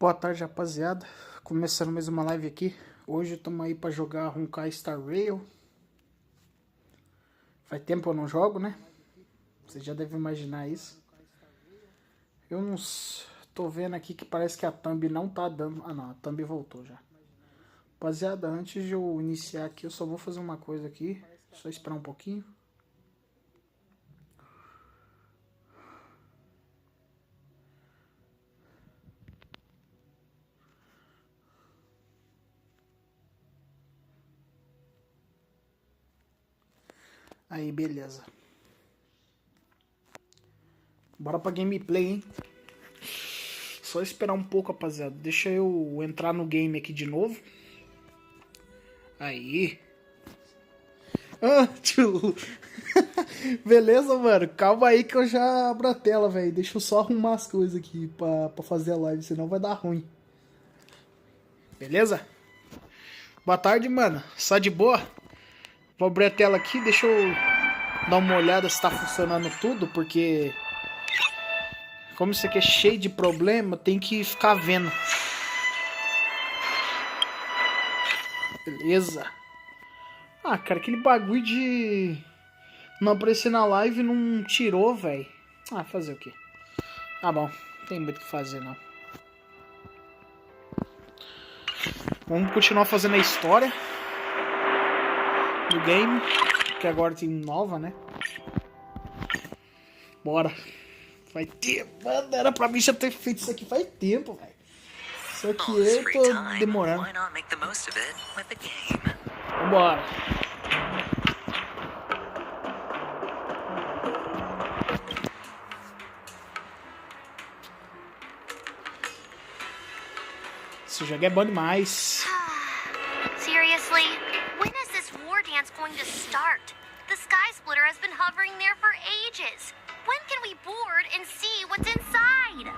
Boa tarde, rapaziada. Começando mais uma live aqui. Hoje estamos aí para jogar Honkai Star Rail. Faz tempo que eu não jogo, né? Você já deve imaginar isso. Eu não tô vendo aqui que parece que a thumb não tá dando. Ah não, a thumb voltou já. Rapaziada, antes de eu iniciar aqui, eu só vou fazer uma coisa aqui. Só esperar um pouquinho. Aí, beleza. Bora pra gameplay, hein? Só esperar um pouco, rapaziada. Deixa eu entrar no game aqui de novo. Aí. Ah, tio. Beleza, mano? Calma aí que eu já abro a tela, velho. Deixa eu só arrumar as coisas aqui pra fazer a live, senão vai dar ruim. Beleza? Boa tarde, mano. Só de boa? Vou abrir a tela aqui, deixa eu dar uma olhada se tá funcionando tudo, porque como isso aqui é cheio de problema, tem que ficar vendo. Beleza. Ah, cara, aquele bagulho de não aparecer na live não tirou, velho. Ah, fazer o quê? Tá bom, não tem muito o que fazer, não. Vamos continuar fazendo a história do game, que agora tem nova, né? Bora. Vai ter, mano, era pra mim já ter feito isso aqui faz tempo, velho. Só que eu tô demorando. Vambora. Esse jogo é bom demais. Seriously? When is this war dance going to start? The Sky Splitter has been hovering there for ages. When can we board and see what's inside?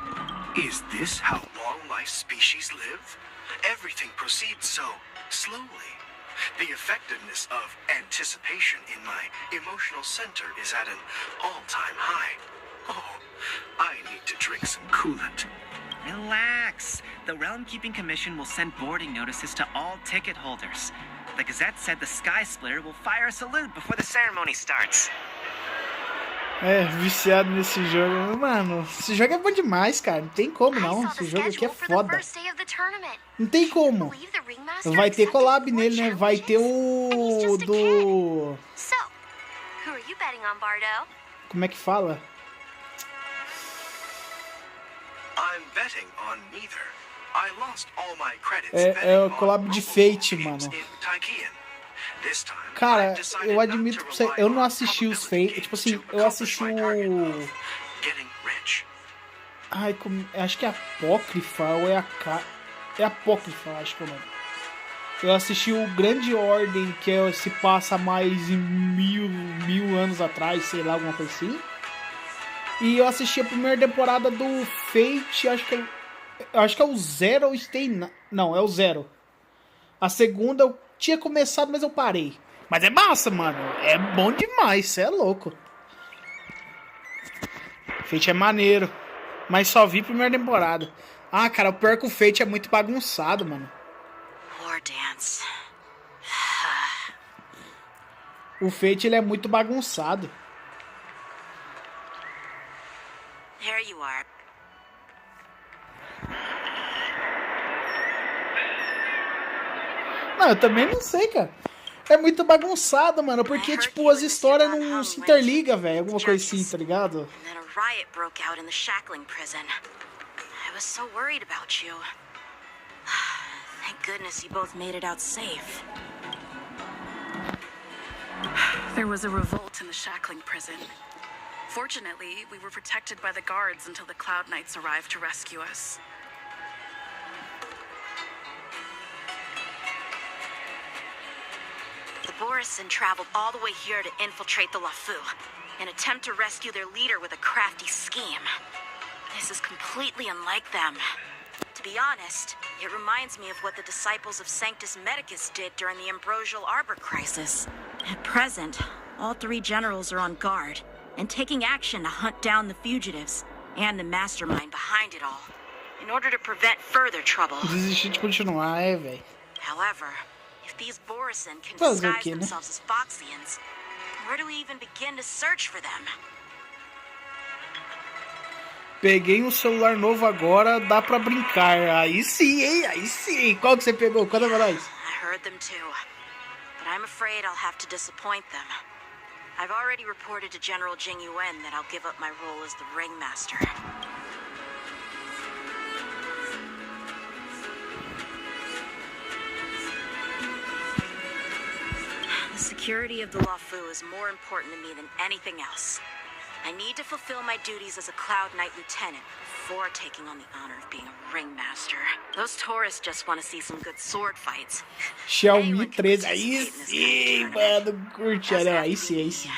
Is this how long my species live? Everything proceeds so slowly. The effectiveness of anticipation in my emotional center is at an all-time high. Oh, I need to drink some coolant. Relax. The Realm Keeping Commission will send boarding notices to all ticket holders. The Gazette said the Sky Splitter will fire a salute before the ceremony starts. É, viciado nesse jogo. Mano, esse jogo é bom demais, cara. Não tem como, não. Esse jogo aqui é foda. Não tem como. Vai ter collab nele, né? Vai ter o... do... Como é que fala? É o collab de Fate, mano. Cara, eu admito pra você, eu não assisti os Fate, tipo assim, eu assisti o... Ai, acho que é Apócrifa, ou é é Apócrifa, acho que é o nome. Eu assisti o Grande Ordem, que se passa mais em mil anos atrás, sei lá, alguma coisa assim. E eu assisti a primeira temporada do Fate, acho que é o Zero ou Stay... Não, é o Zero. A segunda eu tinha começado, mas eu parei. Mas é massa, mano. É bom demais, cê é louco. Fate é maneiro. Mas só vi a primeira temporada. Ah, cara, o pior que o Fate é muito bagunçado, mano. War dance. O Fate, ele é muito bagunçado. There you are. Não, eu também não sei, cara. É muito bagunçado, mano. Porque, tipo, as histórias não se interligam, velho. Alguma coisa assim, tá ligado? Riot broke out in the shackling prison. I was so worried about you. Thank goodness you both made it out safe. There was a revolt in the shackling prison. Fortunately, we were protected by the guards until the Cloud Knights arrived to rescue us. The Borisin traveled all the way here to infiltrate the Lafu, and attempt to rescue their leader with a crafty scheme. This is completely unlike them. To be honest, it reminds me of what the disciples of Sanctus Medicus did during the Ambrosial Arbor crisis. At present, all three generals are on guard, and taking action to hunt down the fugitives, and the mastermind behind it all. in order to prevent further trouble. Desistir de continuar, velho. However, if these Borisin can Fazer o disguise quê, né? themselves as Foxians, where do we even begin to search for them? Peguei um celular novo agora, dá pra brincar. Aí sim, hein? Aí sim. Qual que você pegou? Conta pra nós. I heard them too, but I'm afraid I'll have to disappoint them. I've already reported to General Jing Yuan that I'll give up my role as the ringmaster. The security of the Luofu is more important to me than anything else. I need to fulfill my duties as a Cloud Knight Lieutenant before taking on the honor of being a ringmaster. Those tourists just want to see some good sword fights. Xiaomi 13, aí sim, mano, curte, olha, aí sim, aí sim.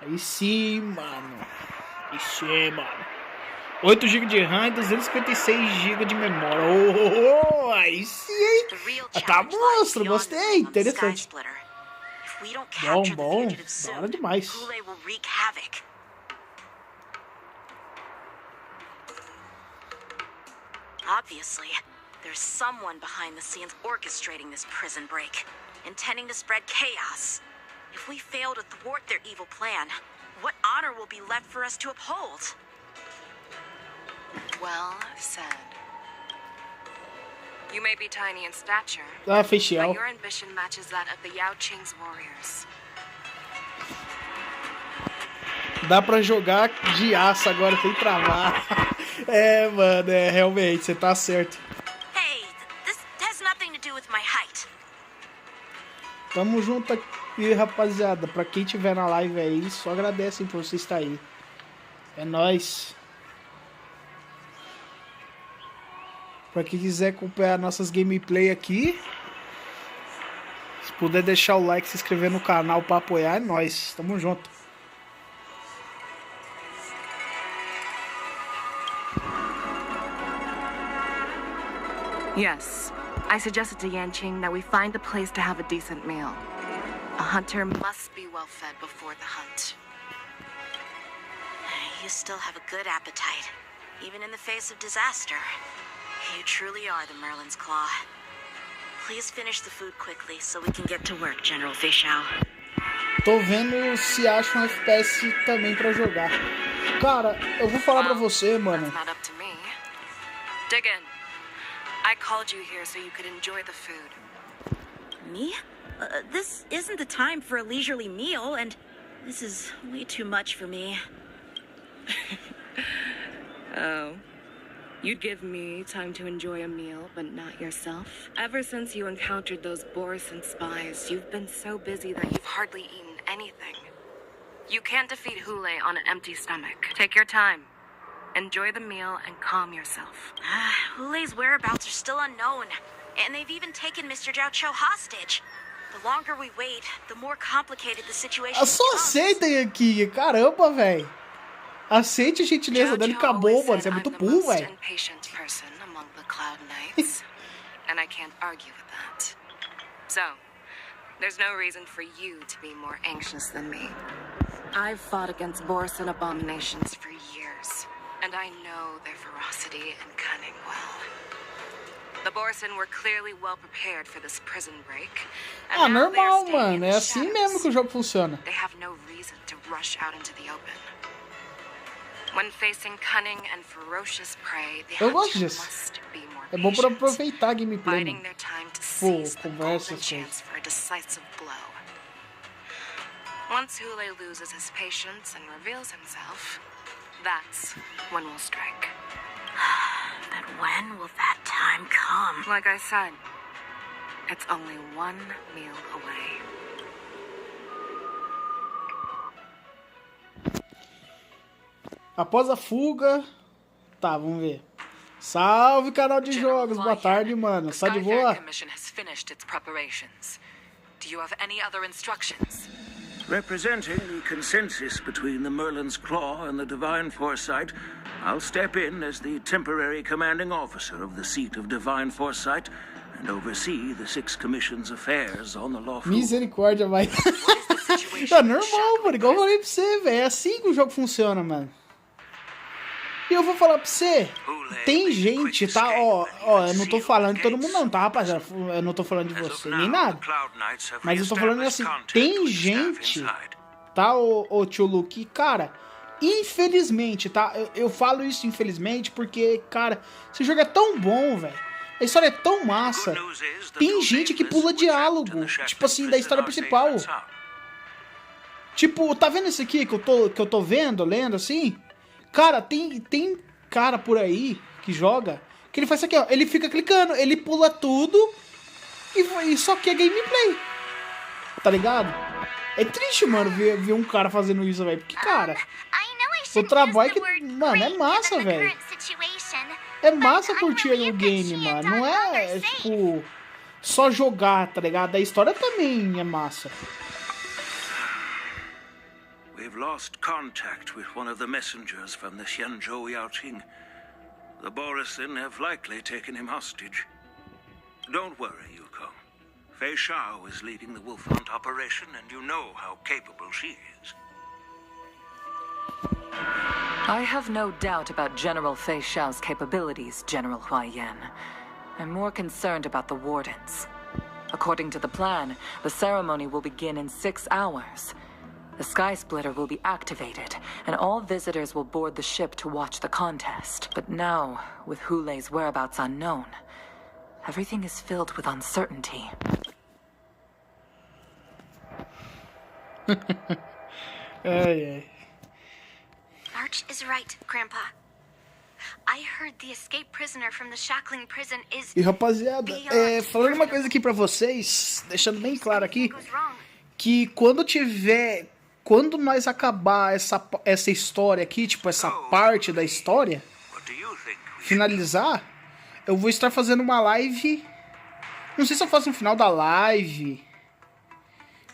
Aí sim, mano. Aí sim, mano. 8 GB de RAM e 256 GB de memória. Oh, aí sim, hein? Tá monstro, gostei, interessante. Bom, da hora demais. Obviously, there's someone behind the scenes orchestrating this prison break, intending to spread chaos. If we fail to thwart their evil plan, what honor will be left for us to uphold? Well said. You may be tiny in stature, Facial. but your ambition matches that of the Yao Qing's warriors. Dá pra jogar de aço agora, sem travar. É, mano, realmente, você tá certo. Hey, this has nothing to do with my height. Tamo junto aqui, rapaziada. Pra quem tiver na live aí, só agradecem por você estar aí. É nóis. Pra quem quiser acompanhar nossas gameplay aqui, se puder deixar o like, se inscrever no canal pra apoiar, é nóis. Tamo junto. Yes, I suggested to Yanqing that we find a place to have a decent meal. A hunter must be well fed before the hunt. You still have a good appetite, even in the face of disaster. You truly are the Merlin's Claw. Please finish the food quickly so we can get to work, General Feixiao. Tô vendo se acha um FPS também pra jogar. Cara, eu vou falar pra você, mano. That's not up to me. Dig in. I called you here so you could enjoy the food. Me? This isn't the time for a leisurely meal, and this is way too much for me. Oh. You'd give me time to enjoy a meal, but not yourself? Ever since you encountered those Borisin spies, you've been so busy that you've hardly eaten anything. You can't defeat Hule on an empty stomach. Take your time. Enjoy the meal and calm yourself. Hule's whereabouts are still unknown, and they've even taken Mr. Zhao Cho hostage. The longer we wait, the more complicated the situation Só becomes. aceitem aqui, caramba, velho. Aceite a gentileza dele, acabou, mano. Você é muito burro, velho. And I can't argue with that. So, there's no reason for you to be more anxious than me. I've fought against Borisin abominations for years, and I know their ferocity and cunning well. The Borisin were clearly well prepared for this prison break. And now they are Normal, staying in mano. É the assim shadows. mesmo que o jogo funciona. They have no reason to rush out into the open. When facing cunning and ferocious prey, the Eu gosto hunter disso. must be more É bom pra patient, aproveitar a gameplay, biding mano. their time to Pô, seize the conversa, golden chance for a decisive blow. Once Hule loses his patience and reveals himself, that's when we'll strike. But when will that time come? Like I said, it's only one meal away. Após a fuga... Tá, vamos ver. Salve, canal de jogos. Boa tarde, mano. Tá de boa? Commission has finished its preparations. Do you have any other instructions? Representing the consensus between the Merlin's Claw and the Divine Foresight, I'll step in as the temporary commanding officer of the seat of Divine Foresight and oversee the 6 Commission's affairs on the lawful. Misericórdia, vai. É normal, mano. Igual eu falei pra você, velho. É assim que o jogo funciona, mano. E eu vou falar pra você, tem gente, tá? Ó, eu não tô falando de todo mundo não, tá, rapaziada? Eu não tô falando de você, nem nada. Mas eu tô falando assim, tem gente, tá, ô tio Luke, cara, infelizmente, tá? Eu falo isso infelizmente porque, cara, esse jogo é tão bom, velho. A história é tão massa. Tem gente que pula diálogo, tipo assim, da história principal. Tipo, tá vendo isso aqui que eu tô vendo, lendo assim? Cara, tem cara por aí que joga, que ele faz isso aqui, ó. Ele fica clicando, ele pula tudo e só quer gameplay. Tá ligado? É triste, mano, ver um cara fazendo isso, velho. Porque, cara, o trabalho que... Mano, é massa, velho. É massa curtir o game, mano. Não é, tipo, só jogar, tá ligado? A história também é massa. We've lost contact with one of the messengers from the Xianzhou Yaoqing. The Borisin have likely taken him hostage. Don't worry, Yuko. Fei Shao is leading the Wolf Hunt operation, and you know how capable she is. I have no doubt about General Fei Shao's capabilities, General Huaiyan. I'm more concerned about the Wardens. According to the plan, the ceremony will begin in 6 hours. The Sky Splitter will be activated, and all visitors will board the ship to watch the contest. But now, with Hulei's whereabouts unknown, everything is filled with uncertainty. Ai. March is right, Grandpa. I heard the escaped prisoner from the Shackling prison is... E rapaziada, falando uma coisa aqui pra vocês, deixando bem claro aqui, que quando nós acabar essa história aqui, tipo, essa parte da história, finalizar, eu vou estar fazendo uma live, não sei se eu faço no final da live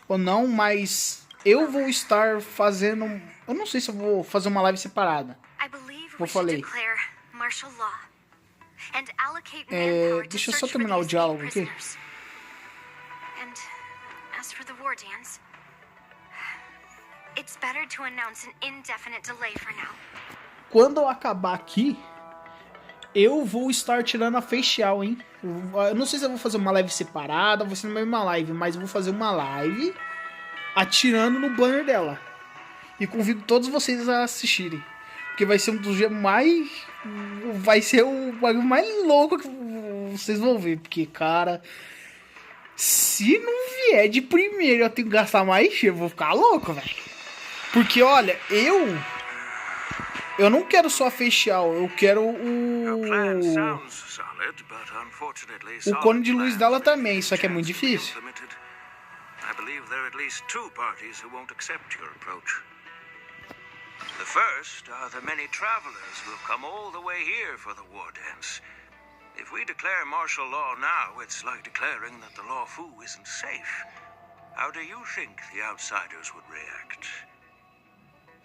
ou não, mas eu vvou estar fazendo, eu não sei se eu vou fazer uma live separada. Eu falei. Deixa eu só terminar o diálogo aqui. Quando eu acabar aqui, eu vou estar tirando a facial, hein? Eu não sei se eu vou fazer uma live separada, vai ser na mesma live, mas eu vou fazer uma live atirando no banner dela. E convido todos vocês a assistirem. Porque vai ser um dos dias mais... Vai ser o bagulho mais louco que vocês vão ver. Porque, cara... Se não vier de primeiro eu tenho que gastar mais, eu vou ficar louco, velho. Porque, olha, eu não quero só a facial, eu quero o cone de luz dela também, só que é muito difícil. I believe there are at least 2 parties who won't accept your approach. The first are the many travelers who have come all the way here for the war dance. If we declare martial law now, it's like declaring that the Law Fu isn't safe. How do you think the outsiders would react?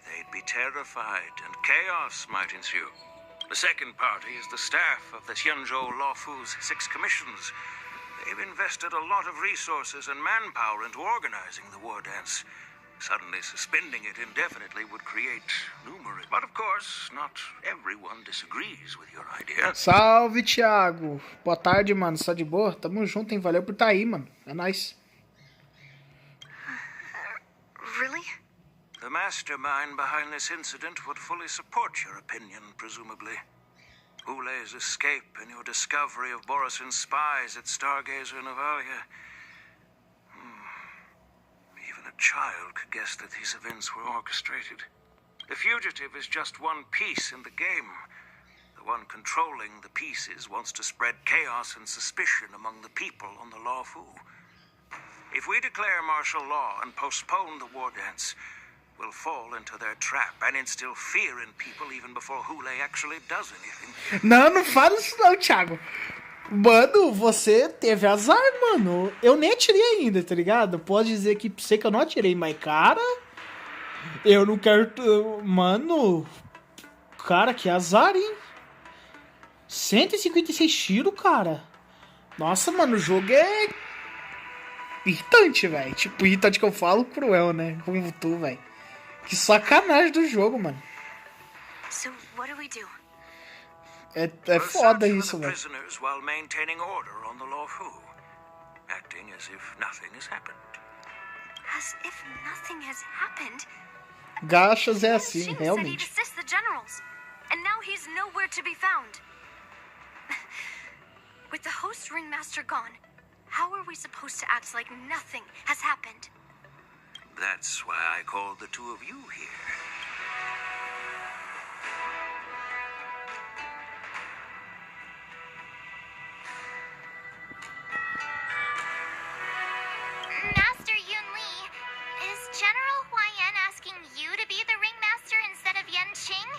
They'd be terrified, and chaos might ensue. The second party is the staff of the Xianzhou Law Fu's 6 commissions. They've invested a lot of resources and manpower into organizing the war dance. Suddenly suspending it indefinitely would create numerous... But of course, not everyone disagrees with your idea. Salve, Thiago. Boa tarde, mano. Só de boa? Tamo junto, hein? Valeu por estar aí, mano. É nóis. Really? The mastermind behind this incident would fully support your opinion, presumably. Hulei's escape and your discovery of Borisin's spies at Stargazer Navalia. Even a child could guess that these events were orchestrated. The fugitive is just one piece in the game. The one controlling the pieces wants to spread chaos and suspicion among the people on the Law Fu. If we declare martial law and postpone the war dance, will fall into their trap and instill fear in people even before Hulei actually does anything. Não fala isso não, Thiago. Mano, você teve azar, mano. Eu nem atirei ainda, tá ligado? Pode dizer aqui pra você que eu não atirei, mas, cara... Eu não quero... Mano... Cara, que azar, hein? 156 tiros, cara. Nossa, mano, o jogo é... irritante, velho. Tipo, irritante que eu falo, cruel, né? Como tu, velho. Que sacanagem do jogo, mano. So, what do we do? É foda isso, velho. Prisoners while maintaining order on the Lawfu, acting as if nothing has happened. As if nothing has happened. Gachas é assim, Xing realmente. said he'd assist the generals, and now he's nowhere to be found. With the host ringmaster gone, how are we supposed to act like nothing has happened? That's why I called the two of you here. Master Yunli, is General Huaiyan asking you to be the ringmaster instead of Yanqing?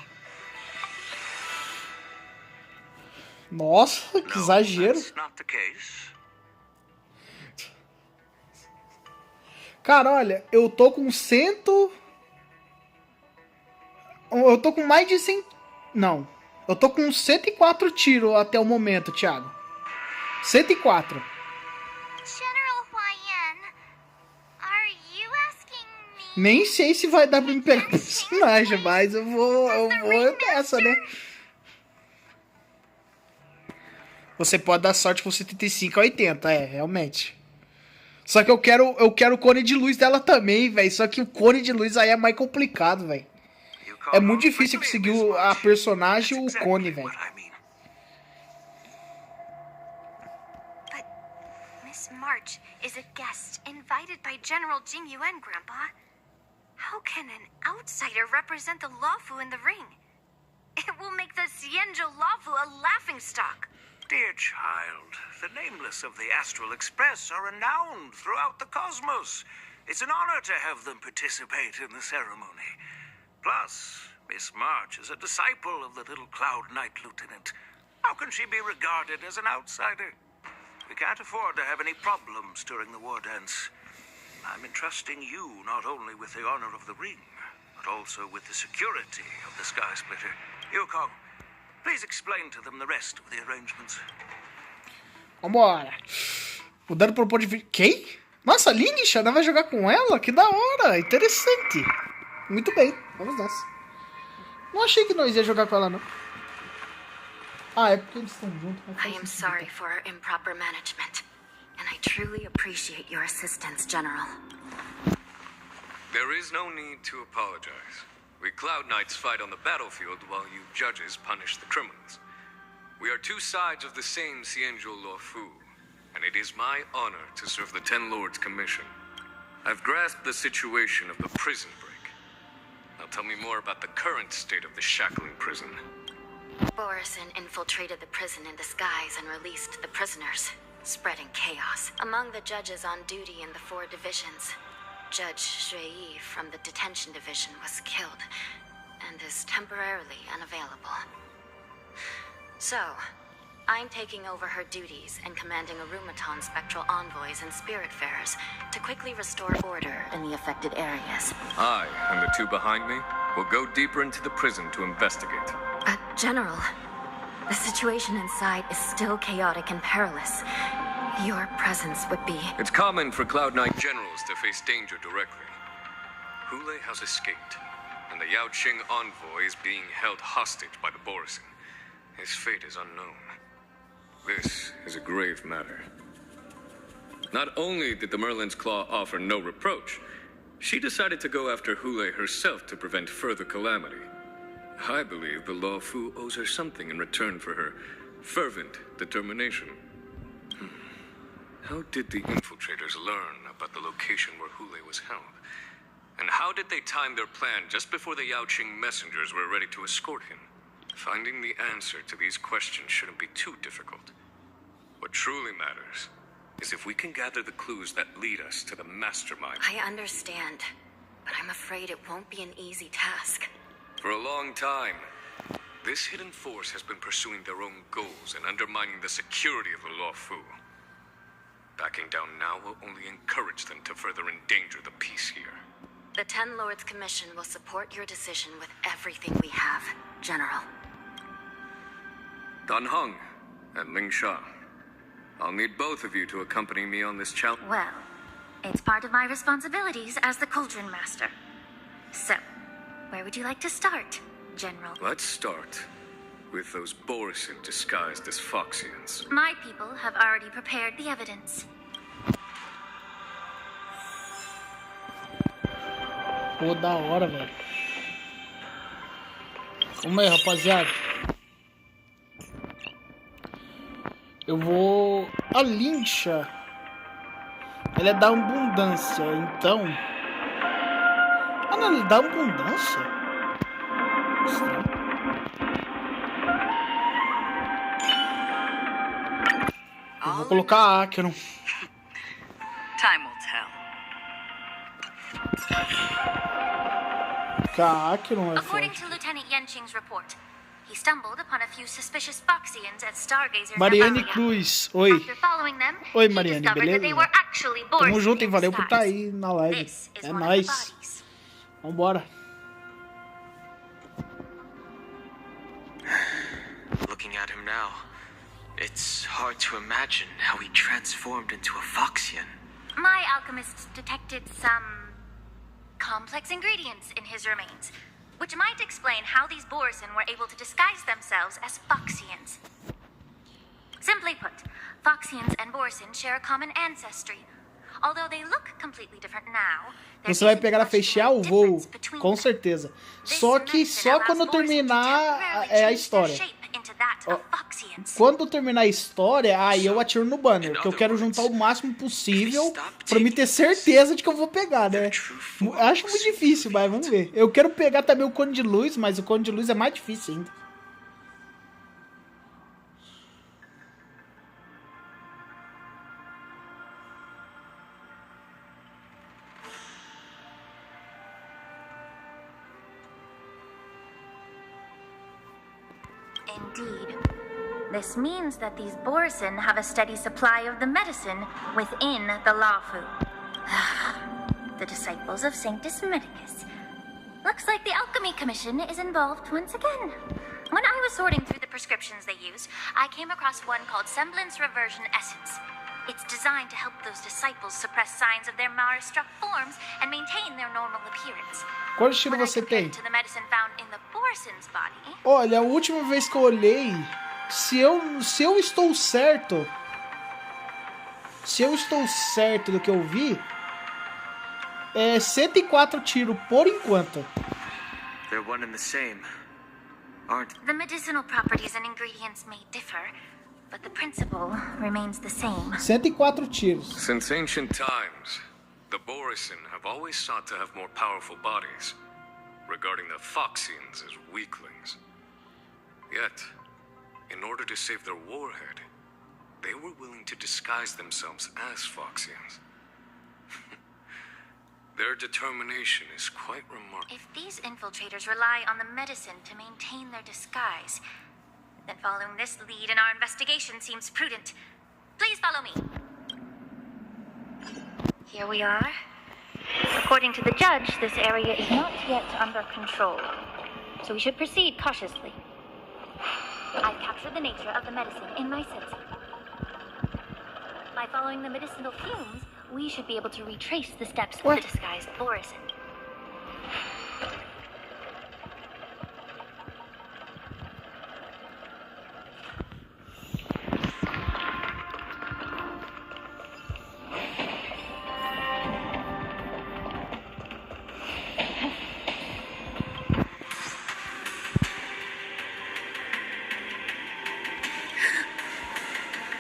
Nossa, que exagero. That's not the case. Cara, olha, eu tô com Eu tô com mais de 100... Não. Eu tô com 104 tiros até o momento, Thiago. 104. General Huaiyan, are you asking me? Nem sei se vai dar pra me pegar personagem, mas eu vou nessa, né? Você pode dar sorte com 75 a 80, realmente. Só que eu quero o cone de luz dela também, velho. Só que o cone de luz aí é mais complicado, velho. É muito difícil conseguir a personagem e o cone, velho. But Miss March is a guest invited by General Jing Yuan, Grandpa. How can an outsider represent the Lawfu in the ring? It will make the Xianzhou Lawfu a laughingstock. Dear child, the nameless of the Astral Express are renowned throughout the cosmos. It's an honor to have them participate in the ceremony. Plus, Miss March is a disciple of the little Cloud Knight Lieutenant. How can she be regarded as an outsider? We can't afford to have any problems during the war dance. I'm entrusting you not only with the honor of the ring, but also with the security of the Sky Splitter. Yukong, please explain to them the rest of the arrangements. Vambora. Mudando pro ponto de vista... Quem? Nossa, a Linisha vai jogar com ela? Que da hora. Interessante. Muito bem. Vamos nessa. Não achei que nós ia jogar com ela, não. Ah, é porque eles estão juntos. I am sorry for our improper management, and I truly appreciate your assistance, General. There is no need to apologize. We Cloud Knights fight on the battlefield while you judges punish the criminals. We are two sides of the same Xianzhou Lawfu, and it is my honor to serve the Ten Lords' commission. I've grasped the situation of the prison break. Now tell me more about the current state of the shackling prison. Borison infiltrated the prison in disguise and released the prisoners, spreading chaos. Among the judges on duty in the 4 divisions, Judge Shui from the detention division was killed and is temporarily unavailable. So, I'm taking over her duties and commanding Arumaton spectral envoys and spiritfarers to quickly restore order in the affected areas. I and the two behind me will go deeper into the prison to investigate. But, General, the situation inside is still chaotic and perilous. Your presence would be... It's common for Cloud Knight generals to face danger directly. Hule has escaped, and the Yaoqing envoy is being held hostage by the Borison. His fate is unknown. This is a grave matter. Not only did the Merlin's Claw offer no reproach, she decided to go after Hule herself to prevent further calamity. I believe the Lawfu owes her something in return for her fervent determination. How did the infiltrators learn about the location where Hule was held? And how did they time their plan just before the Yaoqing messengers were ready to escort him? Finding the answer to these questions shouldn't be too difficult. What truly matters is if we can gather the clues that lead us to the mastermind. I understand, but I'm afraid it won't be an easy task. For a long time, this hidden force has been pursuing their own goals and undermining the security of the Lawfu. Backing down now will only encourage them to further endanger the peace here. The Ten Lords Commission will support your decision with everything we have, General. Dan Heng and Ling Sha, I'll need both of you to accompany me on this challenge. Well, it's part of my responsibilities as the Cauldron Master. So, where would you like to start, General? Let's start with those Borisin disguised as Foxians. My people have already prepared the evidence. Pô, da hora, velho. Vamos aí, rapaziada. Eu vou... A lincha, ela é da abundância, então... Ah, não, ele dá abundância? Estranho. Eu vou colocar a Acron. Time will tell. A Acron é According forte. to Lieutenant Yenching's report, he stumbled upon a few suspicious Foxians at Stargazer's Mariane area. Cruz, oi. After following them, Oi, he Mariane, discovered that they beleza? were actually Tamo Borisin junto, hein? in Valeu por estar disguise. aí na live. This is É one of the nóis. bodies. Vambora. Looking at him now, it's hard to imagine how he transformed into a Foxian. My alchemists detected some complex ingredients in his remains, which might explain how these Borisin were able to disguise themselves as Foxians. Simply put, Foxians and Borisin share a common ancestry. Although they look completely different now, there Você vai isn't pegar a much more fechar o voo, difference between com them. certeza. This Só que medicine só allows quando eu Borisin to terminar temporarily a change their história. shape into that of Foxians. Quando eu terminar a história, aí eu atiro no banner, que eu quero juntar o máximo possível pra me ter certeza de que eu vou pegar, né? Acho muito difícil, mas vamos ver. Eu quero pegar também o cone de luz, mas o cone de luz é mais difícil ainda. Indeed. This means that these Borisin have a steady supply of the medicine within the Lafu. The disciples of Sanctus Medicus. Looks like the Alchemy Commission is involved once again. When I was sorting through the prescriptions they use, I came across one called Semblance Reversion Essence. It's designed to help those disciples suppress signs of their Mara-struck forms and maintain their normal appearance. Qual estilo When I você compared tem? it to the medicine found in the Borisin's body, Olha, a última vez que eu olhei, se eu estou certo, do que eu vi, é 104 tiros por enquanto. They're one and the same, aren't the medicinal properties and ingredients may differ, but the principle remains the same. 104 tiros. Since ancient times, the Borisin have always sought to have more powerful bodies, regarding the Foxians as weaklings. Yet, in order to save their warhead, they were willing to disguise themselves as Foxians. Their determination is quite remarkable. If these infiltrators rely on the medicine to maintain their disguise, then following this lead in our investigation seems prudent. Please follow me. Here we are. According to the judge, this area is not yet under control, so we should proceed cautiously. I've captured the nature of the medicine in my sensor. By following the medicinal fumes, we should be able to retrace the steps of the disguised Borisin.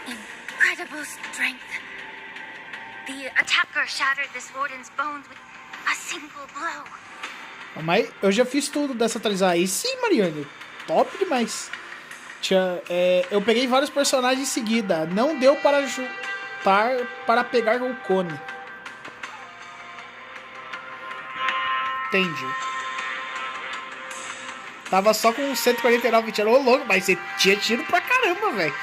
Incredible strength. The attacker shattered this warden's bones with a single blow. Mas eu já fiz tudo dessa atualização. Aí sim, Mariane. Top demais. Eu peguei vários personagens em seguida. Não deu para juntar para pegar o cone. Entendi. Tava só com 149 tiros. Ô, louco, mas você tinha tiro pra caramba, velho.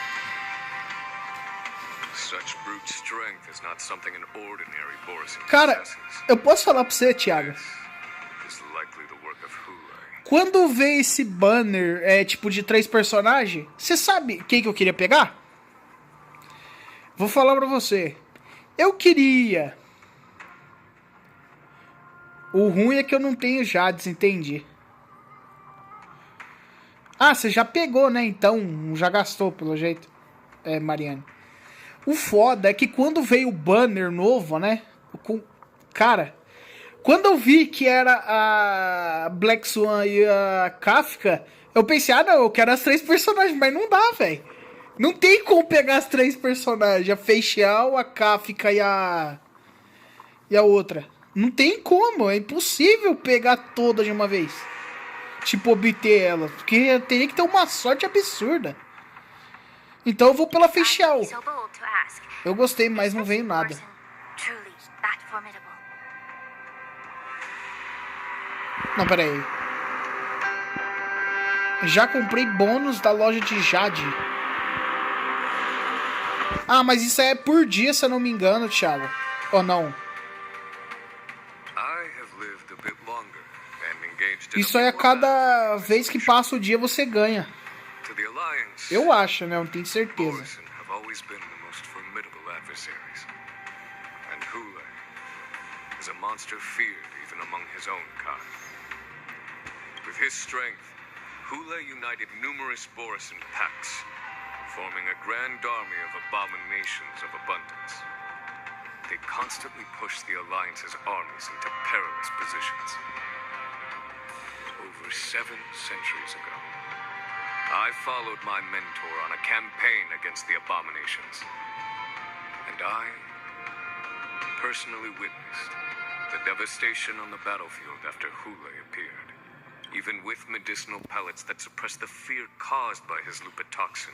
Such brute strength is not something an ordinary Borisin Cara, possesses. eu posso falar pra você, Thiago? Is likely the work of Hulai. Quando vê esse banner, tipo de 3 personagens, você sabe quem que eu queria pegar? Vou falar pra você. Eu queria. O ruim é que eu não tenho Jades, entendi. Ah, você já pegou, né? Então, já gastou, pelo jeito. É, Mariane. O foda é que quando veio o banner novo, né? Cara, quando eu vi que era a Black Swan e a Kafka, eu pensei, ah, não, eu quero as 3 personagens, mas não dá, velho. Não tem como pegar as 3 personagens, a Facial, a Kafka e a outra. Não tem como, é impossível pegar todas de uma vez. Tipo, obter elas, porque eu teria que ter uma sorte absurda. Então eu vou pela Facial. Eu gostei, mas não veio nada. Não, pera aí. Já comprei bônus da loja de Jade. Ah, mas isso é por dia, se eu não me engano, Thiago. Ou não? Isso aí a cada vez que passa o dia você ganha. Eu acho, né? Não tenho certeza. With his strength, Hule united numerous Borisan pacts, forming a grand army of abominations of abundance. They constantly pushed the Alliance's armies into perilous positions. Over 7 centuries ago, I followed my mentor on a campaign against the abominations. And I personally witnessed the devastation on the battlefield after Hule appeared. Even with medicinal pellets that suppress the fear caused by his lupitoxin,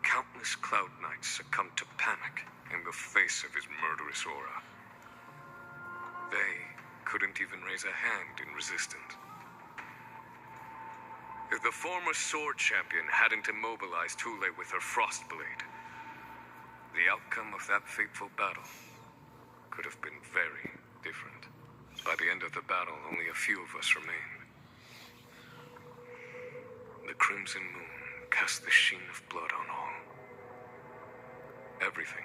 countless Cloud Knights succumbed to panic in the face of his murderous aura. They couldn't even raise a hand in resistance. If the former sword champion hadn't immobilized Hule with her Frostblade, the outcome of that fateful battle could have been very different. By the end of the battle, only a few of us remained. The crimson moon cast the sheen of blood on all. Everything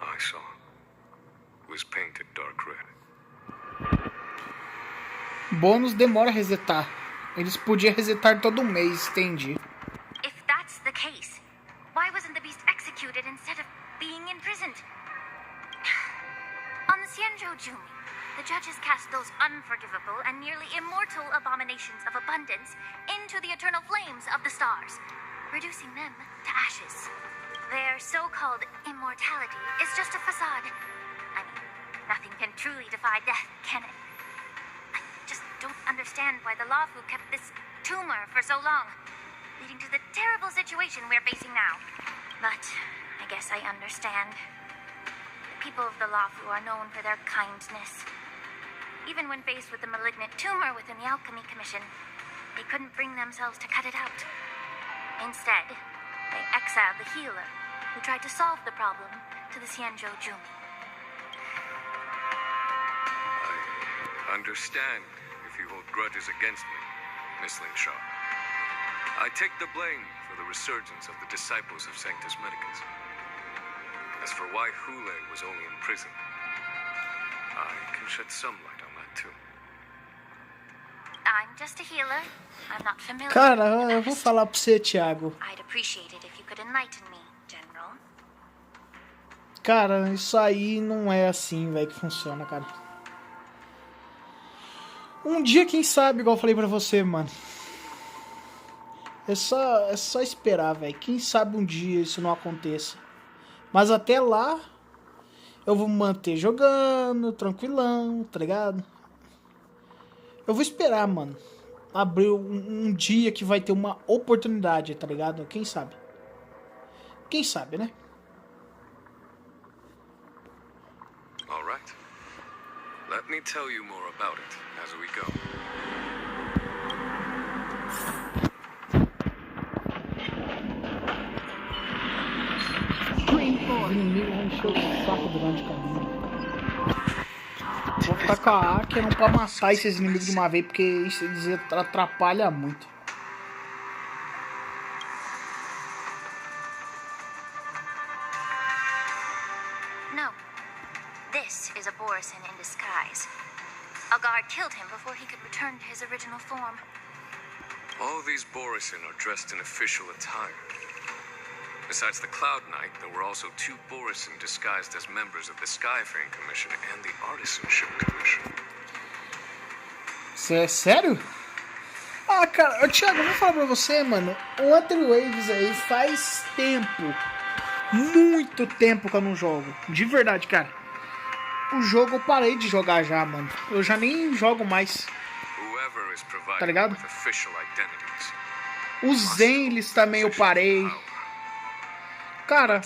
I saw was painted dark red. Bônus demora a resetar. Eles podiam resetar todo mês, entendi. If that's the case, why wasn't the beast executed instead of being imprisoned? On the Xianzhou, the judges cast those unforgivable and nearly immortal abominations of abundance into the eternal flames of the stars, reducing them to ashes. Their so-called immortality is just a facade. I mean, nothing can truly defy death, can it? I just don't understand why the Lawfu kept this tumor for so long, leading to the terrible situation we're facing now. But I guess I understand. The people of the Lawfu are known for their kindness. Even when faced with the malignant tumor within the Alchemy Commission, they couldn't bring themselves to cut it out. Instead, they exiled the healer, who tried to solve the problem, to the Xianzhou Jumi. I understand if you hold grudges against me, Miss Lingshaw. I take the blame for the resurgence of the disciples of Sanctus Medicus. As for why Hule was only in prison, I can shed some light on that too. I'm just a healer. I'm not familiar. Cara, eu vou falar pra você, Thiago. I'd appreciate it if you could enlighten me, General. Cara, isso aí não é assim, velho, que funciona, cara. Um dia, quem sabe, igual eu falei pra você, mano. É só esperar, velho. Quem sabe um dia isso não aconteça. Mas até lá, eu vou me manter jogando, tranquilão, tá ligado? Eu vou esperar, mano. Abrir um dia que vai ter uma oportunidade, tá ligado? Quem sabe? Quem sabe, né? All right. Let me tell you more about it as we go. Os inimigos vão encher o saco durante o caminho. Vou ficar com a Akeron pra amassar esses inimigos de uma vez, porque isso eles atrapalham muito. No. This is a Borisan in disguise. A guard killed him before he could return to his original form. All these Borisin are dressed in official attire. Besides the Cloud Knight, there were also 2 Borisin disguised as members of the Skyfaring Commission and the Artisanship Commission. Isso é sério? Ah, cara, Thiago, eu vou falar pra você, mano. O Other Waves aí faz tempo. Muito tempo que eu não jogo. De verdade, cara. O jogo eu parei de jogar já, mano. Eu já nem jogo mais. Tá ligado? O Zenlis também eu parei. Cara,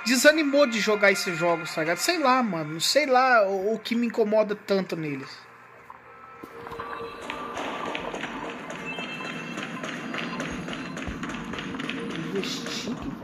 desanimou de jogar esses jogos, tá ligado? Sei lá, mano. Sei lá o que me incomoda tanto neles. Vestido?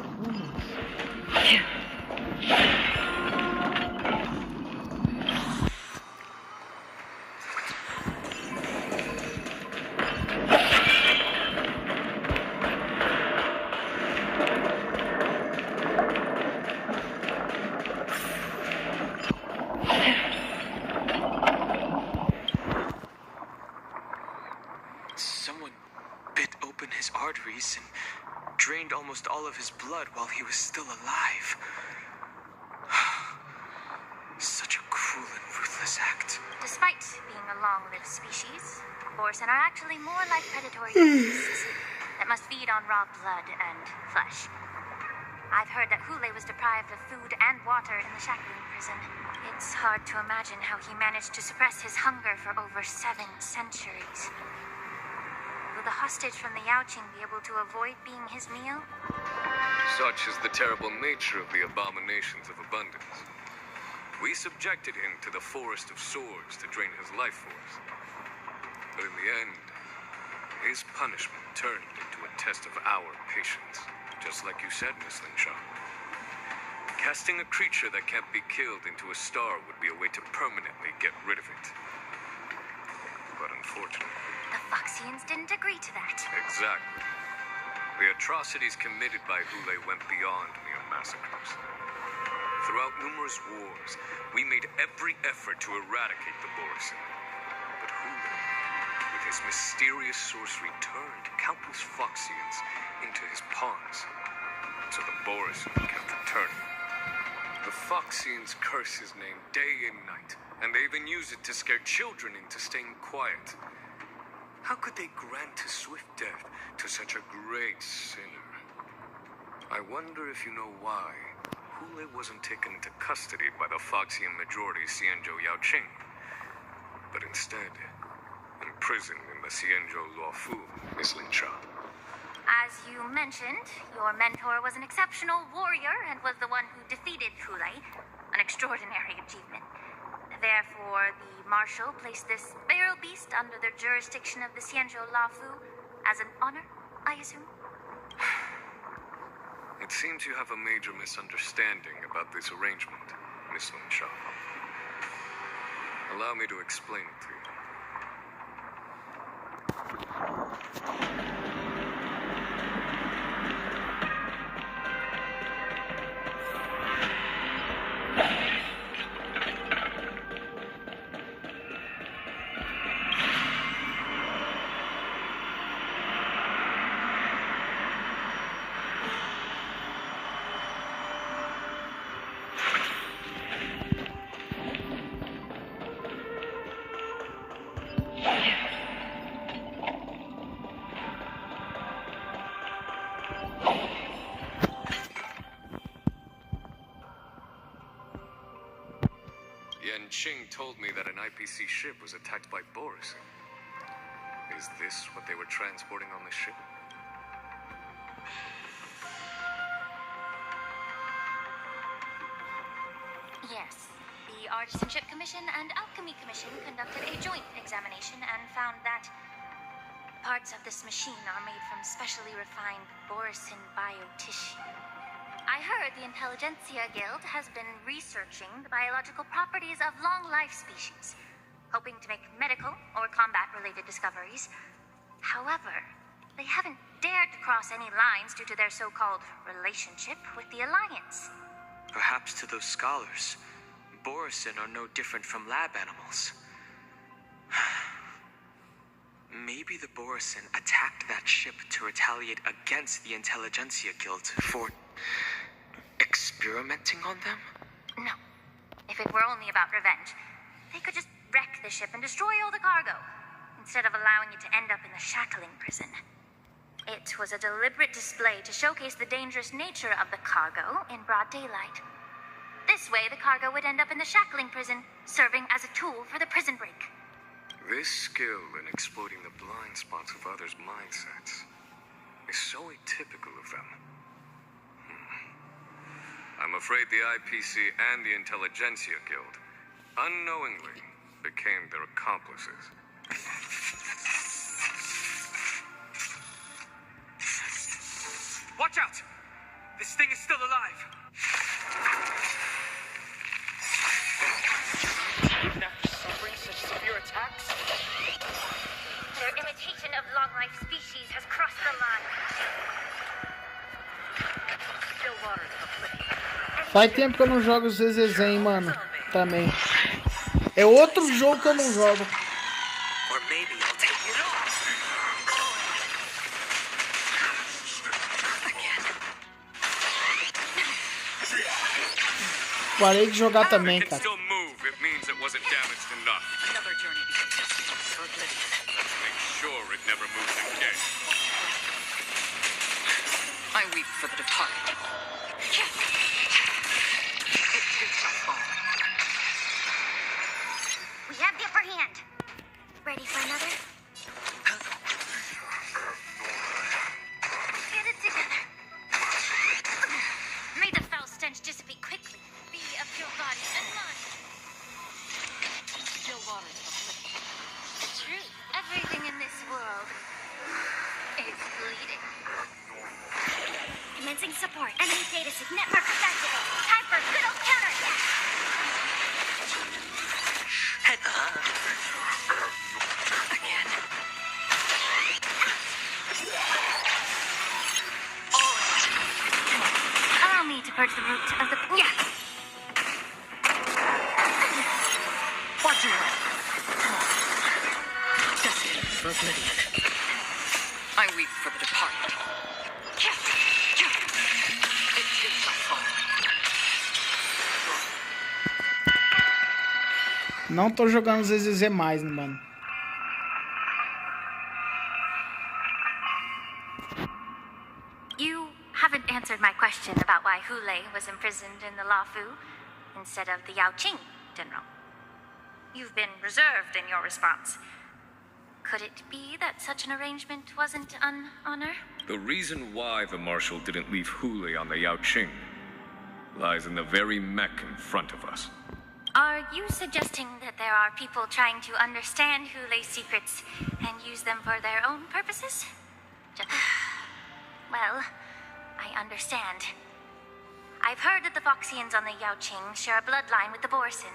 Someone bit open his arteries and drained almost all of his blood while he was still alive. Such a cruel and ruthless act. Despite being a long-lived species, Borisin are actually more like predatory beasts that must feed on raw blood and flesh. I've heard that Hule was deprived of food and water in the Shackling prison. It's hard to imagine how he managed to suppress his hunger for over 7 centuries. Will the hostage from the Yaoqing be able to avoid being his meal? Such is the terrible nature of the abominations of abundance. We subjected him to the Forest of Swords to drain his life force. But in the end, his punishment turned into a test of our patience. Just like you said, Miss Linshaw. Casting a creature that can't be killed into a star would be a way to permanently get rid of it. But unfortunately... The Foxians didn't agree to that. Exactly. The atrocities committed by Hule went beyond mere massacres. Throughout numerous wars, we made every effort to eradicate the Borisin. But Hule, with his mysterious sorcery, turned countless Foxians into his pawns. So the Borisin kept returning. The Foxians curse his name day and night, and they even use it to scare children into staying quiet. How could they grant a swift death to such a great sinner? I wonder if you know why Hule wasn't taken into custody by the Foxian majority Xianzhou Yaoqing, but instead imprisoned in the Xianzhou Luofu, Miss Linshaw. As you mentioned, your mentor was an exceptional warrior and was the one who defeated Hule, an extraordinary achievement. Therefore, the Marshal placed this feral beast under the jurisdiction of the Xianzhou Luofu as an honor, I assume? It seems you have a major misunderstanding about this arrangement, Miss Linshaw. Allow me to explain it to you. Ching told me that an IPC ship was attacked by Borisin. Is this what they were transporting on the ship? Yes. The Artisanship Commission and Alchemy Commission conducted a joint examination and found that parts of this machine are made from specially refined Borisin biotissue. I heard the Intelligentsia Guild has been researching the biological properties of long-life species, hoping to make medical or combat-related discoveries. However, they haven't dared to cross any lines due to their so-called relationship with the Alliance. Perhaps to those scholars, Borisin are no different from lab animals. Maybe maybe the Borison attacked that ship to retaliate against the Intelligentsia Guild for experimenting on them? No. If it were only about revenge, they could just wreck the ship and destroy all the cargo, instead of allowing it to end up in the shackling prison. It was a deliberate display to showcase the dangerous nature of the cargo in broad daylight. This way, the cargo would end up in the shackling prison, serving as a tool for the prison break. This skill in exploiting the blind spots of others' mindsets is so atypical of them. I'm afraid the IPC and the Intelligentsia Guild unknowingly became their accomplices. Watch out! This thing is still alive! Even after suffering such severe attacks? Their imitation of long-life species has crossed the line. Still water is Faz tempo que eu não jogo os ZZZ, hein, mano. Também. É outro jogo que eu não jogo. Or maybe I'll take it off. Parei de jogar também, cara. Still move. It means it wasn't damaged enough. Another journey begins for oblivion. Let's make sure it never moves again. I weep for the departed. We have the upper hand. Ready for another? Get it together. May the foul stench dissipate quickly. Be of your body and mind. Still water is oblivion. The truth. Everything in this world is bleeding. Commencing support. Enemy data sync network effective. Time for good old counterattack. Head up. Again. Allow me to purge the root of the... Yeah. Watch your head. Destiny for oblivion. I weep for the departed. It is my fault. Não tô jogando ZZZ mais, mano. You haven't answered my question about why Hule was imprisoned in the Lafu instead of the Yaoqing, General. You've been reserved in your response. Could it be that such an arrangement wasn't an honor? The reason why the Marshal didn't leave Hule on the Yaoqing lies in the very mech in front of us. Are you suggesting that there are people trying to understand Hule's secrets and use them for their own purposes? Well, I understand. I've heard that the Foxians on the Yaoqing share a bloodline with the Borison.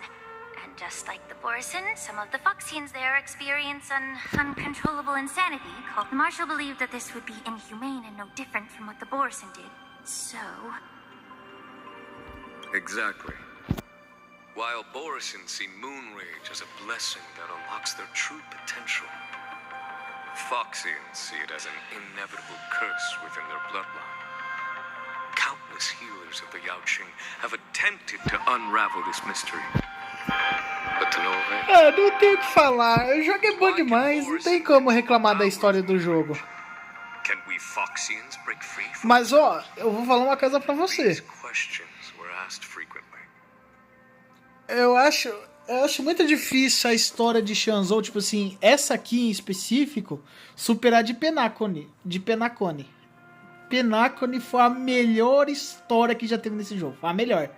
And just like the Borison, some of the Foxians there experience an uncontrollable insanity called... The Marshal believed that this would be inhumane and no different from what the Borison did. So... Exactly. While Borison see moon rage as a blessing that unlocks their true potential, Foxians see it as an inevitable curse within their bloodline. Countless healers of the Yaoqing have attempted to unravel this mystery. But to no avail. Ah, não tenho o que falar. O jogo é bom demais. Não tem como reclamar da história do jogo. Can we Foxians break free from... Mas ó, eu vou falar uma coisa pra você. These questions were asked frequently. Eu acho muito difícil a história de Shanzou, tipo assim, essa aqui em específico, superar de Penacony. Penacony foi a melhor história que já teve nesse jogo. Foi a melhor.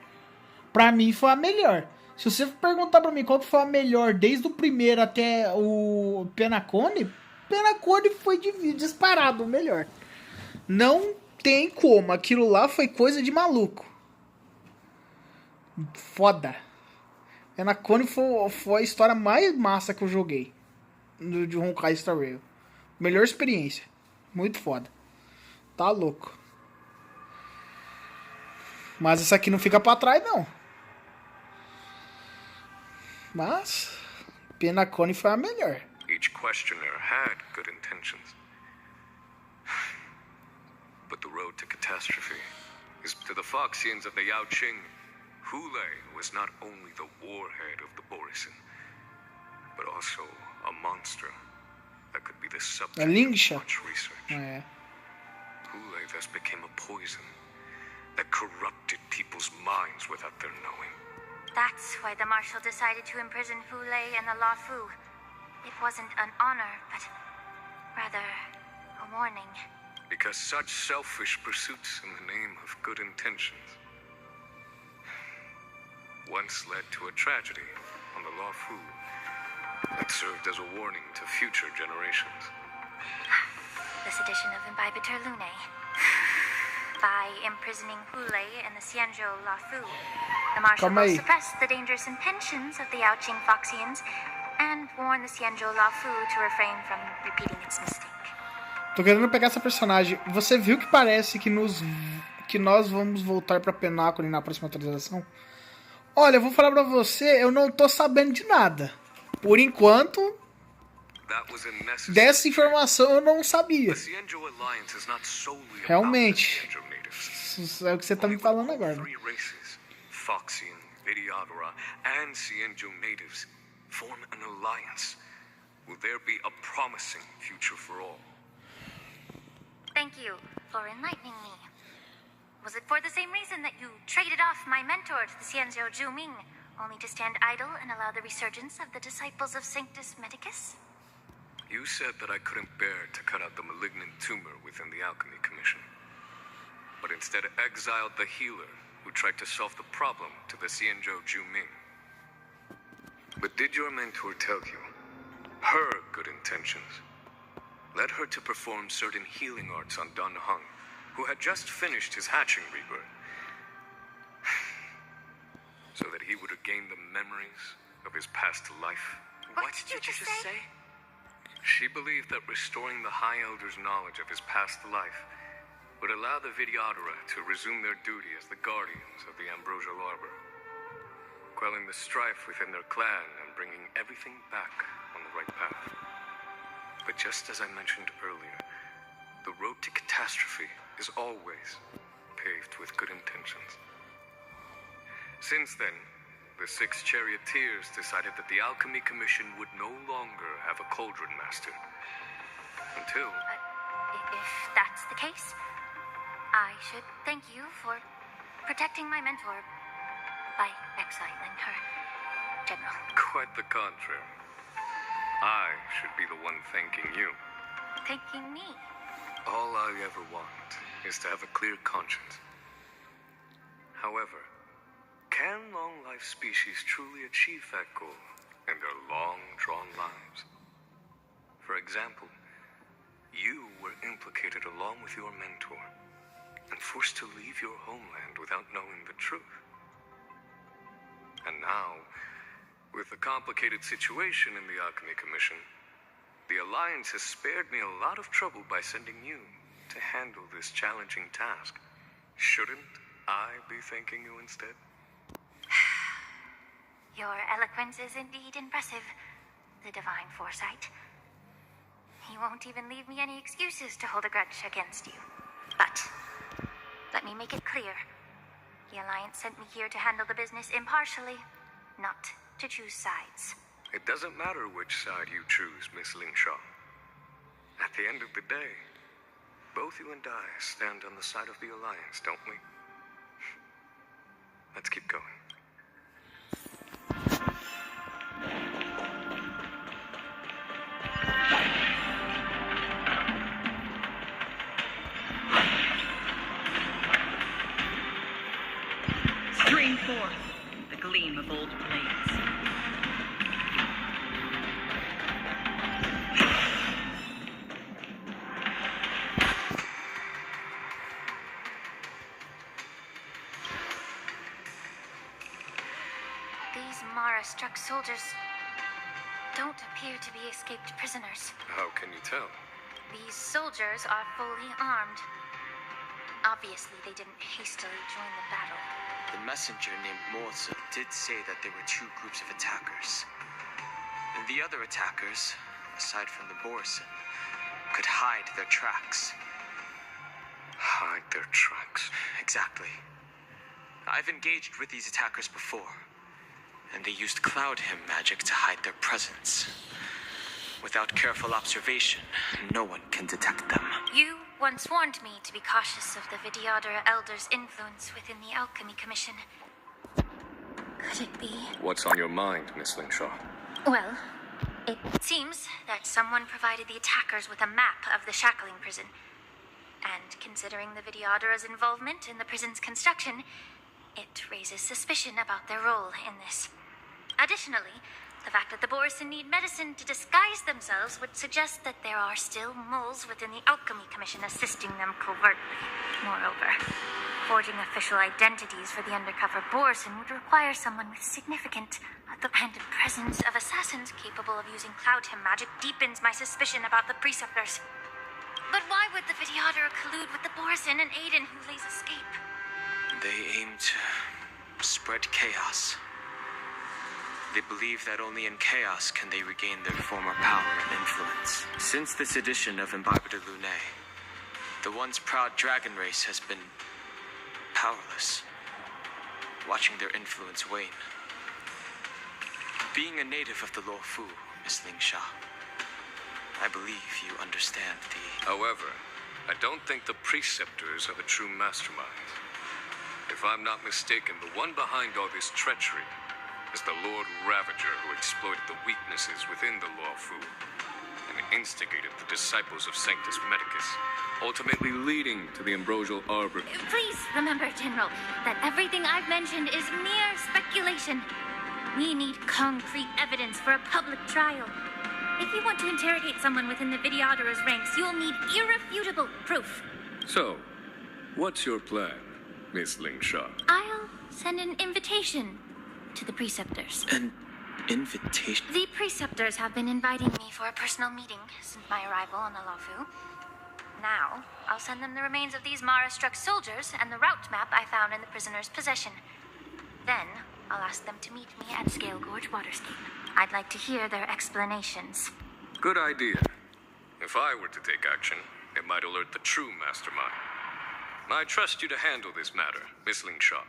Pra mim foi a melhor. Se você perguntar pra mim qual que foi a melhor desde o primeiro até o Penacony, Penacony foi disparado o melhor. Não tem como. Aquilo lá foi coisa de maluco. Foda. Penacony foi a história mais massa que eu joguei de Honkai Star Rail. Melhor experiência. Muito foda. Tá louco. Mas essa aqui não fica pra trás, não. Mas Penacony foi a melhor. Each questioner had good intentions. But the road to catastrophe is to the Foxians of the Yaoqing. Hule was not only the warhead of the Borisin, but also a monster that could be the subject of much research. Hule thus became a poison that corrupted people's minds without their knowing. That's why the Marshal decided to imprison Hule and the Lafu. It wasn't an honor, but rather a warning. Because such selfish pursuits in the name of good intentions once led to a tragedy on the Lafu that served as a warning to future generations. This edition of Imbibitor Lunae. By imprisoning Hule and the Xianzhou Lafu, the Marshal will suppress the dangerous intentions of the Yaoqing Foxians and warn the Xianzhou Lafu to refrain from repeating its mistake. Tô querendo pegar essa personagem. Você viu que parece que nós vamos voltar pra Penáculo na próxima atualização? Olha, eu vou falar pra você, eu não tô sabendo de nada. Por enquanto, dessa informação eu não sabia. Realmente. É o que você tá me falando agora. Foxian, Viriadora, and Xianzhou natives form an alliance. Will there be a promising future for all? Thank you for enlightening me. Was it for the same reason that you traded off my mentor to the Xianzhou Zhuming, only to stand idle and allow the resurgence of the disciples of Sanctus Medicus? You said that I couldn't bear to cut out the malignant tumor within the Alchemy Commission, but instead exiled the healer who tried to solve the problem to the Xianzhou Zhuming. But did your mentor tell you her good intentions led her to perform certain healing arts on Dan Heng, who had just finished his hatching rebirth, so that he would regain the memories of his past life? What did you just say? She believed that restoring the High Elder's knowledge of his past life would allow the Viriadora to resume their duty as the guardians of the Ambrosial Arbor, quelling the strife within their clan and bringing everything back on the right path. But just as I mentioned earlier, the road to catastrophe is always paved with good intentions. Since then, the 6 charioteers decided that the Alchemy Commission would no longer have a cauldron master. Until... if that's the case, I should thank you for protecting my mentor by exiling her, General. Quite the contrary. I should be the one thanking you. Thanking me? All I ever want is to have a clear conscience. However, can long-life species truly achieve that goal in their long-drawn lives? For example, you were implicated along with your mentor and forced to leave your homeland without knowing the truth. And now, with the complicated situation in the Alchemy Commission, the Alliance has spared me a lot of trouble by sending you to handle this challenging task. Shouldn't I be thanking you instead? Your eloquence is indeed impressive, the Divine Foresight. You won't even leave me any excuses to hold a grudge against you. But, let me make it clear. The Alliance sent me here to handle the business impartially, not to choose sides. It doesn't matter which side you choose, Miss Lingshaw. At the end of the day, both you and I stand on the side of the Alliance, don't we? Let's keep going. Stream forth the gleam of old blades. These Mara-struck soldiers don't appear to be escaped prisoners. How can you tell? These soldiers are fully armed. Obviously, they didn't hastily join the battle. The messenger named Morza did say that there were 2 groups of attackers. And the other attackers, a aside from the Borison, could hide their tracks. Hide their tracks. Exactly. I've engaged with these attackers before, and they used Cloud Hymn magic to hide their presence. Without careful observation, no one can detect them. You once warned me to be cautious of the Vidyadhara Elder's influence within the Alchemy Commission. Could it be? What's on your mind, Miss Lingshaw? Well, it seems that someone provided the attackers with a map of the shackling prison. And considering the Vidyadhara's involvement in the prison's construction, it raises suspicion about their role in this. Additionally, the fact that the Borison need medicine to disguise themselves would suggest that there are still moles within the Alchemy Commission assisting them covertly. Moreover, forging official identities for the undercover Borison would require someone with significant and the presence of assassins capable of using Cloud Hymn magic deepens my suspicion about the Preceptors. But why would the Vidyadhara collude with the Borison and aid in Hulei's escape? They aim to spread chaos. They believe that only in chaos can they regain their former power and influence. Since this edition of Imbibe de Lunae, the once proud dragon race has been powerless, watching their influence wane. Being a native of the Luofu, Miss Lingsha, I believe you understand the... However, I don't think the Preceptors are the true masterminds. If I'm not mistaken, the one behind all this treachery is the Lord Ravager who exploited the weaknesses within the Luofu and instigated the disciples of Sanctus Medicus, ultimately leading to the Ambrosial Arbor. Please remember, General, that everything I've mentioned is mere speculation. We need concrete evidence for a public trial. If you want to interrogate someone within the Vidyadhara's ranks, you'll need irrefutable proof. So, what's your plan, Miss Lingshaw? I'll send an invitation to the Preceptors. An invitation? The Preceptors have been inviting me for a personal meeting since my arrival on the Luofu. Now, I'll send them the remains of these Mara-struck soldiers and the route map I found in the prisoner's possession. Then, I'll ask them to meet me at Scale Gorge Waterscape. I'd like to hear their explanations. Good idea. If I were to take action, it might alert the true mastermind. I trust you to handle this matter, Miss Lingshaw.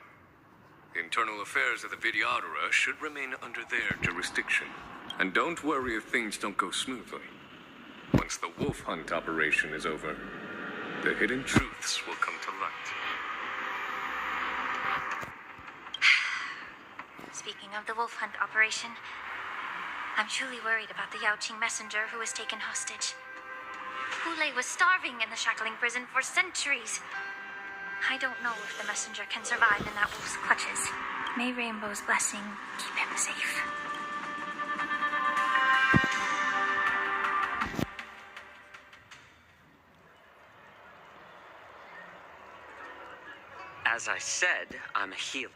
The internal affairs of the Vidyadhara should remain under their jurisdiction. And don't worry if things don't go smoothly. Once the wolf hunt operation is over, the hidden truths will come to light. Speaking of the wolf hunt operation, I'm truly worried about the Yaoqing messenger who was taken hostage. Hulei was starving in the shackling prison for centuries. I don't know if the messenger can survive in that wolf's clutches. May Rainbow's blessing keep him safe. As I said, I'm a healer.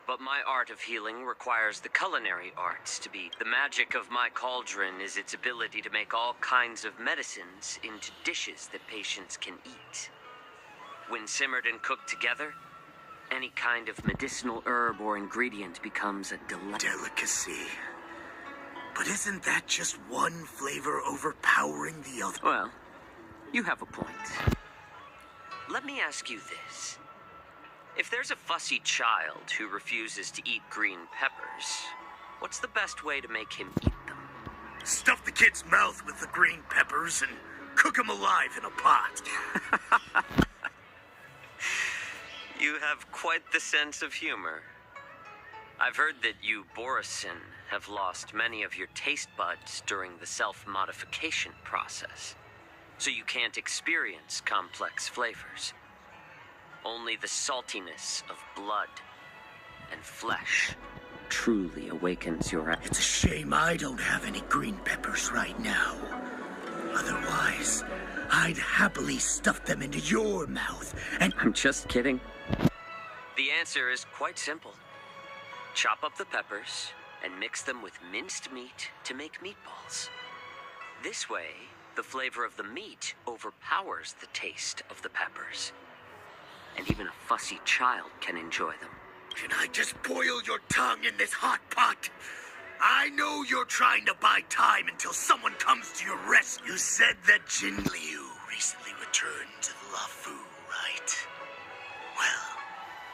But my art of healing requires the culinary arts to be. The magic of my cauldron is its ability to make all kinds of medicines into dishes that patients can eat. When simmered and cooked together, any kind of medicinal herb or ingredient becomes a delicacy. But isn't that just one flavor overpowering the other? Well, you have a point. Let me ask you this. If there's a fussy child who refuses to eat green peppers, what's the best way to make him eat them? Stuff the kid's mouth with the green peppers and cook him alive in a pot. You have quite the sense of humor. I've heard that you, Borison, have lost many of your taste buds during the self-modification process, so you can't experience complex flavors. Only the saltiness of blood and flesh truly awakens your... It's a shame I don't have any green peppers right now. Otherwise, I'd happily stuff them into your mouth and... I'm just kidding. The answer is quite simple. Chop up the peppers and mix them with minced meat to make meatballs. This way, the flavor of the meat overpowers the taste of the peppers. And even a fussy child can enjoy them. Can I just boil your tongue in this hot pot? I know you're trying to buy time until someone comes to your rescue. You said that Jin Liu recently returned to the Lafu, right? Well,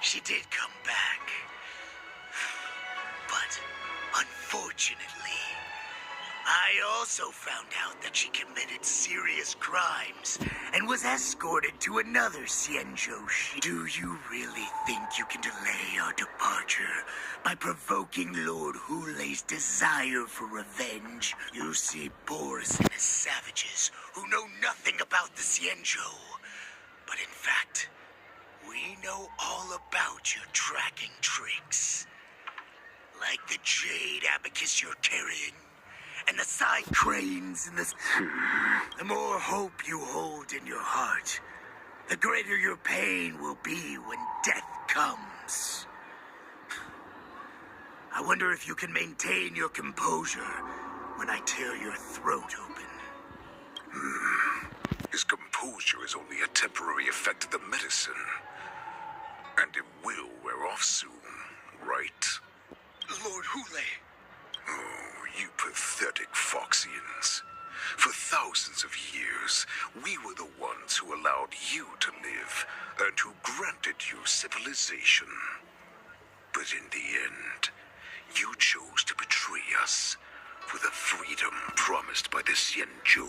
she did come back. But, unfortunately, I also found out that she committed serious crimes and was escorted to another Xianzhou. Do you really think you can delay our departure by provoking Lord Hulei's desire for revenge? You see Borison as savages who know nothing about the Xianzhou. But in fact, we know all about your tracking tricks. Like the jade abacus you're carrying, and the side cranes and the more hope you hold in your heart, the greater your pain will be when death comes. I wonder if you can maintain your composure when I tear your throat open. His composure is only a temporary effect of the medicine. And it will wear off soon, right? Lord Hulei. Oh, you pathetic Foxians. For thousands of years, we were the ones who allowed you to live and who granted you civilization. But in the end, you chose to betray us for the freedom promised by the Xianzhou.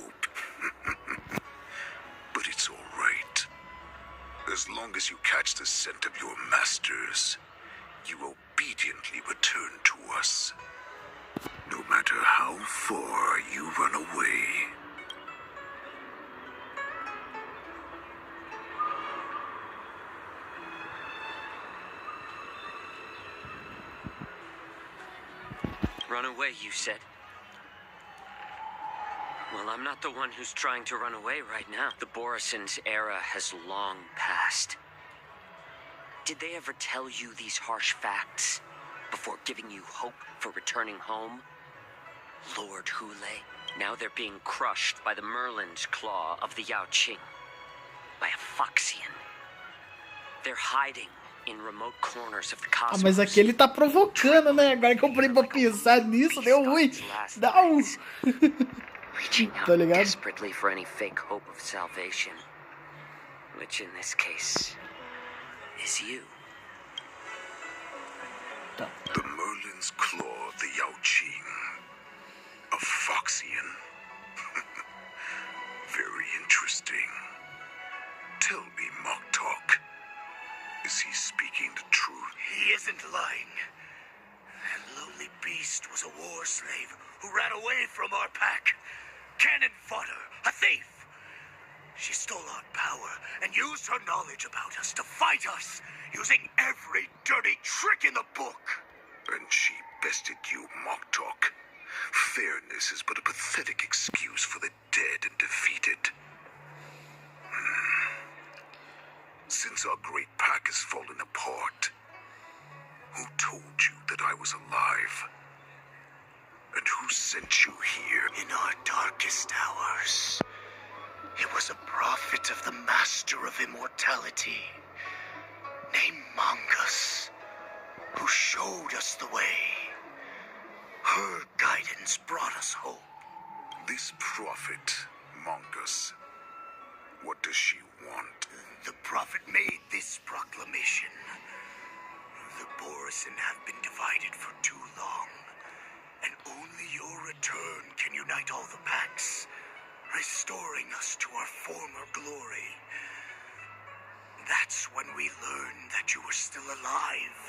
But it's all right. As long as you catch the scent of your masters, you obediently return to us. No matter how far you run away. Run away, you said? Well, I'm not the one who's trying to run away right now. The Borison's era has long passed. Did they ever tell you these harsh facts before giving you hope for returning home? Lord Hulei, now they're being crushed by the Merlin's claw of the Yao Qing. By a Foxian. They're hiding in remote corners of the cosmos. Ah, mas aqui ele tá provocando, né? Agora que eu parei pra pensar nisso, deu ruim. Não! Reaching Tá out ligado? desperately for any fake hope of salvation. Which in this case is you. The Merlin's claw of the Yao Qing. A Foxian. Very interesting. Tell me, Moktok, is he speaking the truth? He isn't lying. That lonely beast was a war slave who ran away from our pack. Cannon fodder, a thief. She stole our power and used her knowledge about us to fight us, using every dirty trick in the book. And she bested you, Moktok. Fairness is but a pathetic excuse for the dead and defeated. Since our great pack has fallen apart, who told you that I was alive? And who sent you here? In our darkest hours, it was a prophet of the Master of Immortality, named Mongus, who showed us the way. Her guidance brought us hope. This prophet, Mongus, what does she want? The prophet made this proclamation. The Borison have been divided for too long, and only your return can unite all the packs, restoring us to our former glory. That's when we learned that you were still alive.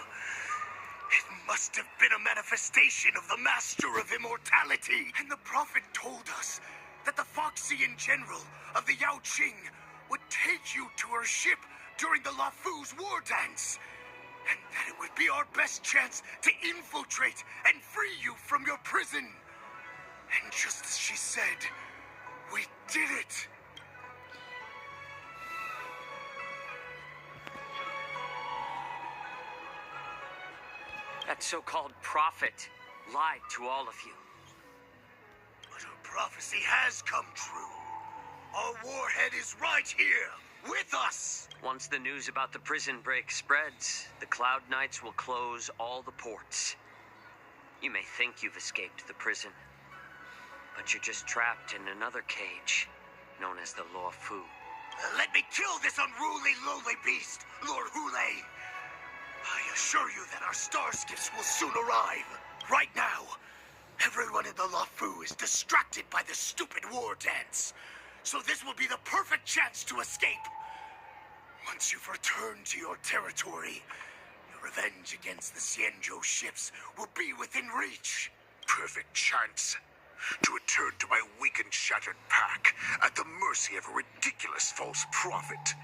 It must have been a manifestation of the Master of Immortality. And the prophet told us that the Foxian general of the Yao Qing would take you to her ship during the Lafu's war dance. And that it would be our best chance to infiltrate and free you from your prison. And just as she said, we did it. That so-called prophet lied to all of you. But her prophecy has come true. Our warhead is right here, with us. Once the news about the prison break spreads, the Cloud Knights will close all the ports. You may think you've escaped the prison, but you're just trapped in another cage, known as the Law Fu. Let me kill this unruly, lowly beast, Lord Hule. I assure you that our star skiffs will soon arrive. Right now, everyone in the Law Fu is distracted by the stupid war dance. So this will be the perfect chance to escape. Once you've returned to your territory, your revenge against the Xianzhou ships will be within reach. Perfect chance to return to my weak and shattered pack at the mercy of a ridiculous false prophet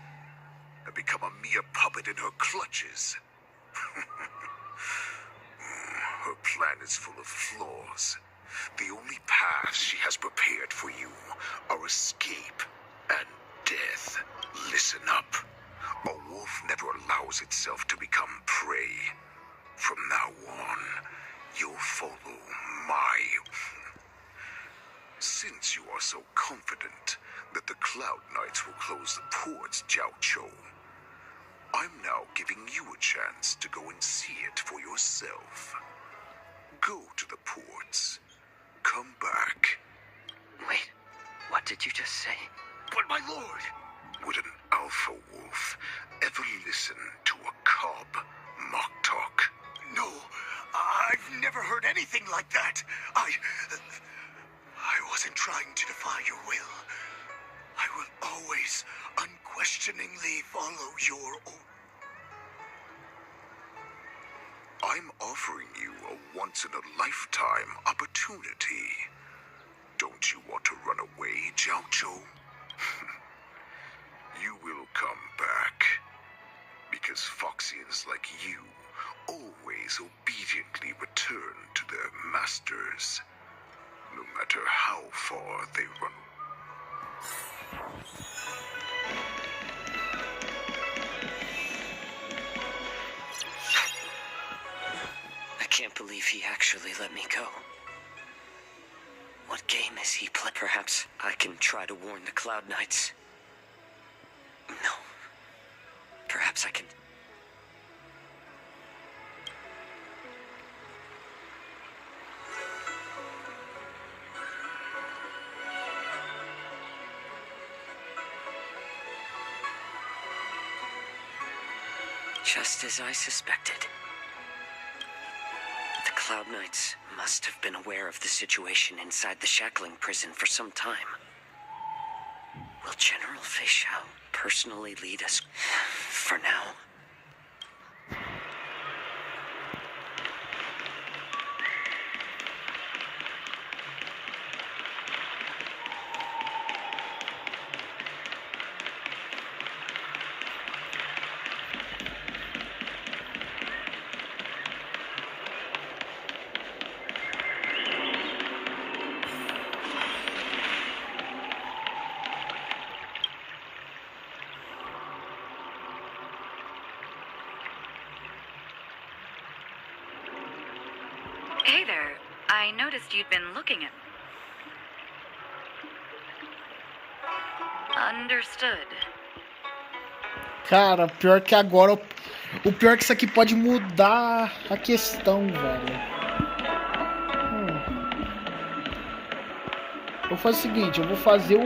and become a mere puppet in her clutches. Her plan is full of flaws. The only paths she has prepared for you are escape and death. Listen up. A wolf never allows itself to become prey. From now on, you'll follow my... Since you are so confident that the Cloud Knights will close the ports, Jiaoqiu, I'm now giving you a chance to go and see it for yourself. Go to the ports. Come back. Wait, what did you just say? But my lord! Would an alpha wolf ever listen to a cub mock talk? No, I've never heard anything like that. I wasn't trying to defy your will. I will always unquestioningly follow your own. I'm offering you a once-in-a-lifetime opportunity. Don't you want to run away, Jiaoqiu? You will come back. Because Foxians like you always obediently return to their masters, no matter how far they run. I can't believe he actually let me go. What game is he playing? Perhaps I can try to warn the Cloud Knights. No. Perhaps I can... Just as I suspected. The Cloud Knights must have been aware of the situation inside the shackling prison for some time. Will General Fei Xiao personally lead us for now? Hey there. I noticed you'd been looking at me. Understood. Cara, pior que agora... O pior que isso aqui pode mudar a questão, velho. Vou fazer o seguinte, eu vou fazer o...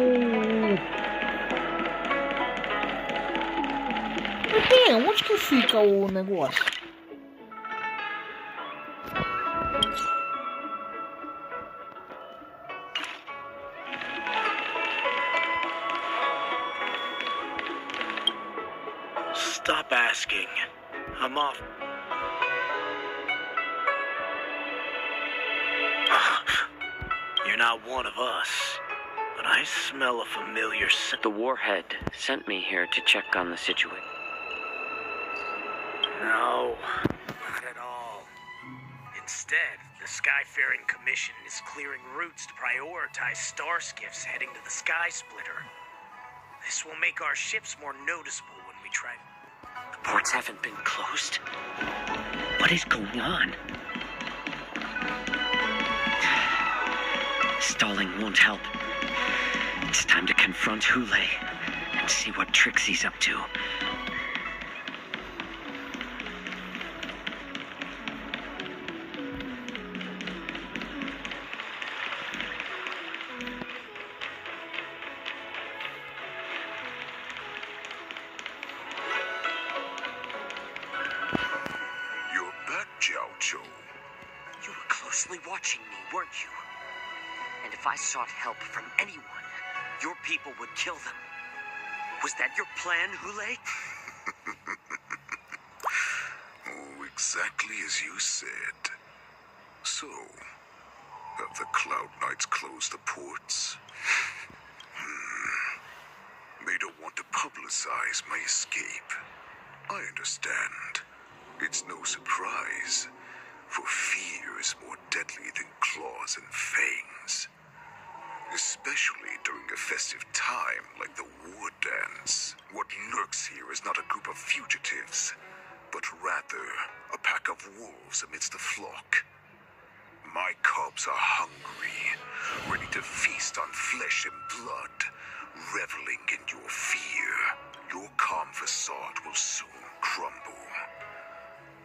Peraí, onde que fica o negócio? Stop asking. I'm off. You're not one of us, but I smell a familiar scent. The Warhead sent me here to check on the situation. No, not at all. Instead, the Skyfaring Commission is clearing routes to prioritize star skiffs heading to the Sky Splitter. This will make our ships more noticeable when we try. The ports haven't been closed. What is going on? Stalling won't help. It's time to confront Hule and see what tricks he's up to. if I sought help from anyone, your people would kill them. Was that your plan, Hule? Oh, exactly as you said. So, have the Cloud Knights closed the ports? They don't want to publicize my escape. I understand. It's no surprise, for fear is more deadly than claws and fangs. Especially during a festive time like the War Dance. What lurks here is not a group of fugitives, but rather a pack of wolves amidst the flock. My cubs are hungry, ready to feast on flesh and blood, reveling in your fear. Your calm facade will soon crumble.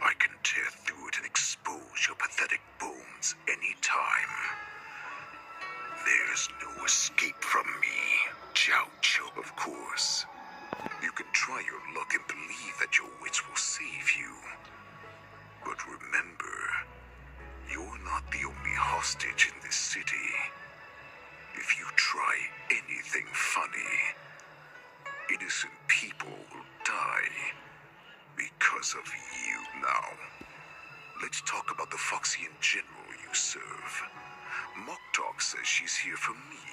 I can tear through it and expose your pathetic bones anytime. There's no escape from me, Jiao, of course. You can try your luck and believe that your wits will save you. But remember, you're not the only hostage in this city. If you try anything funny, innocent people will die because of you. Now, let's talk about the Foxian general you serve. Moktok says she's here for me,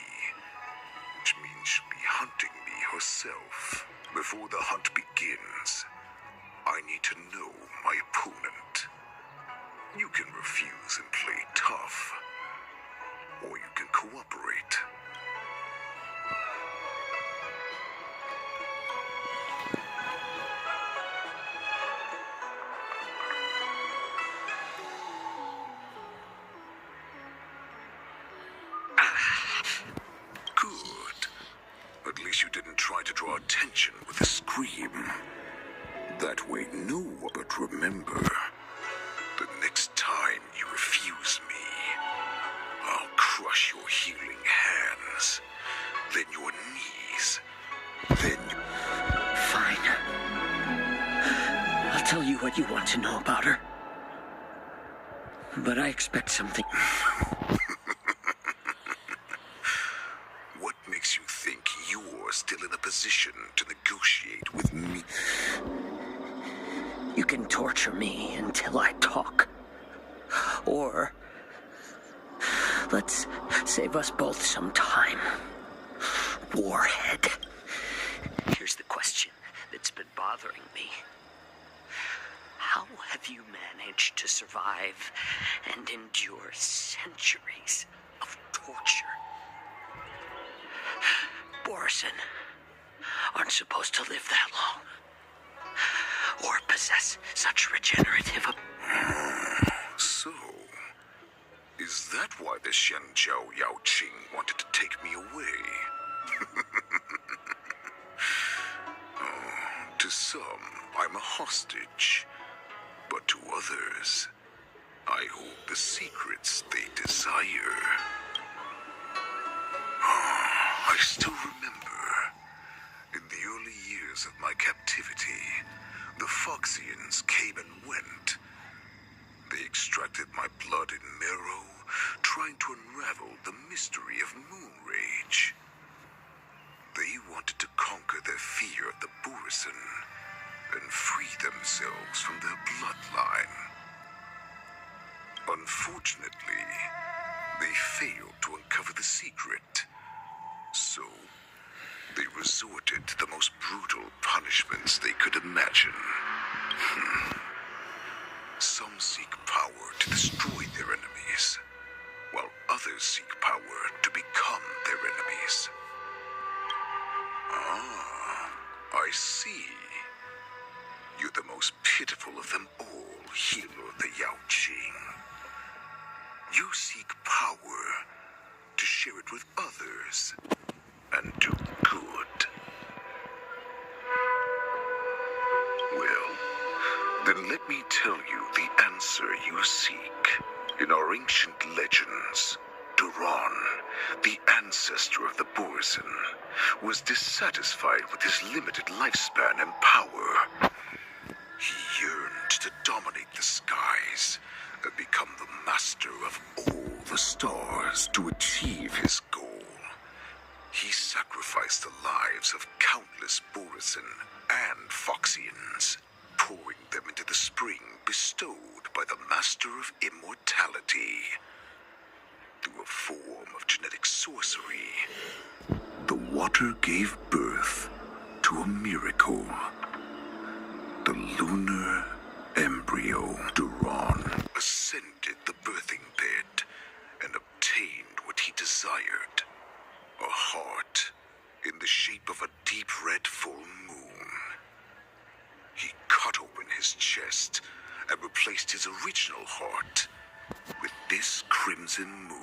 which means she'll be hunting me herself. Before the hunt begins, I need to know my opponent. You can refuse and play tough, or you can cooperate. Good. At least you didn't try to draw attention with a scream. That way, no one but remember, the next time you refuse me, I'll crush your healing hands, then your knees, then... Fine. I'll tell you what you want to know about her. But I expect something. What makes you think you're still in a position to negotiate with me? You can torture me until I talk. Or let's save us both some time. Warhead. Here's the question that's been bothering me. How have you managed to survive and endure centuries of torture? Borison aren't supposed to live that long. Or possess such regenerative... So, is that why the Shenjiao Yaoqing wanted to take me away? To some, I'm a hostage. But to others, I hold the secrets they desire. I still remember, in the early years of my captivity, the Foxians came and went. They extracted my blood and marrow, trying to unravel the mystery of moon rage. They wanted to conquer their fear of the Borison and free themselves from their bloodline. Unfortunately, they failed to uncover the secret. So, they resorted to the most brutal punishments they could imagine. Some seek power to destroy their enemies, while others seek power to become their enemies. Ah, I see. You're the most pitiful of them all, healer of the Yaoqing. You seek power to share it with others and do good. Well, then let me tell you the answer you seek. In our ancient legends, Duran, the ancestor of the Borison, was dissatisfied with his limited lifespan and power. He yearned to dominate the skies and become the master of all the stars to achieve his goal. He sacrificed the lives of countless Borisin and Foxians, pouring them into the spring bestowed by the Master of Immortality. Through a form of genetic sorcery, the water gave birth to a miracle. The lunar embryo Duran ascended the birthing bed and obtained what he desired. A heart in the shape of a deep red full moon. He cut open his chest and replaced his original heart with this crimson moon.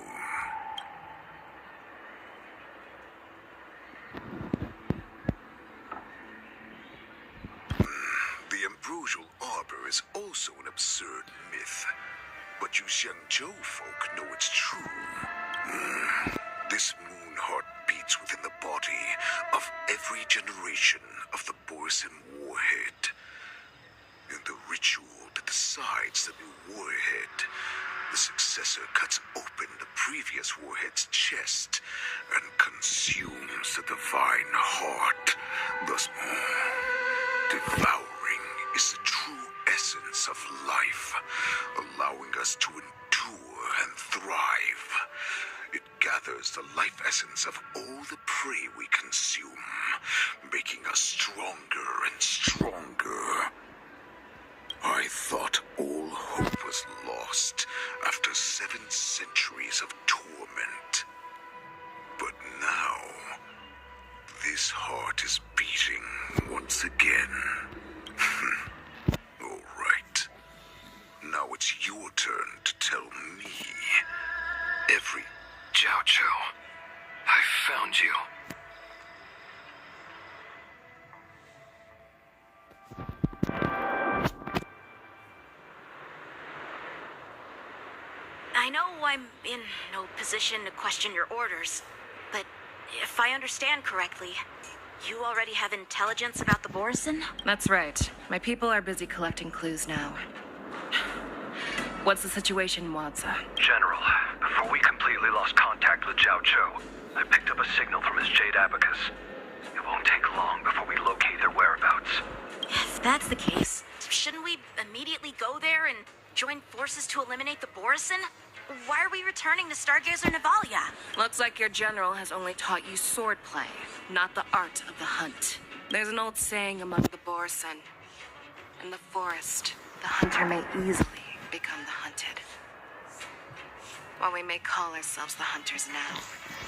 The ambrosial arbor is also an absurd myth, but you Zhengzhou folk know it's true. This moon heart beats within the body of every generation of the Borisin warhead. In the ritual that decides the new warhead, the successor cuts open the previous warhead's chest and consumes the divine heart. Thus, devouring is the true essence of life, allowing us to endure and thrive. It gathers the life essence of all the prey we consume, making us stronger and stronger. I thought all hope was lost after 7 centuries of torment. But now, this heart is beating once again. All right. Now it's your turn to tell me every... Zhao Zhou, I found you. I know I'm in no position to question your orders, but if I understand correctly, you already have intelligence about the Borisin? That's right. My people are busy collecting clues now. What's the situation, Wadza? General, before we completely lost contact with Zhao Zhou, I picked up a signal from his Jade Abacus. It won't take long before we locate their whereabouts. If that's the case, shouldn't we immediately go there and join forces to eliminate the Borisin? Why are we returning to Stargazer Navalia? Looks like your general has only taught you swordplay, not the art of the hunt. There's an old saying among the Borisin. In the forest, the hunter may easily become the hunted. While we may call ourselves the hunters now,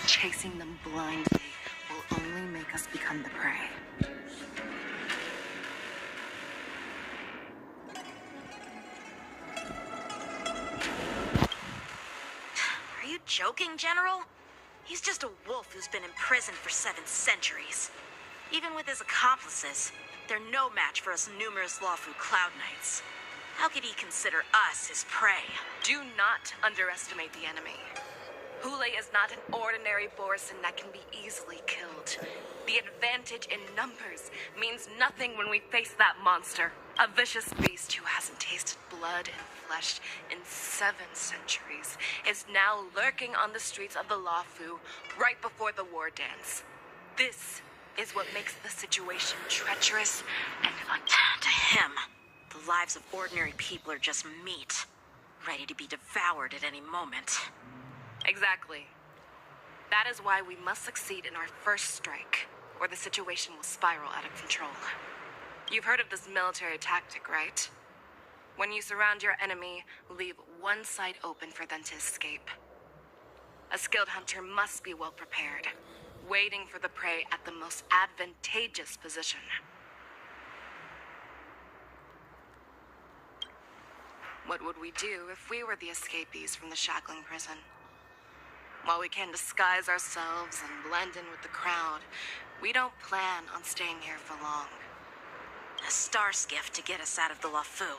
chasing them blindly will only make us become the prey. Are you joking, General? He's just a wolf who's been imprisoned for 7 centuries. Even with his accomplices, they're no match for us numerous Lawfu Cloud Knights. How could he consider us his prey? Do not underestimate the enemy. Hule is not an ordinary Borisin that can be easily killed. The advantage in numbers means nothing when we face that monster. A vicious beast who hasn't tasted blood and flesh in 7 centuries is now lurking on the streets of the Lawfu right before the war dance. This is what makes the situation treacherous and to him, the lives of ordinary people are just meat, ready to be devoured at any moment. Exactly. That is why we must succeed in our first strike, or the situation will spiral out of control. You've heard of this military tactic, right? When you surround your enemy, leave one side open for them to escape. A skilled hunter must be well prepared, waiting for the prey at the most advantageous position. What would we do if we were the escapees from the shackling prison? While we can disguise ourselves and blend in with the crowd, we don't plan on staying here for long. A star skiff to get us out of the Lawfu.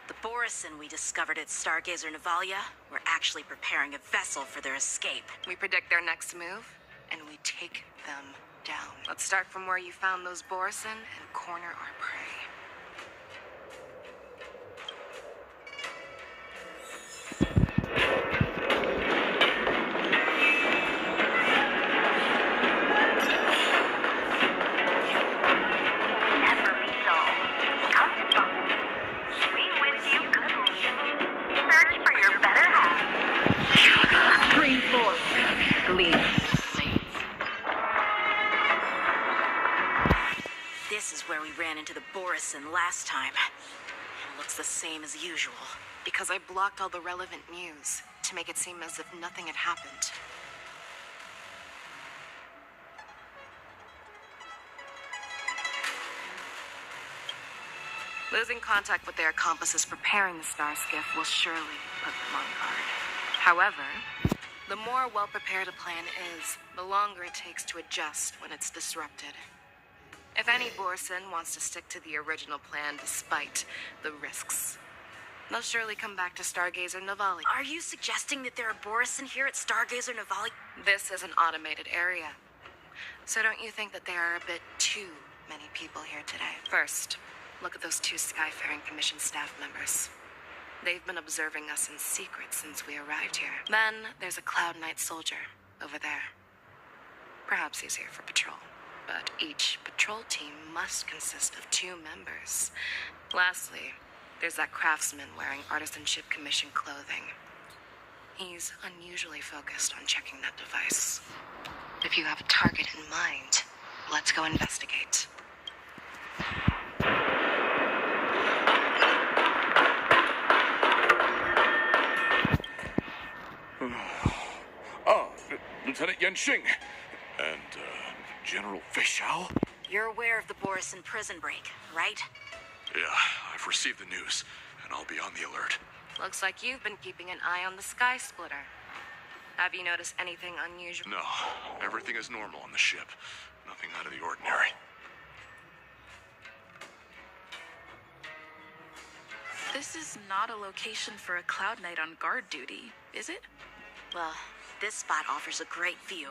The Borisin we discovered at Stargazer Navalia were actually preparing a vessel for their escape. We predict their next move, and we take them down. Let's start from where you found those Borisin and corner our prey. Borisin last time. It looks the same as usual. Because I blocked all the relevant news to make it seem as if nothing had happened. Losing contact with their accomplices preparing the Star Skiff will surely put them on guard. However, the more well-prepared a plan is, the longer it takes to adjust when it's disrupted. If any Borisin wants to stick to the original plan despite the risks, they'll surely come back to Stargazer Navali. Are you suggesting that there are Borisin here at Stargazer Navali? This is an automated area. So don't you think that there are a bit too many people here today? First, look at those 2 Skyfaring Commission staff members. They've been observing us in secret since we arrived here. Then there's a Cloud Knight soldier over there. Perhaps he's here for patrol, but each patrol team must consist of 2 members. Lastly, there's that craftsman wearing Artisanship Commission clothing. He's unusually focused on checking that device. If you have a target in mind, let's go investigate. Lieutenant Yenxing and General Fei Xiao. You're aware of the Borisin prison break, right? Yeah, I've received the news, and I'll be on the alert. Looks like you've been keeping an eye on the Sky Splitter. Have you noticed anything unusual? No, everything is normal on the ship. Nothing out of the ordinary. This is not a location for a Cloud Knight on guard duty, is it? Well, this spot offers a great view.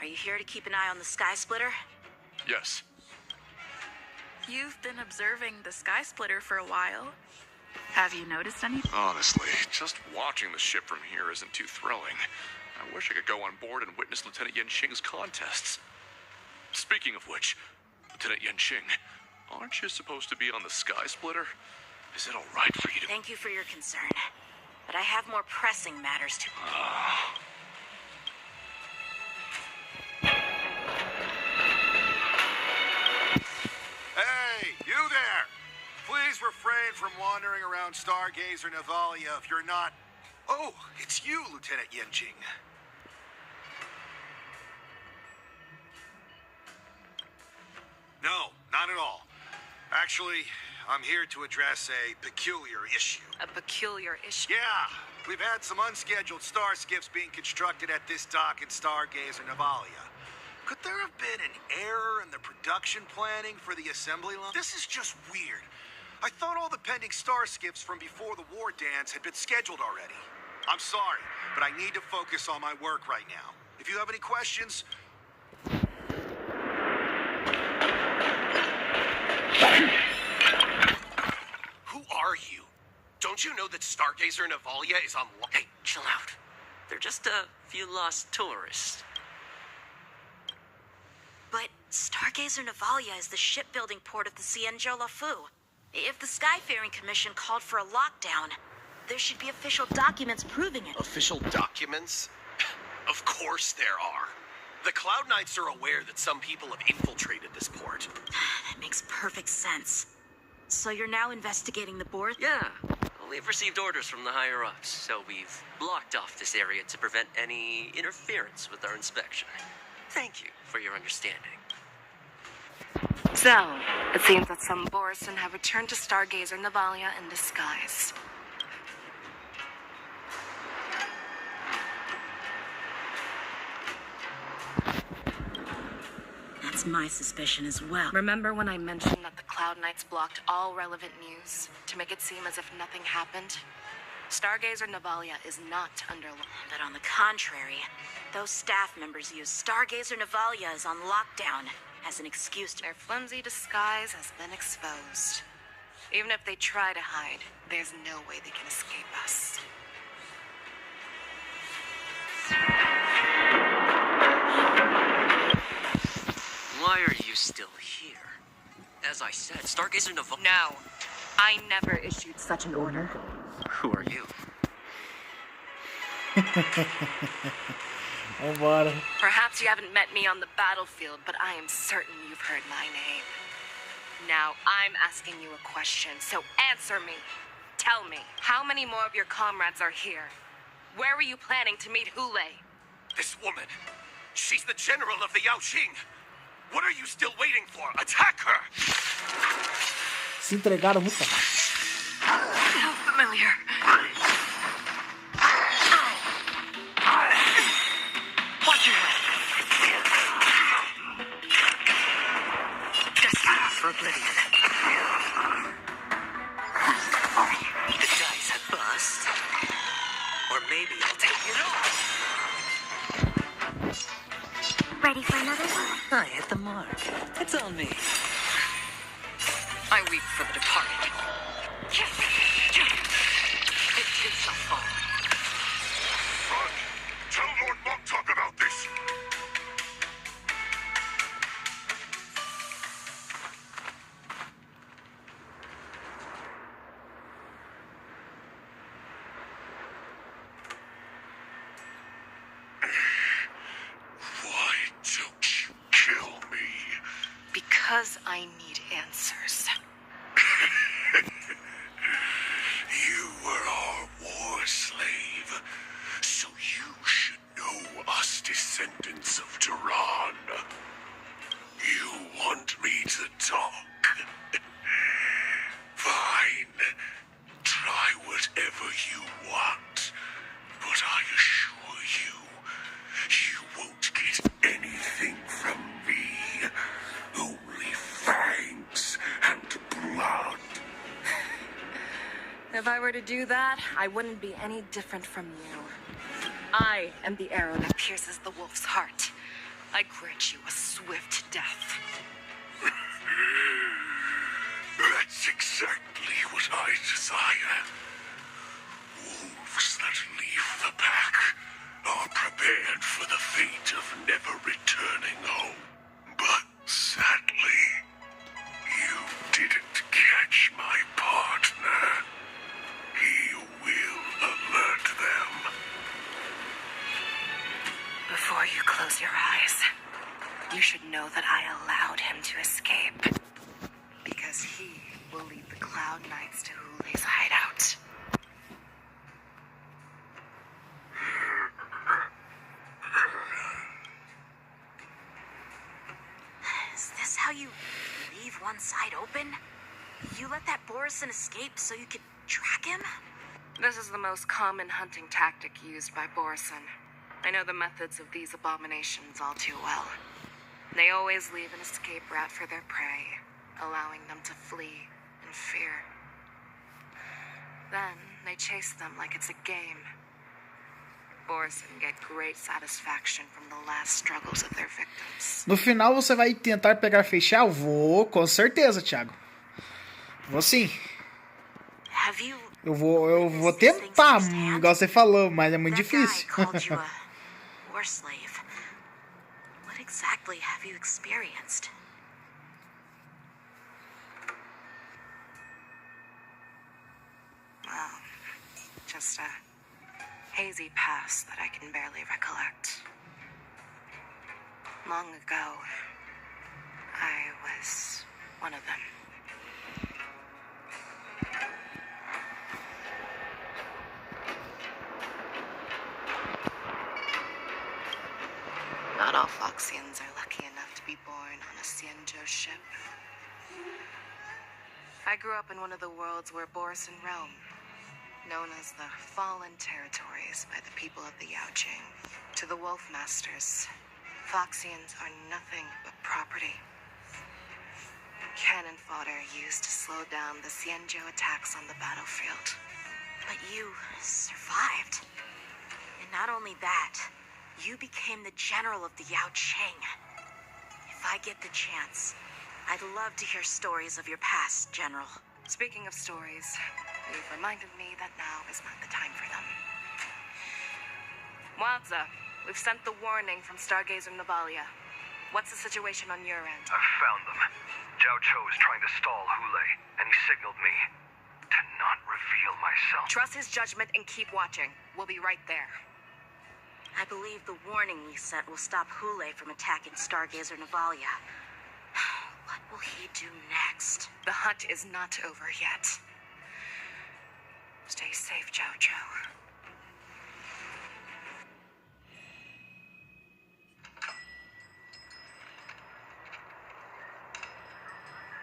Are you here to keep an eye on the Sky Splitter? Yes. You've been observing the Sky Splitter for a while. Have you noticed anything? Honestly, just watching the ship from here isn't too thrilling. I wish I could go on board and witness Lieutenant Yenxing's contests. Speaking of which, Lieutenant Yenxing, aren't you supposed to be on the Sky Splitter? Is it all right for you to... Thank you for your concern, but I have more pressing matters to... Hey, you there! Please refrain from wandering around Stargazer Navalia if you're not... Oh, it's you, Lieutenant Yenxing. No, not at all. Actually, I'm here to address a peculiar issue. A peculiar issue? Yeah, we've had some unscheduled star skiffs being constructed at this dock in Stargazer Navalia. Could there have been an error in the production planning for the assembly line? This is just weird. I thought all the pending star skiffs from before the war dance had been scheduled already. I'm sorry, but I need to focus on my work right now. If you have any questions... Who are you? Don't you know that Stargazer Navalia is on... Hey, chill out. They're just a few lost tourists. But Stargazer Navalia is the shipbuilding port of the Cienjo Lafu. If the Skyfaring Commission called for a lockdown, there should be official documents proving it. Official documents? Of course there are. The Cloud Knights are aware that some people have infiltrated this port. That makes perfect sense. So you're now investigating the board? Yeah. We've received orders from the higher-ups, so we've blocked off this area to prevent any interference with our inspection. Thank you for your understanding. So, it seems that some Borisin have returned to Stargazer Navalia in disguise. That's my suspicion as well. Remember when I mentioned that the Cloud Knights blocked all relevant news to make it seem as if nothing happened? Stargazer Navalia is not under law. But on the contrary, those staff members use Stargazer Navalia is on lockdown as an excuse to... Their flimsy disguise has been exposed. Even if they try to hide, there's no way they can escape us. Why are you still here? As I said, Stargazer Navalia... No, I never issued such an order. Who are you? Vambora. Perhaps you haven't met me on the battlefield, but I am certain you've heard my name. Now I'm asking you a question, so answer me. Tell me, how many more of your comrades are here? Where were you planning to meet Hule? This woman, she's the general of the Yaoqing. What are you still waiting for? Attack her! Se entregaram muito rápido. How familiar. Watch your head. Just for oblivion. The dice have bust. Or maybe I'll take it off. Ready for another one? I hit the mark. It's on me. I weep for the departed. It too shall fall. Run! Tell Lord Montauk about this! Why don't you kill me? Because I need answers. You were our war slave, so you should know us descendants of Tehran. You want me to talk? Fine. Try whatever you want, but I assure you, you won't get anything from me. Only fangs and blood. If I were to do that, I wouldn't be any different from you. I am the arrow that pierces the wolf's heart. I grant you a swift death. That's exactly what I desire. Wolves that leave the pack are prepared for the fate of never returning home. But sadly, you didn't catch my partner. He will alert them. Before you close your eyes, you should know that I allowed him to escape. Because he will lead the Cloud Knights to Hule's hideout. Is this how you leave one side open? You let that Borison escape so you could track him? This is the most common hunting tactic used by Borison. I know the methods of these abominations all too well. They always leave an escape route for their prey, allowing them to flee in fear. Then they chase them like it's a game. Borison get great satisfaction from the last struggles of their victims. No final você vai tentar pegar Feixal? Vou, com certeza, Thiago. Vou sim. Eu vou tentar, igual você falou, mas é muito difícil. War slave. What exactly have you experienced? Well, just a hazy past that I can barely recollect. Long ago, I was one of them. Not all Foxians are lucky enough to be born on a Xianzhou ship. I grew up in one of the worlds where Borison roam, known as the Fallen Territories by the people of the Yaoqing. To the Wolf Masters, Foxians are nothing but property. Cannon fodder used to slow down the Xianzhou attacks on the battlefield. But you survived. And not only that, you became the general of the Yaoqing. If I get the chance, I'd love to hear stories of your past, General. Speaking of stories, you've reminded me that now is not the time for them. Wadza, we've sent the warning from Stargazer Navalia. What's the situation on your end? I've found them. Zhao Cho is trying to stall Hule, and he signaled me to not reveal myself. Trust his judgment and keep watching. We'll be right there. I believe the warning we sent will stop Hule from attacking Stargazer Navalia. What will he do next? The hunt is not over yet. Stay safe, Jojo.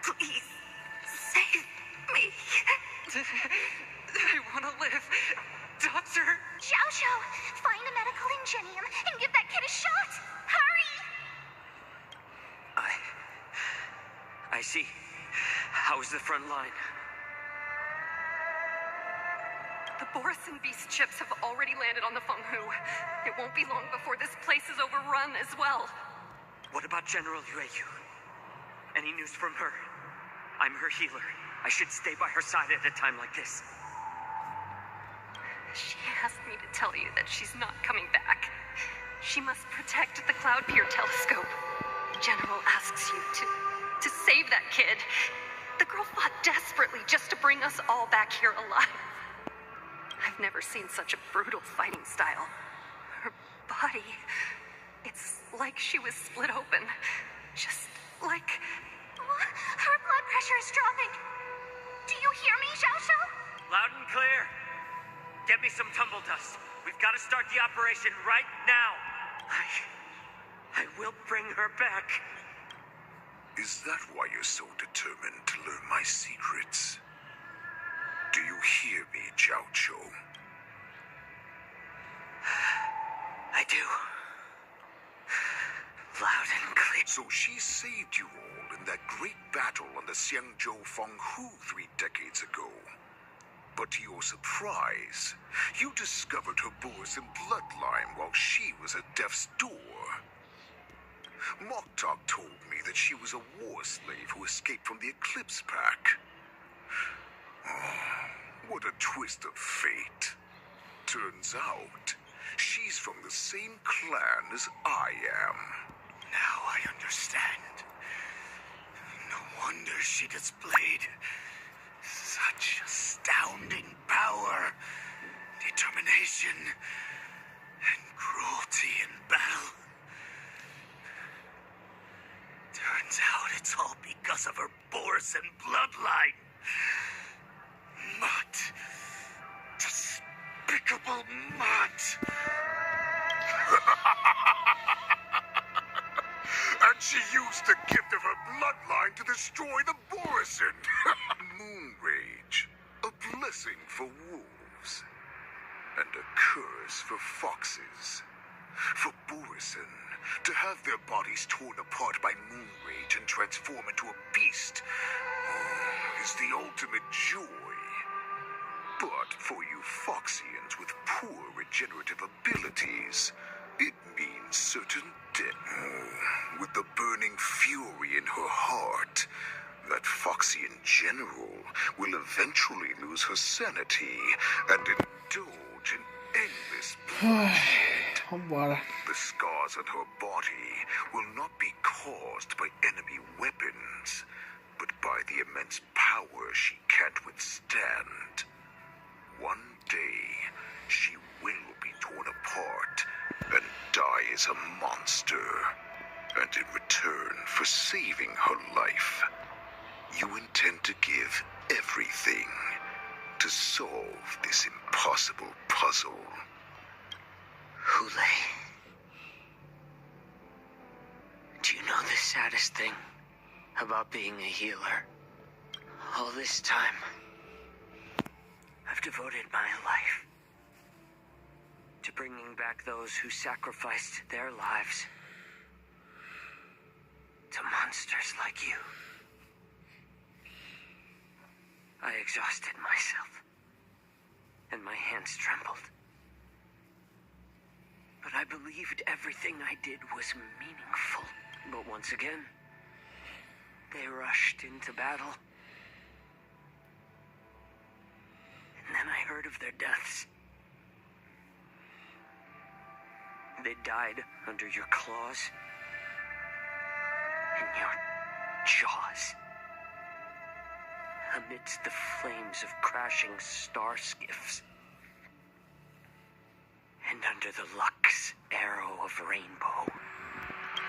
Please, save me. I want to live. Doctor! Jojo, find a medical ingenium and give that kid a shot. Hurry! I see. How is the front line? The Borison beast ships have already landed on the Fenghu. It won't be long before this place is overrun as well. What about General Yueyu? Any news from her? I'm her healer. I should stay by her side at a time like this. She asked me to tell you that she's not coming back. She must protect the Cloud Pier telescope. General asks you to save that kid. The girl fought desperately just to bring us all back here alive. I've never seen such a brutal fighting style. Her body, it's like she was split open. Just like... Her blood pressure is dropping. Do you hear me, Xiaoxiao? Loud and clear. Get me some tumble dust. We've got to start the operation right now. I will bring her back. Is that why you're so determined to learn my secrets? Do you hear me, Xiaoqiu? I do. Loud and clear. So she saved you all in that great battle on the Xiangzhou Fenghu 3 decades ago. But to your surprise, you discovered her Borison bloodline while she was at death's door. Moktok told me that she was a war slave who escaped from the Eclipse Pack. Oh, what a twist of fate. Turns out, she's from the same clan as I am. Now I understand. No wonder she displayed such astounding power, determination, and cruelty in battle. Turns out it's all because of her Borison bloodline. Mutt. Despicable Mutt. And she used the gift of her bloodline to destroy the Borison. Moon Rage, a blessing for wolves, and a curse for foxes. For Borison, to have their bodies torn apart by Moon Rage and transform into a beast is the ultimate joy. But for you Foxians with poor regenerative abilities, it means certain death. With the burning fury in her heart, that Foxian general will eventually lose her sanity and indulge in endless bloodshed. The scars on her body will not be caused by enemy weapons, but by the immense power she can't withstand. One day, she will be torn apart and die as a monster. And in return for saving her life, you intend to give everything to solve this impossible puzzle. Hule, do you know the saddest thing about being a healer? All this time, I've devoted my life to bringing back those who sacrificed their lives to monsters like you. I exhausted myself, and my hands trembled. But I believed everything I did was meaningful. But once again, they rushed into battle. And then I heard of their deaths. They died under your claws and your jaws, amidst the flames of crashing star skiffs, and under the Lux arrow of rainbow.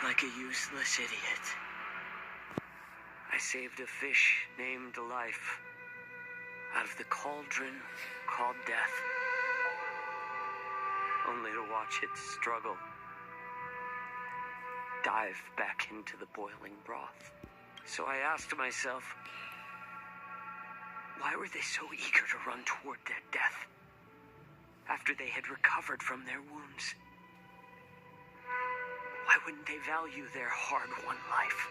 Like a useless idiot, I saved a fish named Life out of the cauldron called Death, only to watch it struggle, dive back into the boiling broth. So I asked myself, why were they so eager to run toward their death after they had recovered from their wounds? Why wouldn't they value their hard-won life?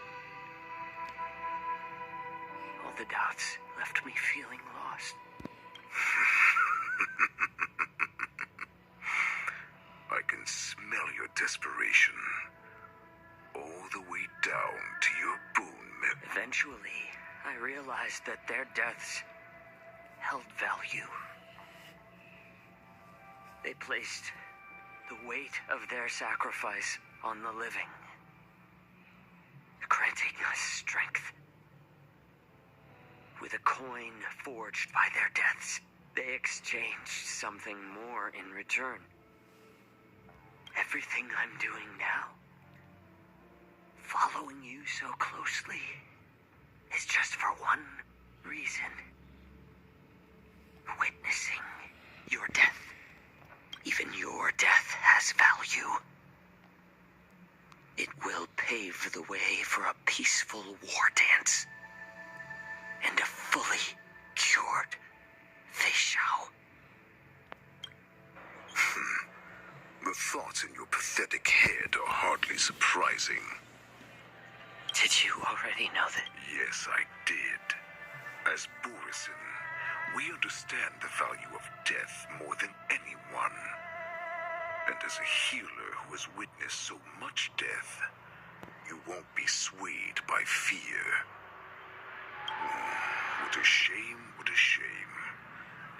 All the doubts left me feeling lost. I can smell your desperation all the way down to your bone marrow. Eventually, I realized that their deaths held value. They placed the weight of their sacrifice on the living, granting us strength. With a coin forged by their deaths, they exchanged something more in return. Everything I'm doing now, following you so closely, is just for one reason. Witnessing your death. Even your death has value. It will pave the way for a peaceful war dance and a fully cured Fei Xiao. The thoughts in your pathetic head are hardly surprising. Did you already know that? Yes, I did. As Borison, we understand the value of death more than anyone. And as a healer who has witnessed so much death, you won't be swayed by fear. What a shame, what a shame.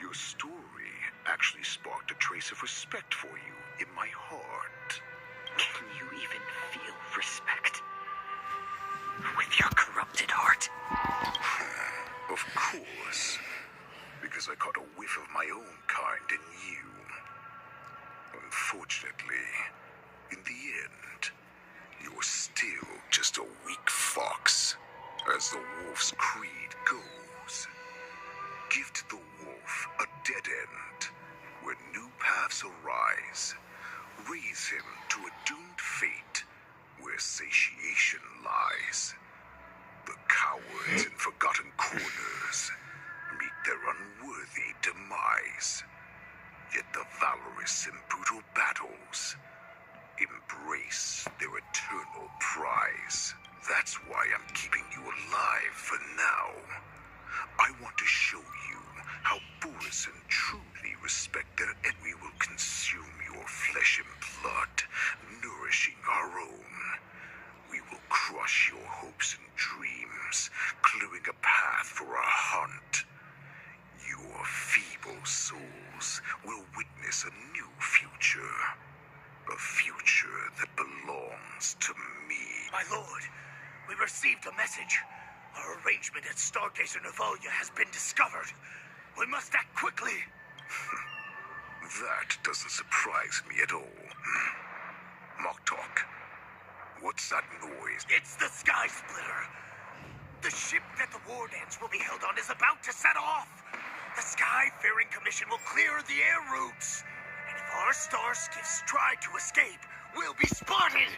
Your story actually sparked a trace of respect for you in my heart. Can you even feel respect with your corrupted heart? Of course. Because I caught a whiff of my own kind in you. Unfortunately, in the end, you're still just a weak fox, as the wolf's creed goes. Give to the wolf a dead end, where new paths arise. Raise him to a doomed fate, where satiation lies. The cowards in forgotten corners meet their unworthy demise. Yet the valorous in brutal battles embrace their eternal prize. That's why I'm keeping you alive for now. I want to show you how Borison truly respect their and we will consume your flesh and blood, nourishing our own. We will crush your hopes and dreams, clearing a path for a hunt. Your feeble souls will witness a new future. A future that belongs to me. My lord, we received a message. Our arrangement at Stargazer Navalia has been discovered. We must act quickly. That doesn't surprise me at all. Moktok, what's that noise? It's the Sky Splitter. The ship that the war dance will be held on is about to set off. The Sky-faring Commission will clear the air routes. And if our star skiffs try to escape, we'll be spotted.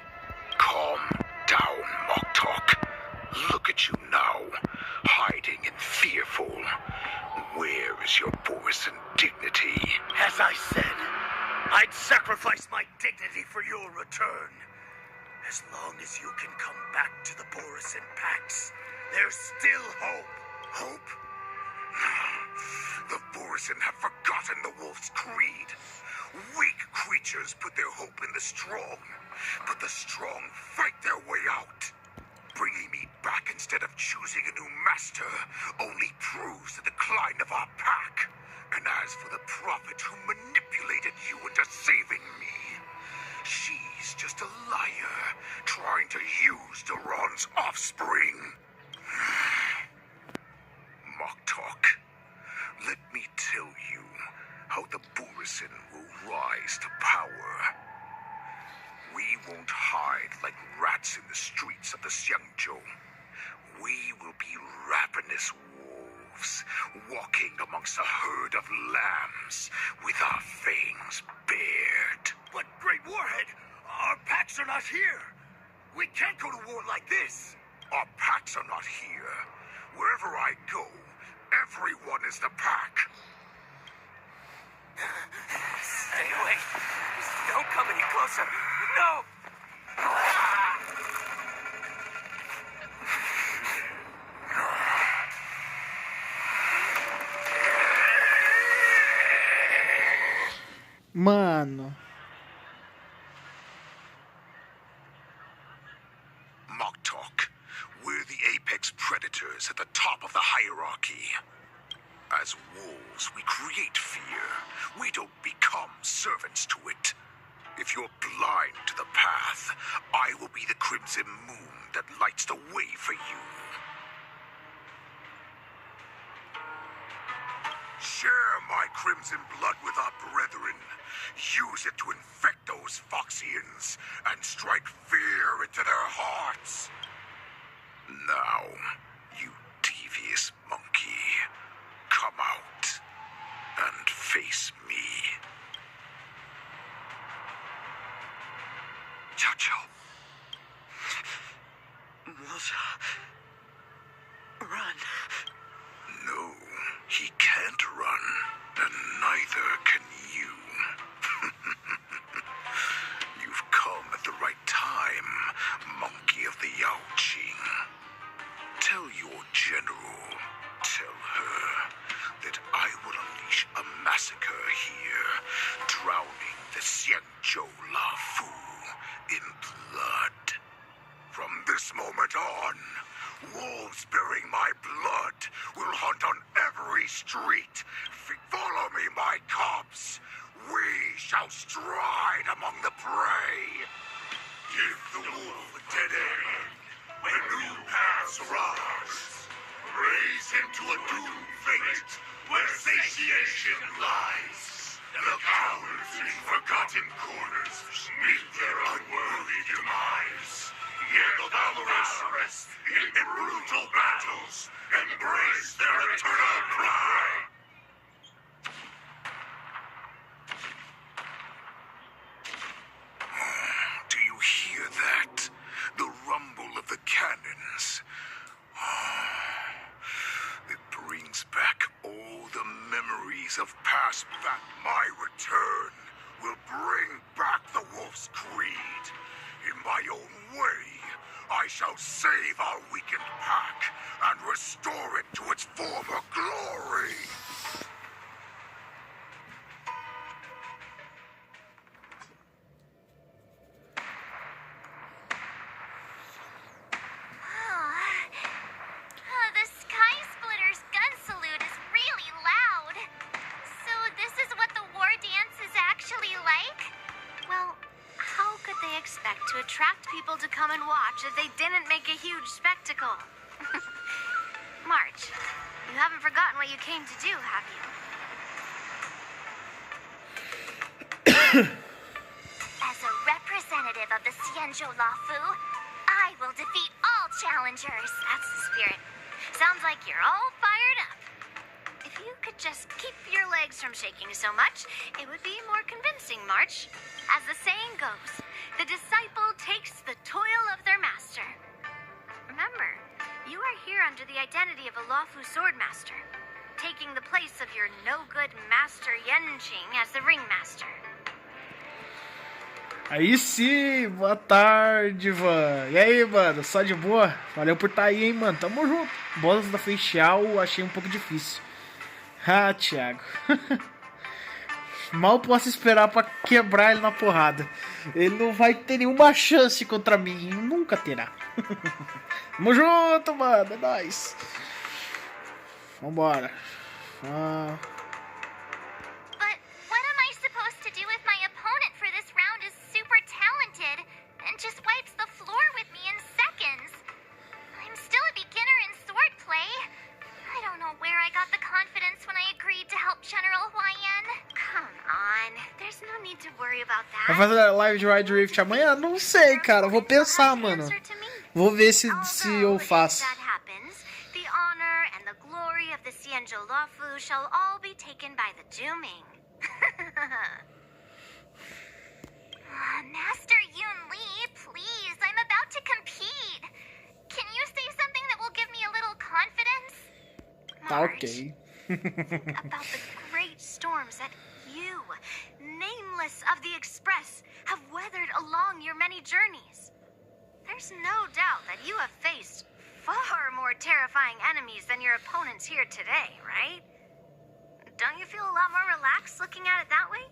Calm down, Moktok. Look at you now, hiding and fearful. Where is your Borison dignity? As I said, I'd sacrifice my dignity for your return. As long as you can come back to the Borison Pax, there's still hope. Hope? The Borison have forgotten the wolf's creed. Weak creatures put their hope in the strong, but the strong fight their way out. Bringing me back instead of choosing a new master only proves the decline of our pack. And as for the prophet who manipulated you into saving me, she's just a liar trying to use Duran's offspring. Moktok, let me tell you how the Borison will rise to power. We won't hide like rats in the streets of the Xiangzhou. We will be ravenous wolves, walking amongst a herd of lambs with our fangs bared. But, Great Warhead, our packs are not here. We can't go to war like this. Our packs are not here. Wherever I go, everyone is the pack. Stay away. Don't come any closer. No! Mano. Moktok, we're the apex predators at the top of the hierarchy. As wolves, we create fear. We don't become servants to it. If you're blind to the path, I will be the crimson moon that lights the way for you. Share my crimson blood with our brethren. Use it to infect those Foxians and strike fear into their hearts. Now, you devious monkey, come out and face me. Chow. Moza. Run. No, he can't run, and neither can you. You've come at the right time, monkey of the Yaoqing. Tell your general, tell her that I will unleash a massacre here, drowning the Xianzhou Lafu in blood. From this moment on, wolves bearing my blood will hunt on every street. Follow me, my cubs. We shall stride among the prey. Give the wolf a dead end when new paths arise. Raise him to a doomed fate where satiation lies. The cowards in forgotten corners meet their unworthy demise. Yet the valorous in brutal battles embrace their eternal pride. Do you hear that? The rumble of the cannons. It brings back all the memories of past battles. My return will bring back the wolf's greed. In my own way, I shall save our weakened pack and restore it to its former glory. The Sky Splitter's gun salute is really loud. So this is what the war dance is actually like? Well, how could they expect to attract people to come and watch if they didn't make a huge spectacle? March, you haven't forgotten what you came to do, have you? As a representative of the Xianzhou Lafu, I will defeat all challengers. That's the spirit. Sounds like you're all fired up. If you could just keep your legs from shaking so much, it would be more convincing, March. As the saying goes, the disciple takes the toil of their master. Remember, you are here under the identity of a Lafu swordmaster, taking the place of your no-good master Yenqing as the ringmaster. Aí sim, boa tarde, mano. E aí, mano, só de boa? Valeu por estar aí, hein, mano. Tamo junto. Bolas da Facial, achei um pouco difícil. Ah, Thiago. Mal posso esperar pra quebrar ele na porrada. Ele não vai ter nenhuma chance contra mim. Nunca terá. Tamo junto, mano. É nóis. Vambora. But what am I supposed to do if my opponent for this round is super talented and just wipes the floor with me in seconds? I'm still a beginner in swordplay. I don't know where I got the confidence when I agreed to help General Huayan. Come on, there's no need to worry about that. Vai fazer a live de Ride Rift amanhã? Não sei, cara. Vou pensar, mano. Vou ver se eu faço. That happen, Tianjo Lafu shall all be taken by the Juming. Master Yun Li, please, I'm about to compete. Can you say something that will give me a little confidence? Tá ok. Think about the great storms that you, nameless of the Express, have weathered along your many journeys. There's no doubt that you have faced far more terrifying enemies than your opponents here today, right? Don't you feel a lot more relaxed looking at it that way?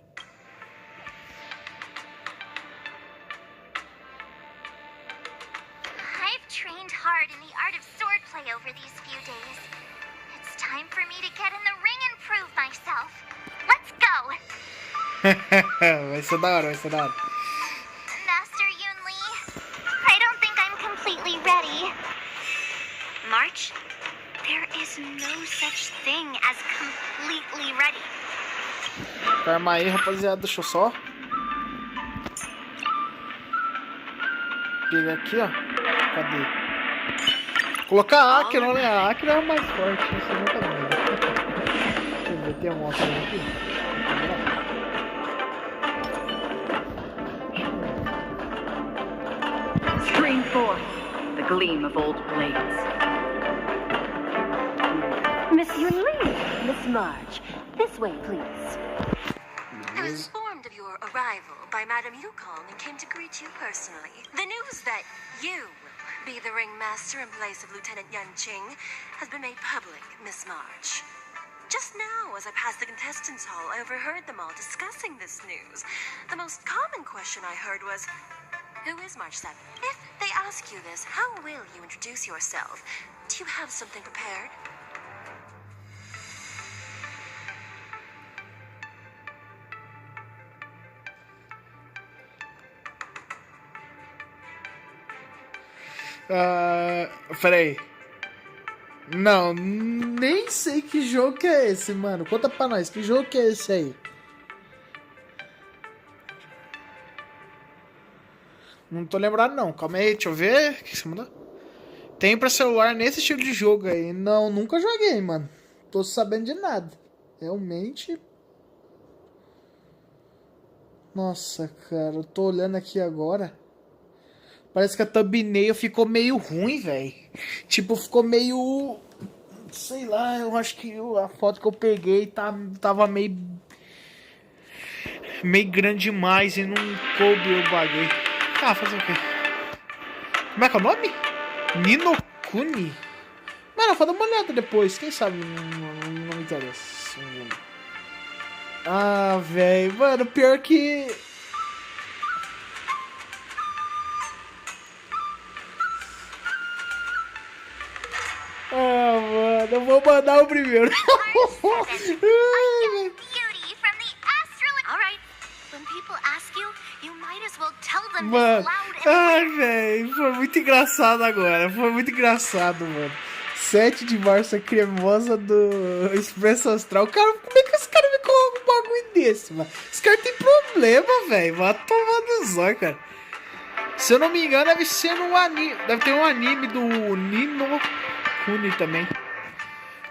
I've trained hard in the art of swordplay over these few days. It's time for me to get in the ring and prove myself. Let's go! Vai ser da hora, vai ser da hora. Master Yun Li, I don't think I'm completely ready. March, there is no such thing as completely ready. Calma aí, rapaziada, deixa eu só pegar aqui, ó. Cadê? Colocar a Akira, né? A Akira é a mais forte, isso nunca dá. Deixa eu ver, tem uma outra aqui. Spring forth, the gleam of old blades. Miss Yun Li, Miss March, this way, please. I was informed of your arrival by Madame Yukong and came to greet you personally. The news that you will be the ringmaster in place of Lieutenant Yanqing has been made public, Miss March. Just now, as I passed the contestants' hall, I overheard them all discussing this news. The most common question I heard was, who is March 7? If they ask you this, how will you introduce yourself? Do you have something prepared? Peraí. Não, nem sei que jogo que é esse, mano. Conta pra nós, que jogo que é esse aí? Não tô lembrado não, calma aí, deixa eu ver. O que você mandou? Tem pra celular nesse estilo de jogo aí. Não, nunca joguei, mano. Tô sabendo de nada. Realmente. Nossa, cara, eu tô olhando aqui agora. Parece que a thumbnail ficou meio ruim, velho. Tipo, ficou meio... Sei lá, eu acho que a foto que eu peguei tava meio grande demais e não coube o bagulho. Ah, fazer o quê? Como é que é o nome? Ninokuni? Mano, vou dar uma olhada depois. Quem sabe não me interessa. Ah, velho. Mano, pior que... Ah, mano, eu vou mandar o primeiro. Mano, ai, velho, foi muito engraçado agora. Foi muito engraçado, mano. 7 de março, a cremosa do Expresso Astral. Cara, como é que esse cara me coloca um bagulho desse, mano? Esse cara tem problema, velho. Vai tomar no zóio, cara. Se eu não me engano, deve ser no anime. Deve ter um anime do Ninokuni também.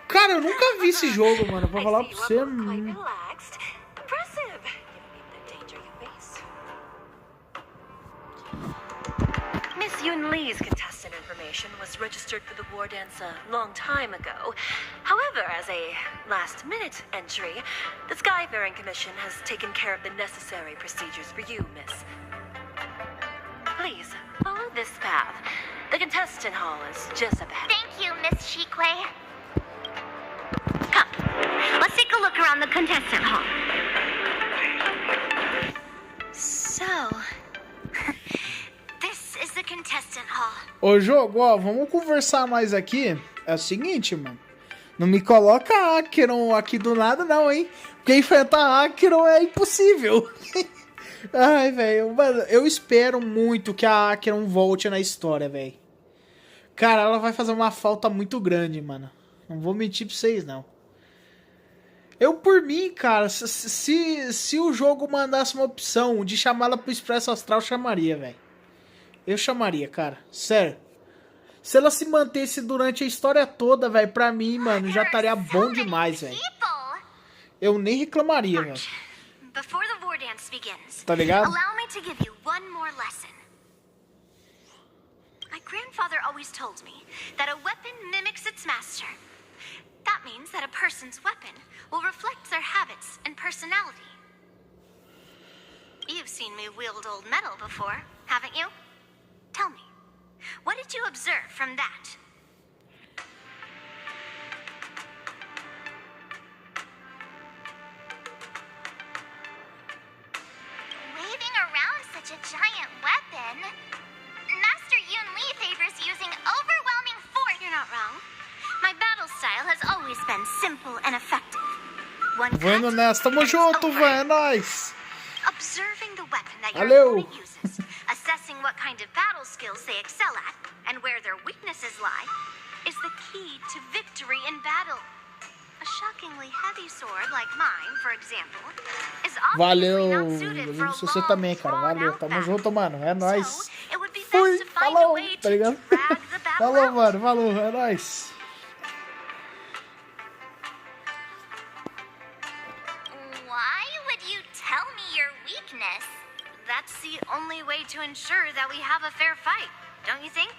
Cara, eu nunca vi esse jogo, mano. Pra falar pra você. Miss Yun Li's contestant information was registered for the war dance a long time ago. However, as a last-minute entry, the Skyfaring Commission has taken care of the necessary procedures for you, Miss. Please, follow this path. The contestant hall is just up ahead. Thank you, Miss Shikwe. Come, let's take a look around the contestant hall. So, this is the contestant hall. Ô, jogo, ó, vamos conversar mais aqui. É o seguinte, mano. Não me coloca a Acheron aqui do nada, não, hein? Porque enfrentar a Acheron é impossível. Ai, velho, mano, eu espero muito que a Acheron volte na história, velho. Cara, ela vai fazer uma falta muito grande, mano. Não vou mentir pra vocês, não. Eu, por mim, cara, se o jogo mandasse uma opção de chamar ela pro Expresso Astral, eu chamaria, velho. Eu chamaria, cara. Sério. Se ela se mantesse durante a história toda, velho, pra mim, mano, já estaria bom demais, velho. Eu nem reclamaria, velho. Before the war dance begins, Tá ligado? allow me to give you one more lesson. My grandfather always told me that a weapon mimics its master. That means that a person's weapon will reflect their habits and personality. You've seen me wield old metal before, haven't you? Tell me, what did you observe from that? Waving around such a giant weapon? Master Yun Li favors using overwhelming force. You're not wrong. My battle style has always been simple and effective. One Vou indo nessa. Tamo junto, velho. É nóis. Observing the weapon that your Valeu. opponent uses, assessing what kind of battle skills they excel at, and where their weaknesses lie, is the key to victory in battle. A shockingly heavy sword like mine, for example, is obviously Valeu. not suited for a Isso você long, também, cara. Valeu. drawn-out Tamo battle. junto, mano. É nóis. It would be Fui. best to find a Falou. way Tá to ligado? drag the battle Falou, out. mano. Falou. É nóis. Why would you tell me your weakness? That's the only way to ensure that we have a fair fight, don't you think?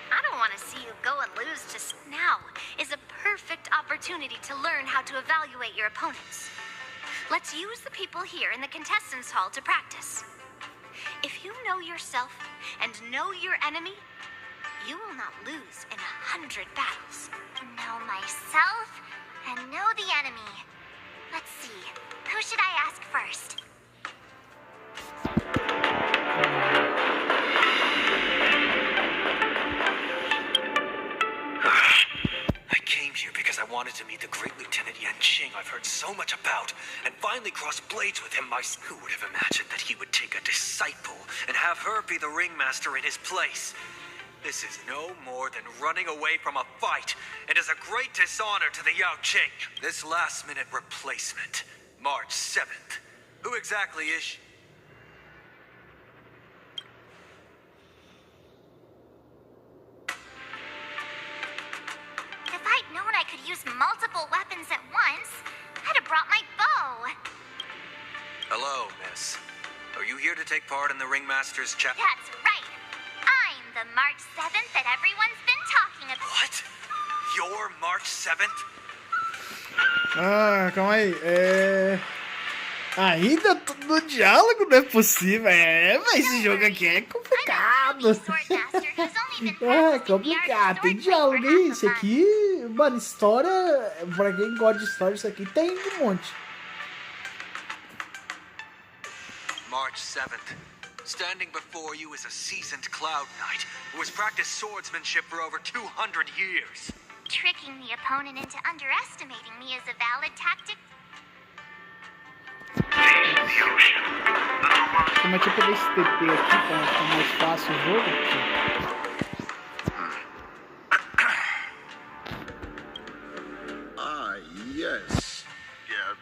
I don't want to see you go and lose to... Now is a perfect opportunity to learn how to evaluate your opponents. Let's use the people here in the contestants hall to practice. If you know yourself and know your enemy, you will not lose in 100 battles. Know myself and know the enemy. Let's see. Who should I ask first? I came here because I wanted to meet the great Lieutenant Yan Qing I've heard so much about, and finally cross blades with him myself. Who would have imagined that he would take a disciple and have her be the ringmaster in his place? This is no more than running away from a fight, and is a great dishonor to the Yao Qing. This last-minute replacement, March 7th. Who exactly is she? If I'd known I could use multiple weapons at once, I'd have brought my bow. Hello, miss. Are you here to take part in the ringmaster's chat? That's right. I'm the March 7th that everyone's been talking about. What? You're March 7th? Ah, calma aí. Ainda no diálogo não é possível. Mas esse jogo aqui é complicado. É complicado. Tem diálogo aí. Isso aqui, mano, história. Pra quem gosta de história, isso aqui tem um monte. March 7th. Standing before you is a seasoned Cloud Knight who has practiced swordsmanship for over 200 years. Tricking the opponent into underestimating me is a valid tactic. Como é que eu peguei esse TP aqui pra ficar mais fácil o jogo? Yes. Yeah,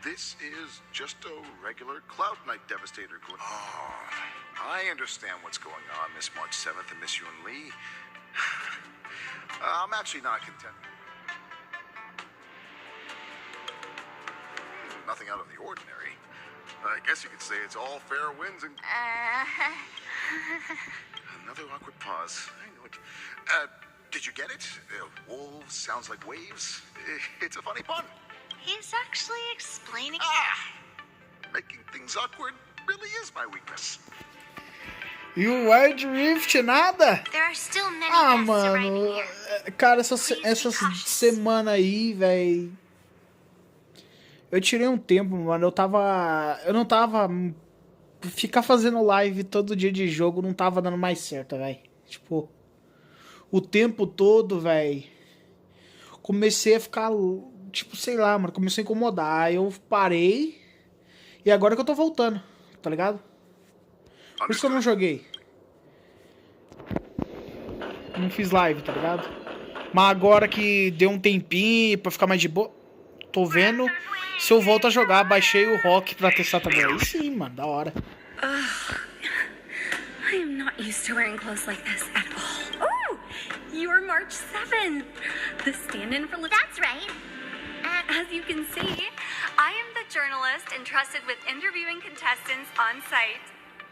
this is just a regular Cloud Knight Devastator. Oh, I understand what's going on, Miss March 7th and Miss Yun Li. I'm actually not content. Nothing out of the ordinary. I guess you could say it's all fair winds and... Another awkward pause. I know it. Did you get it? Wolves sounds like waves. It's a funny pun. He's actually explaining... Making things awkward really is my weakness. E o Wild Rift, nada? There are still many guests arriving mano. here. Cara, essa semana aí, véi. Eu tirei um tempo, mano. Eu não tava. Ficar fazendo live todo dia de jogo não tava dando mais certo, véi. Tipo, o tempo todo, véi. Comecei a ficar. Tipo, sei lá, mano. Comecei a incomodar. Aí eu parei. E agora que eu tô voltando, tá ligado? Por isso que eu não joguei. Não fiz live, tá ligado? Mas agora que deu um tempinho pra ficar mais de boa, tô vendo se eu volto a jogar. Baixei o Rock pra testar também. Aí sim, mano, da hora. I am not used to wearing clothes like this at all. Ooh, You're March 7th, the stand-in for... That's right. As you can see, I am the journalist entrusted with interviewing contestants on site.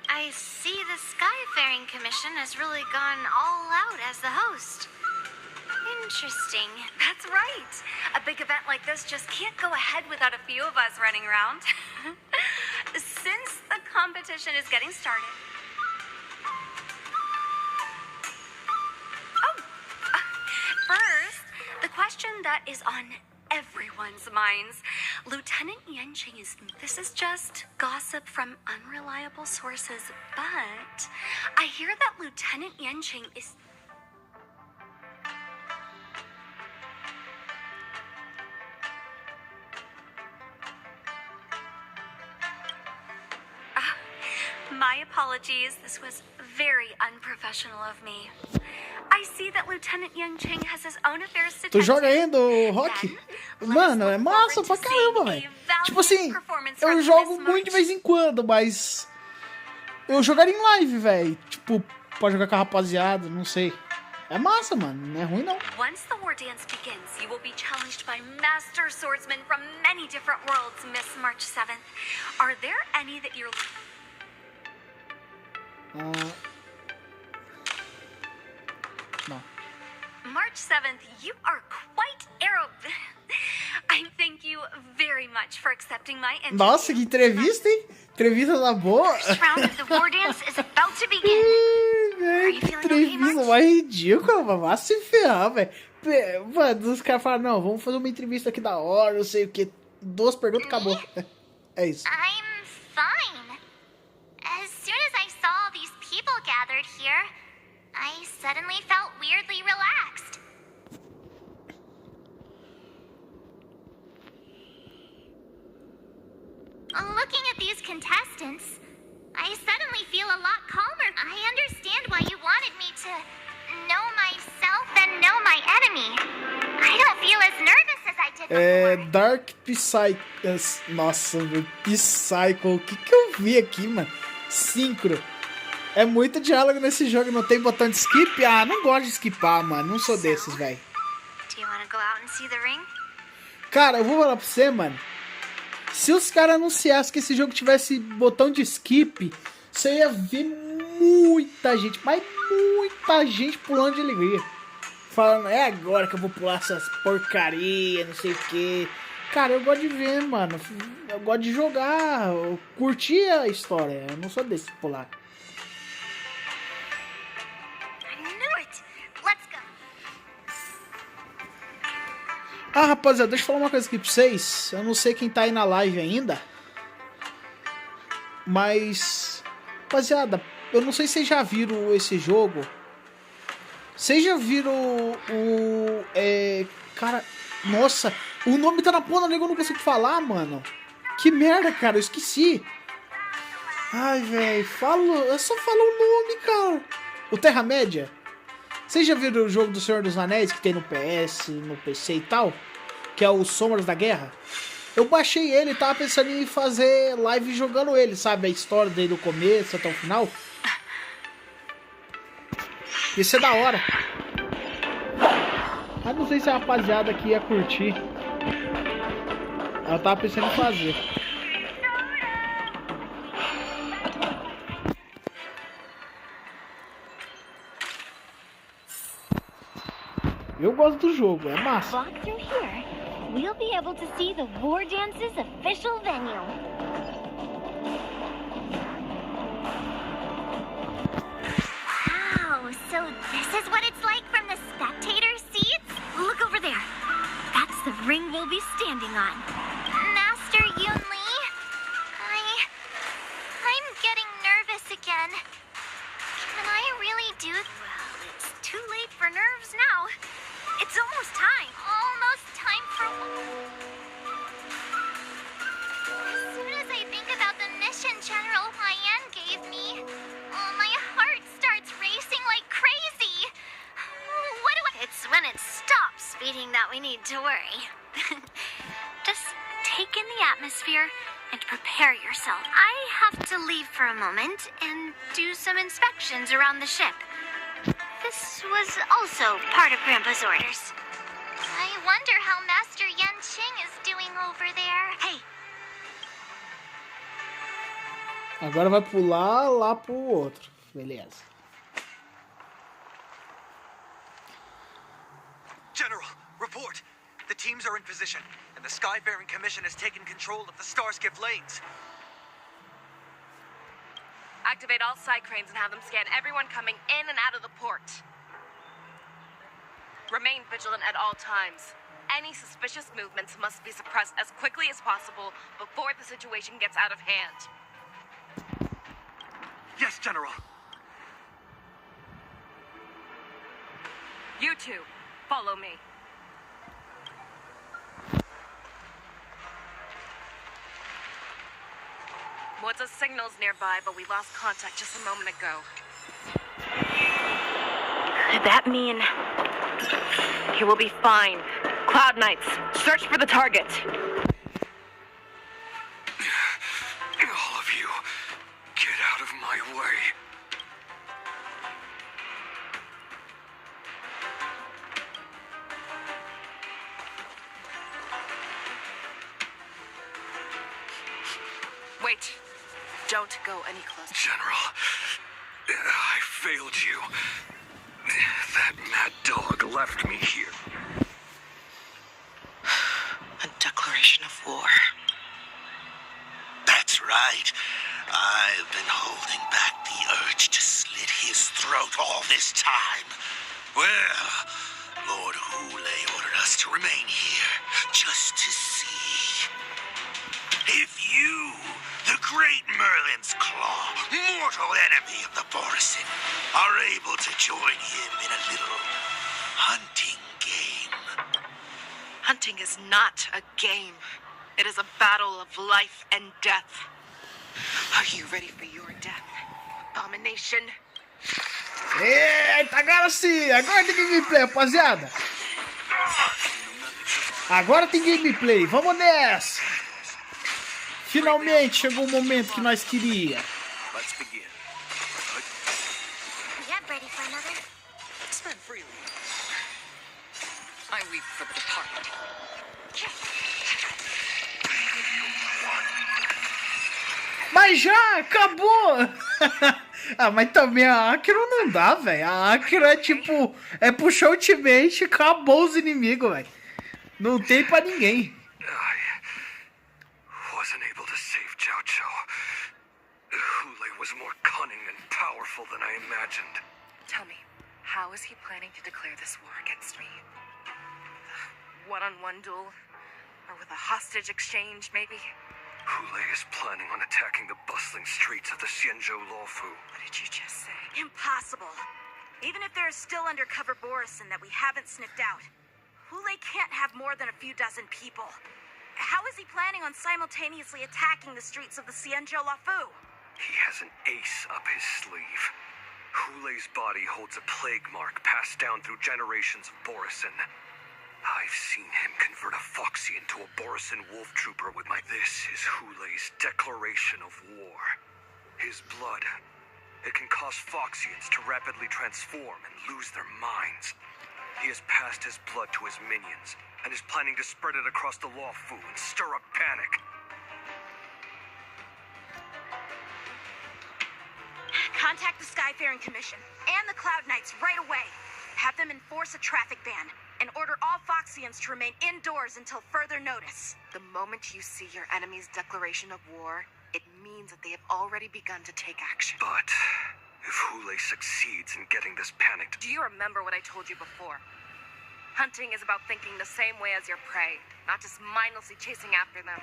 I see the Skyfaring Commission has really gone all out as the host. Interesting. That's right. A big event like this just can't go ahead without a few of us running around. Since the competition is getting started... First, the question that is on everyone's minds. Lieutenant Yanqing this is just gossip from unreliable sources, but I hear that Lieutenant Yanqing is... My apologies, this was very unprofessional of me. I see that Lieutenant Yanqing has his own affairs to Tu tend joga to. ainda, Rock? Mano, é massa pra caramba, velho. Tipo assim, eu jogo muito de vez em quando, mas eu jogaria em live, velho. Tipo, pode jogar com a rapaziada, não sei. É massa, mano, não é ruim não. Once the war dance begins, you will be challenged by master swordsmen from many different worlds, Miss March 7th. Are there any that you're... Não. March 7th, you are quite I thank you very much for accepting my interview. Nossa, que entrevista, hein? Entrevista da boa. First round of the war dance is about to begin. Are you feeling okay, March? Entrevista mais ridícula, mano. Vai se ferrar, velho. Mano, os caras falam, não, vamos fazer uma entrevista aqui da hora, não sei o que. 2 perguntas, acabou. É isso. I'm fine. As soon as I saw all these people gathered here, I suddenly felt weirdly relaxed. Looking at these contestants, I suddenly feel a lot calmer. I understand why you wanted me to know myself and know my enemy. I don't feel as nervous as I did before. Dark Psycho... Nossa, Psycho. O que eu vi aqui, mano? Syncro. É muito diálogo nesse jogo, não tem botão de skip? Ah, não gosto de skipar, mano. Não sou desses, velho. Do you want to go out and see the ring? Cara, eu vou falar pra você, mano. Se os caras anunciassem que esse jogo tivesse botão de skip, você ia ver muita gente, mas muita gente pulando de alegria. Falando, é agora que eu vou pular essas porcaria, não sei o que. Cara, eu gosto de ver, mano. Eu gosto de jogar, eu curtir a história. Eu não sou desse de pular. Ah, rapaziada, deixa eu falar uma coisa aqui pra vocês. Eu não sei quem tá aí na live ainda, mas, rapaziada, eu não sei se vocês já viram esse jogo. Vocês já viram o... cara, nossa, o nome tá na ponta da língua, eu não consigo falar, mano. Que merda, cara, eu esqueci. Ai, velho, eu só falo o nome, cara. O Terra-média. Vocês já viram o jogo do Senhor dos Anéis que tem no PS, no PC e tal? Que é o Sombras da Guerra? Eu baixei ele e tava pensando em fazer live jogando ele, sabe? A história desde o começo até o final. Isso é da hora. Mas não sei se a rapaziada aqui ia curtir. Eu tava pensando em fazer. Eu gosto do jogo, é massa. Walk through here. We'll be able to see the war dance's official venue. Wow, so this is what it's like from the spectator seats? Look over there. That's the ring we'll be standing on. Master Yun Li, I'm getting nervous again. Can I really do... Well, it's too late for nerves now. It's almost time. Almost time for... As soon as I think about the mission General Huayan gave me, my heart starts racing like crazy. What do I... It's when it stops beating that we need to worry. Just take in the atmosphere and prepare yourself. I have to leave for a moment and do some inspections around the ship. The This was also part of Grandpa's orders. I wonder how Master Yanqing is doing over there. Hey. Agora vai pular lá pro outro. Beleza. General, report. The teams are in position, and the Skyfaring Commission has taken control of the Starskiff lanes. Activate all side cranes and have them scan everyone coming in and out of the port. Remain vigilant at all times. Any suspicious movements must be suppressed as quickly as possible before the situation gets out of hand. Yes, General. You two, follow me. What's signals nearby, but we lost contact just a moment ago. Could that mean... He will be fine. Cloud Knights, search for the target. All of you, get out of my way. Wait. Don't go any closer. General, I failed you. That mad dog left me here. A declaration of war. That's right. I've been holding back the urge to slit his throat all this time. Well, Lord Hule ordered us to remain here just to see if you, the great Merlin's Claw, mortal enemy of the Borison, are able to join him in a little hunting game. Hunting is not a game. It is a battle of life and death. Are you ready for your death, Abomination? Eita, agora sim! Agora tem gameplay, rapaziada! Agora tem gameplay, vamos nessa! Finalmente chegou o momento que nós queria. Let's begin. Yeah, ready for another? Spend freely. I weep for the departed. Mas já acabou! Ah, mas também a Acro não dá, velho. A Acro é tipo, é puxar ultimate e acabou os inimigos, velho. Não tem pra ninguém. Wasn't able to save Jiao Chou. Hule was more cunning and powerful than I imagined. Tell me, how is he planning to declare this war against me? One-on-one duel? Or with a hostage exchange, maybe? Hule is planning on attacking the bustling streets of the Xianzhou Luofu. What did you just say? Impossible. Even if there is still undercover Borison that we haven't sniffed out, Hule can't have more than a few dozen people. How is he planning on simultaneously attacking the streets of the Xianzhou Luofu? He has an ace up his sleeve. Hule's body holds a plague mark passed down through generations of Borison. I've seen him convert a Foxy into a Borison wolf trooper with my... This is Hule's declaration of war. His blood. It can cause Foxians to rapidly transform and lose their minds. He has passed his blood to his minions and is planning to spread it across the Luofu and stir up panic. Contact the Skyfaring Commission and the Cloud Knights right away. Have them enforce a traffic ban and order all Foxians to remain indoors until further notice. The moment you see your enemy's declaration of war, it means that they have already begun to take action. But if Hule succeeds in getting this panic... Do you remember what I told you before? Hunting is about thinking the same way as your prey, not just mindlessly chasing after them.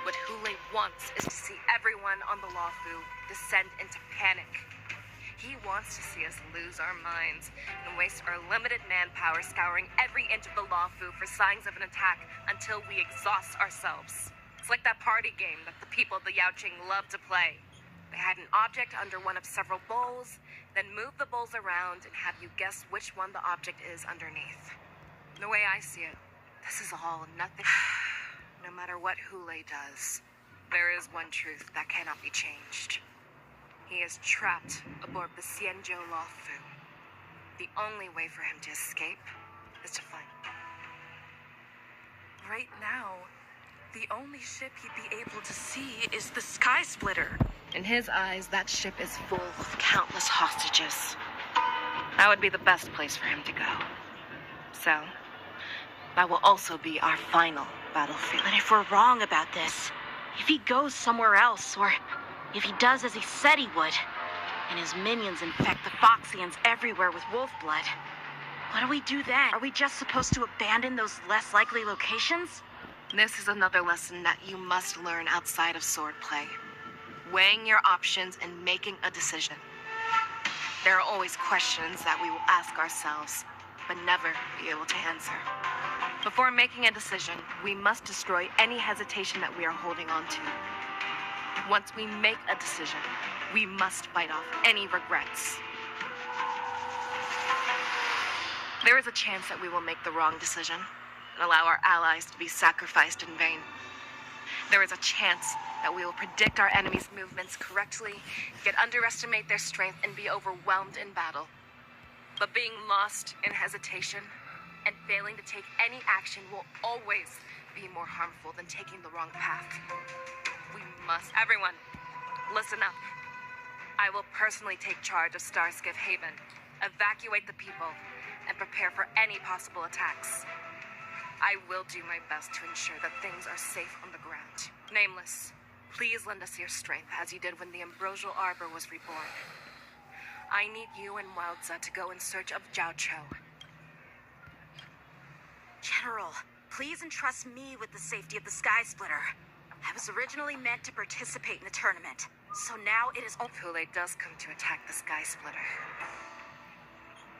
What Hule wants is to see everyone on the Luofu descend into panic. He wants to see us lose our minds and waste our limited manpower scouring every inch of the Luofu for signs of an attack until we exhaust ourselves. It's like that party game that the people of the Yaoqing love to play. They hide an object under one of several bowls, then move the bowls around and have you guess which one the object is underneath. The way I see it, this is all nothing. No matter what Hule does, there is one truth that cannot be changed. He is trapped aboard the Xianzhou Luofu. The only way for him to escape is to fight. Right now, the only ship he'd be able to see is the Sky Splitter. In his eyes, that ship is full of countless hostages. That would be the best place for him to go. So, that will also be our final battlefield. But if we're wrong about this, if he goes somewhere else, or if he does as he said he would, and his minions infect the Foxians everywhere with wolf blood, what do we do then? Are we just supposed to abandon those less likely locations? This is another lesson that you must learn outside of swordplay. Weighing your options and making a decision. There are always questions that we will ask ourselves, but never be able to answer. Before making a decision, we must destroy any hesitation that we are holding on to. Once we make a decision, we must fight off any regrets. There is a chance that we will make the wrong decision and allow our allies to be sacrificed in vain. There is a chance that we will predict our enemies' movements correctly, yet underestimate their strength and be overwhelmed in battle. But being lost in hesitation and failing to take any action will always be more harmful than taking the wrong path. We must, everyone, listen up. I will personally take charge of Starskiff Haven, evacuate the people, and prepare for any possible attacks. I will do my best to ensure that things are safe on the ground. Nameless, please lend us your strength as you did when the Ambrosial Arbor was reborn. I need you and Wildza to go in search of Jiao Cho. General, please entrust me with the safety of the Sky Splitter. I was originally meant to participate in the tournament, so now it is... Pule does come to attack the Sky Splitter.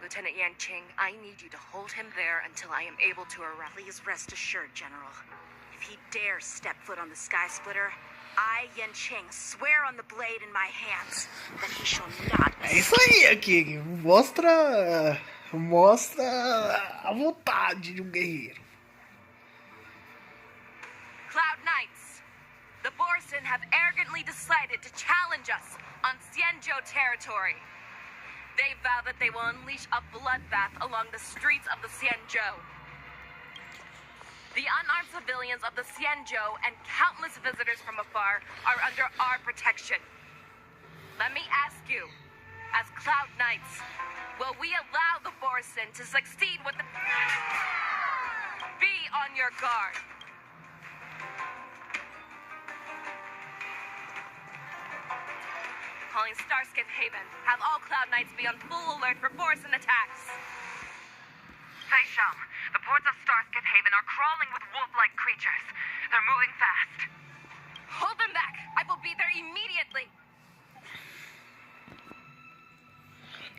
Lieutenant Yanqing, I need you to hold him there until I am able to arrive. Please rest assured, General. If he dares step foot on the Sky Splitter, I, Yanqing, swear on the blade in my hands that he shall not... É isso aí, aqui. Mostra a vontade de guerreiro. Cloud Knights, the Borson have arrogantly decided to challenge us on Xianzhou territory. They vow that they will unleash a bloodbath along the streets of the Xianzhou. The unarmed civilians of the Xianzhou and countless visitors from afar are under our protection. Let me ask you, as Cloud Knights, will we allow the Borson to succeed with the... Be on your guard. Calling Starskiff Haven. Have all Cloud Knights be on full alert for Borson attacks. Fei Shao, the ports of Starskiff Haven are crawling with wolf-like creatures. They're moving fast. Hold them back! I will be there immediately!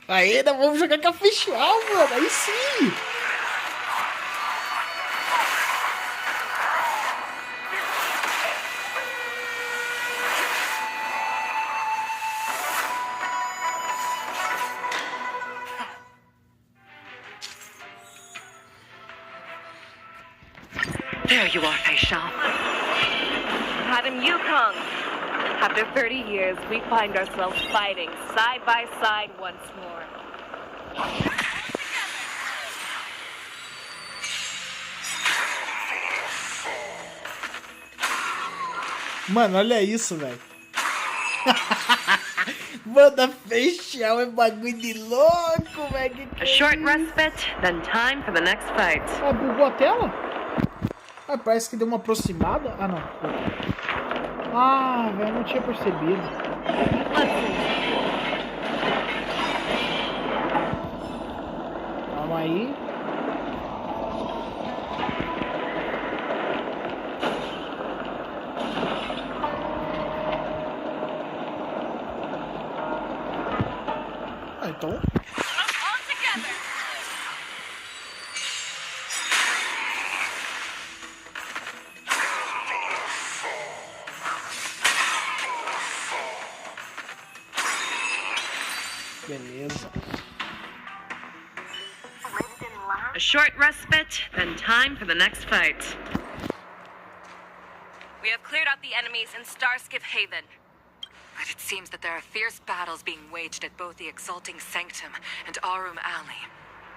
Aí, nós vamos jogar com a Fei Shao, mano. Aí sim! There you are, Fei Shao. Madam Yukong! After 30 years, we find ourselves fighting side by side once more. Mano, olha isso, velho. Mano, a Fei Shao é bagulho de louco, velho. A short respite, then time for the next fight. Ah, bugou a tela? Ah, parece que deu uma aproximada. Ah, não. Ah, velho, não tinha percebido. Calma aí. Ah, então... Beleza. A short respite, then time for the next fight. We have cleared out the enemies in Starskiff Haven. But it seems that there are fierce battles being waged at both the Exalting Sanctum and Arum Alley.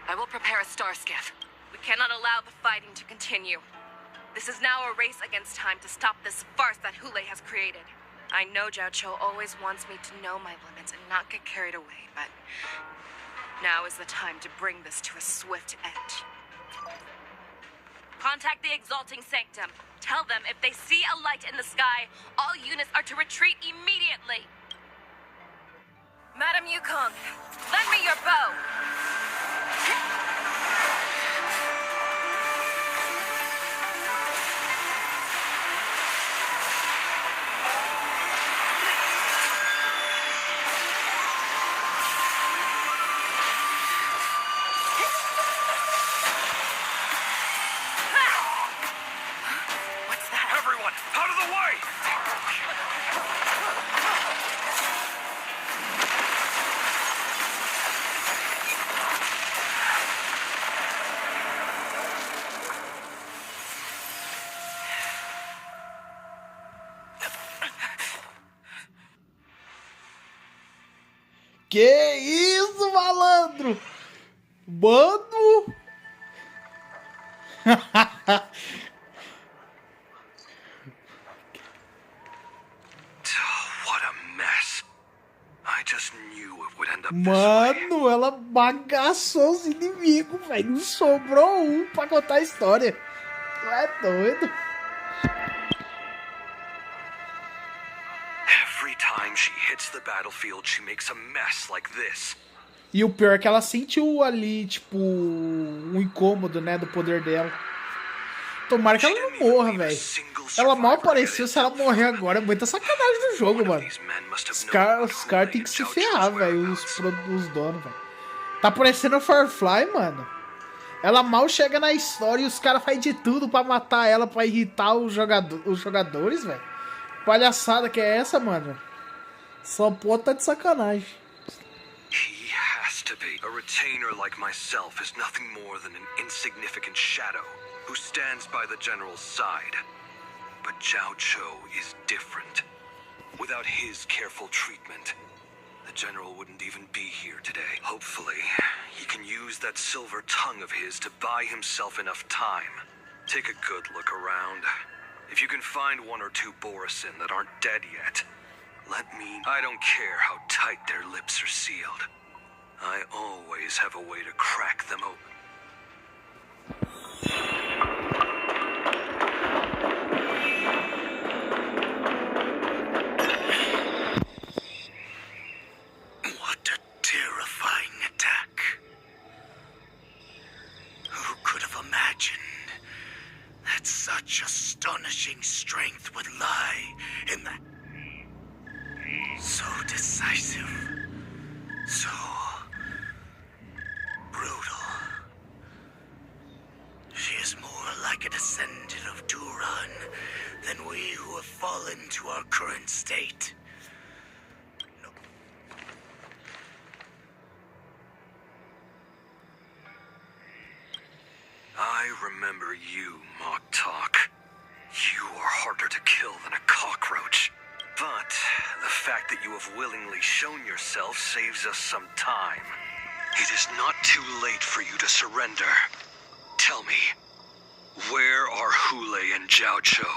I will prepare a star skiff. We cannot allow the fighting to continue. This is now a race against time to stop this farce that Hule has created. I know Zhao Cho always wants me to know my limits and not get carried away, but now is the time to bring this to a swift end. Contact the Exalting Sanctum. Tell them if they see a light in the sky, all units are to retreat immediately. Madam Yukong, lend me your bow. Que isso, malandro? Mano! Mano, ela bagaçou os inimigos, velho. Não sobrou um pra contar a história. É doido. Every time she hits the battlefield, she makes a mess like this. E o pior é que ela sentiu ali, tipo, um incômodo, né, do poder dela. Tomara que ela não morra, velho. Ela mal apareceu, se ela morrer agora, é muita sacanagem do jogo, mano. Os caras têm que se ferrar, velho, os donos, velho. Tá parecendo Firefly, mano. Ela mal chega na história e os caras fazem de tudo pra matar ela, pra irritar os jogadores, velho. Palhaçada que é essa, mano? Só pode tá de sacanagem. He has to be. A retainer like myself is nothing more than an insignificant shadow who stands by the general's side. But Zhao Cho is different. Without his careful treatment, the general wouldn't even be here today. Hopefully, he can use that silver tongue of his to buy himself enough time. Take a good look around. If you can find one or two Borisin that aren't dead yet, let me... I don't care how tight their lips are sealed. I always have a way to crack them open. What a terrifying attack. Who could have imagined that such astonishing strength would lie in that... So decisive. So... brutal. She is more like a descendant of Duran than we who have fallen to our current state. No. I remember you, Mock Talk. You are harder to kill than a cockroach. But the fact that you have willingly shown yourself saves us some time. It is not too late for you to surrender. Tell me, where are Hule and Zhao Cho?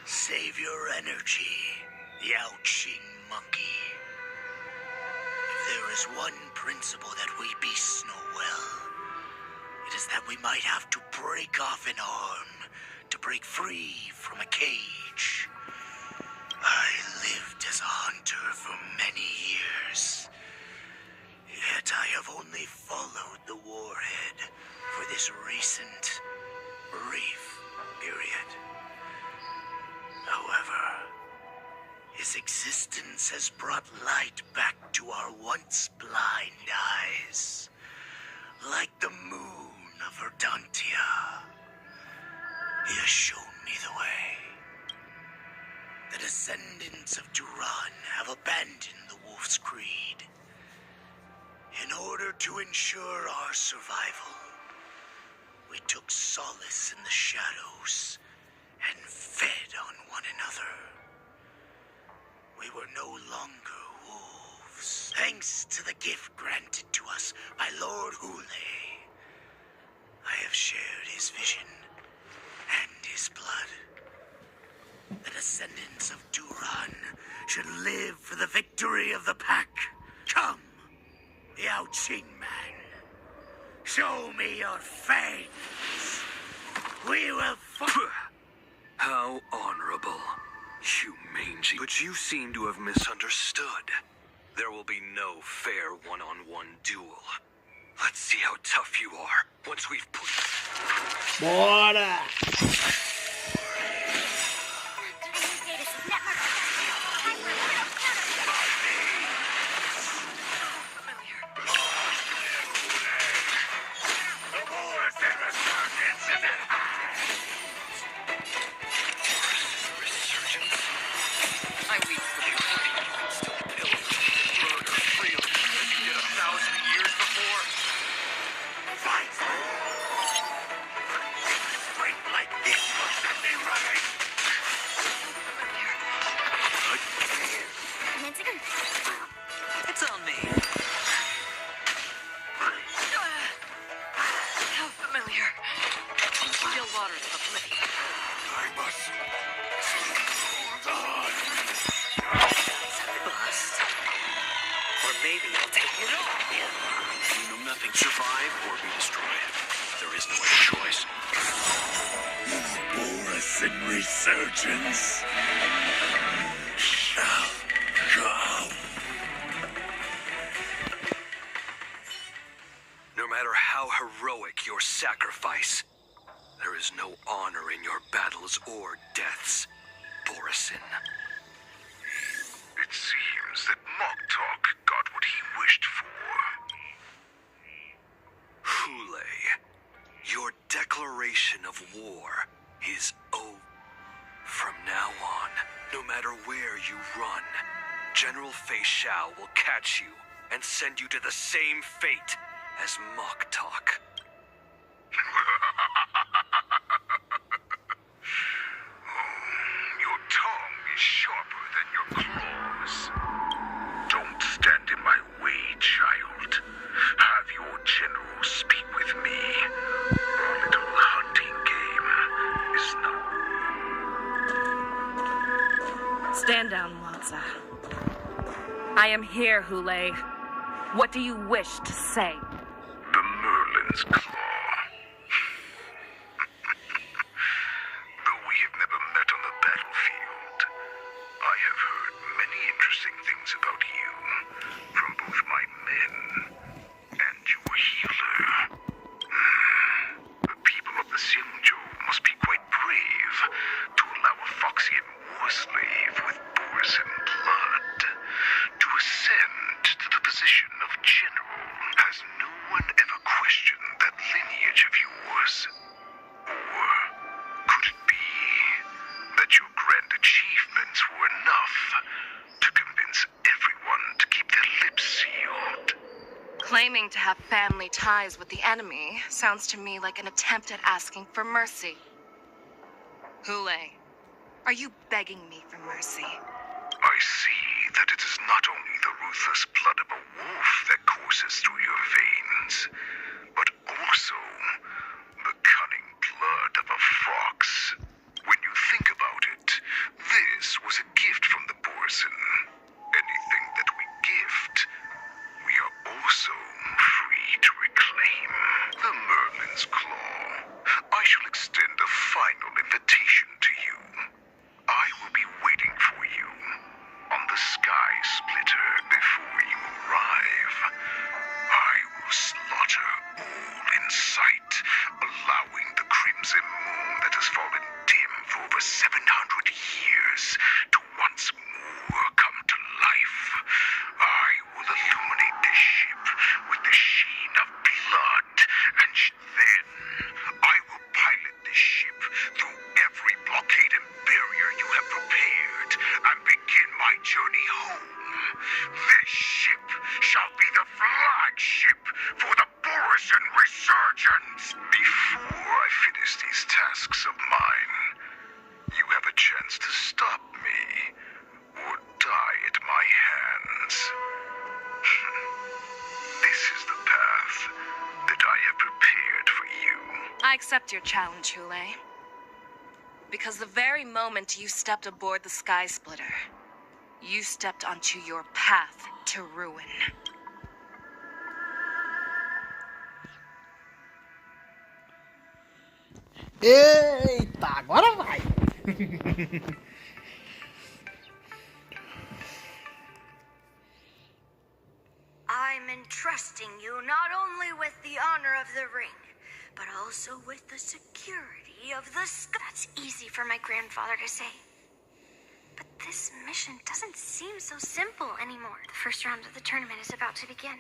Save your energy, Yaoqing monkey. If there is one principle that we beasts know well, it is that we might have to break off an arm to break free from a cage. I lived as a hunter for many years, yet I have only followed the warhead for this recent, brief period. However, his existence has brought light back to our once blind eyes, like the moon of Verdantia. He has shown me the way. The descendants of Duran have abandoned the Wolf's Creed. In order to ensure our survival, we took solace in the shadows and fed on one another. We were no longer wolves, thanks to the gift granted to us by Lord Hule. I have shared his vision and his blood. The descendants of Duran should live for the victory of the pack. Come, Yao Qing man. Show me your fangs. We will fight. How honorable. You mangy. But you seem to have misunderstood. There will be no fair one-on-one duel. Let's see how tough you are once we've put... Bora! It's on me. How familiar. Still waters of oblivion. I must hold on. Bust. Or maybe I'll take it all. You know nothing. Survive or be destroyed. There is no other choice. Boris in resurgence shall come. No matter how heroic your sacrifice, there is no honor in your battles or deaths, Borisin. It seems that Moktok got what he wished for. Hule, your declaration of war is over. From now on, no matter where you run, General Fei Xiao will catch you and send you to the same fate as Moktok. Your tongue is sharper than your claws. Don't stand in my way, child. Have your general speak with me. Our little hunting game is not... Stand down, Wanza. I am here, Hule. What do you wish to say? The Merlin's Claw. Though we have never met on the battlefield, I have heard many interesting things about you from both my men and your healer. The people of the Xinzhou must be quite brave to allow a Foxian war slave with Borisin blood to ascend to the position of general. Has no one ever questioned that lineage of yours? Or could it be that your grand achievements were enough to convince everyone to keep their lips sealed? Claiming to have family ties with the enemy sounds to me like an attempt at asking for mercy. Hule, are you begging me for mercy? I see that it is not only the ruthless blood of a wolf that courses through your veins, but also the cunning blood of a fox. When you think about it, this was a gift from the Borisin. Anything that we gift, we are also free to reclaim. The Merlin's Claw. I shall extend a final invitation to you. I will be waiting for you on the Sky Splitter before you arrive. I will slaughter all in sight I accept your challenge, Hule. Because the very moment you stepped aboard the Sky Splitter, you stepped onto your path to ruin. Eita, agora vai! I'm entrusting you not only with the honor of the ring, but also with the security of the sky. That's easy for my grandfather to say. But this mission doesn't seem so simple anymore. The first round of the tournament is about to begin.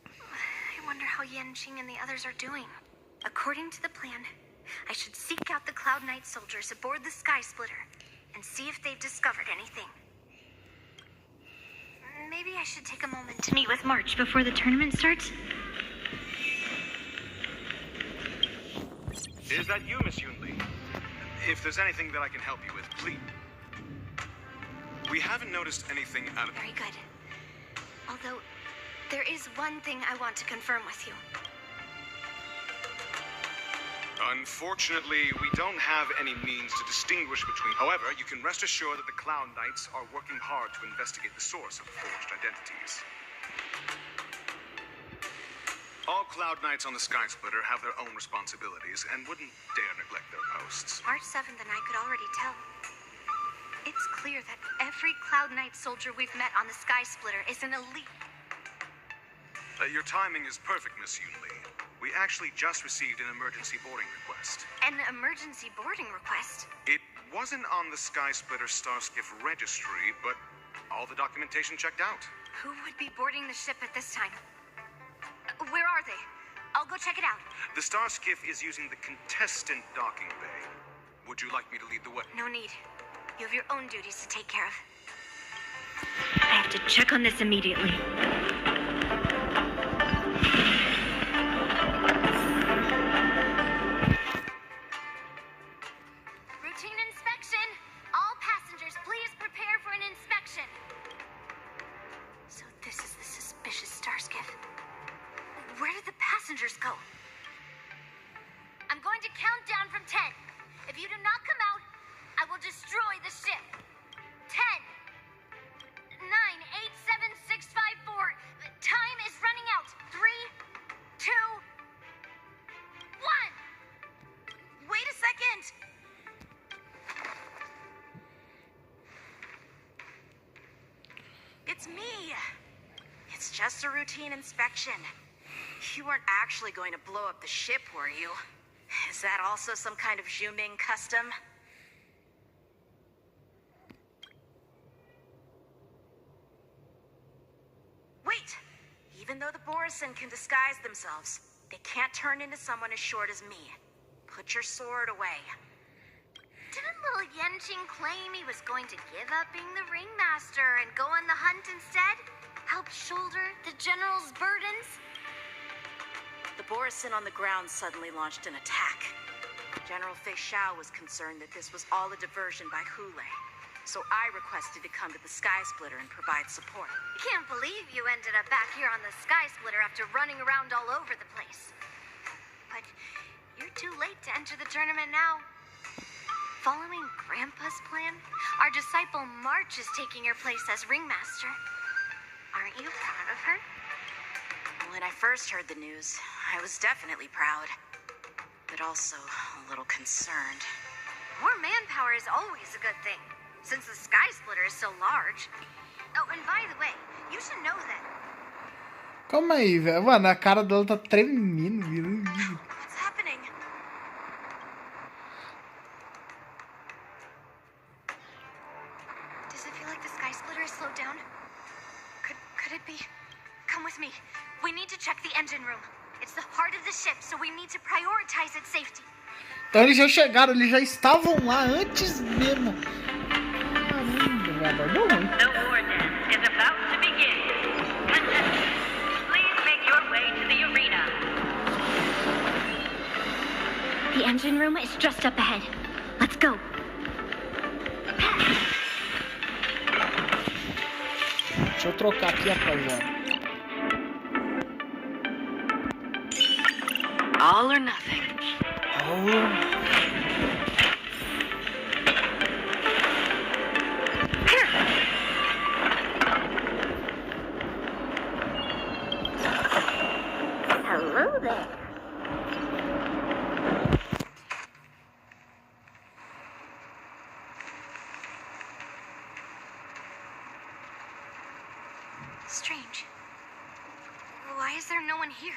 I wonder how Yanqing and the others are doing. According to the plan, I should seek out the Cloud Knight soldiers aboard the Sky Splitter and see if they've discovered anything. Maybe I should take a moment to meet with March before the tournament starts. Is that you, Miss Yunli? If there's anything that I can help you with, please. We haven't noticed anything out of... Very good. Although, there is one thing I want to confirm with you. Unfortunately, we don't have any means to distinguish between... However, you can rest assured that the Cloud Knights are working hard to investigate the source of the forged identities. All Cloud Knights on the Sky Splitter have their own responsibilities and wouldn't dare neglect their posts. March 7th and I could already tell. It's clear that every Cloud Knight soldier we've met on the Sky Splitter is an elite. Your timing is perfect, Miss Yunli. We actually just received an emergency boarding request. An emergency boarding request? It wasn't on the Sky Splitter Starskiff registry, but all the documentation checked out. Who would be boarding the ship at this time? Where are they? I'll go check it out. The Starskiff is using the contestant docking bay. Would you like me to lead the way? No need. You have your own duties to take care of. I have to check on this immediately. Routine inspection! All passengers, please prepare for an inspection. So this is the suspicious Starskiff. Where did the passengers go? I'm going to count down from 10. If you do not come out, I will destroy the ship. 10, 9, 8, 7, 6, 5, 4. Time is running out. 3, 2, 1. Wait a second. It's me. It's just a routine inspection. You weren't actually going to blow up the ship, were you? Is that also some kind of Zhuming custom? Wait! Even though the Borisin can disguise themselves, they can't turn into someone as short as me. Put your sword away. Didn't little Yanqing claim he was going to give up being the ringmaster and go on the hunt instead? Help shoulder the general's burdens? The Borisin on the ground suddenly launched an attack. General Fei Xiao was concerned that this was all a diversion by Hule. So I requested to come to the Sky Splitter and provide support. Can't believe you ended up back here on the Sky Splitter after running around all over the place. But you're too late to enter the tournament now. Following Grandpa's plan, our disciple March is taking your place as ringmaster. Aren't you proud of her? When I first heard the news, I was definitely proud, but also a little concerned. More manpower is always a good thing, since the Sky Splitter is so large. Oh, and by the way, you should know that. Calma aí, velho. Mano, a cara dela tá tremendo, virando. What's happening? Does it feel like the Sky Splitter has slowed down? Could it be? Come with me. We need to check the engine room. It's the heart of the ship, so we need to prioritize its safety. Então eles já chegaram, eles já estavam lá antes mesmo. Caramba, velho, deu ruim. The war dance is about to begin. Please make your way to the arena. The engine room is just up ahead. Let's go. Deixa eu trocar aqui, rapaziada. All or nothing. Hello there. Strange. Why is there no one here?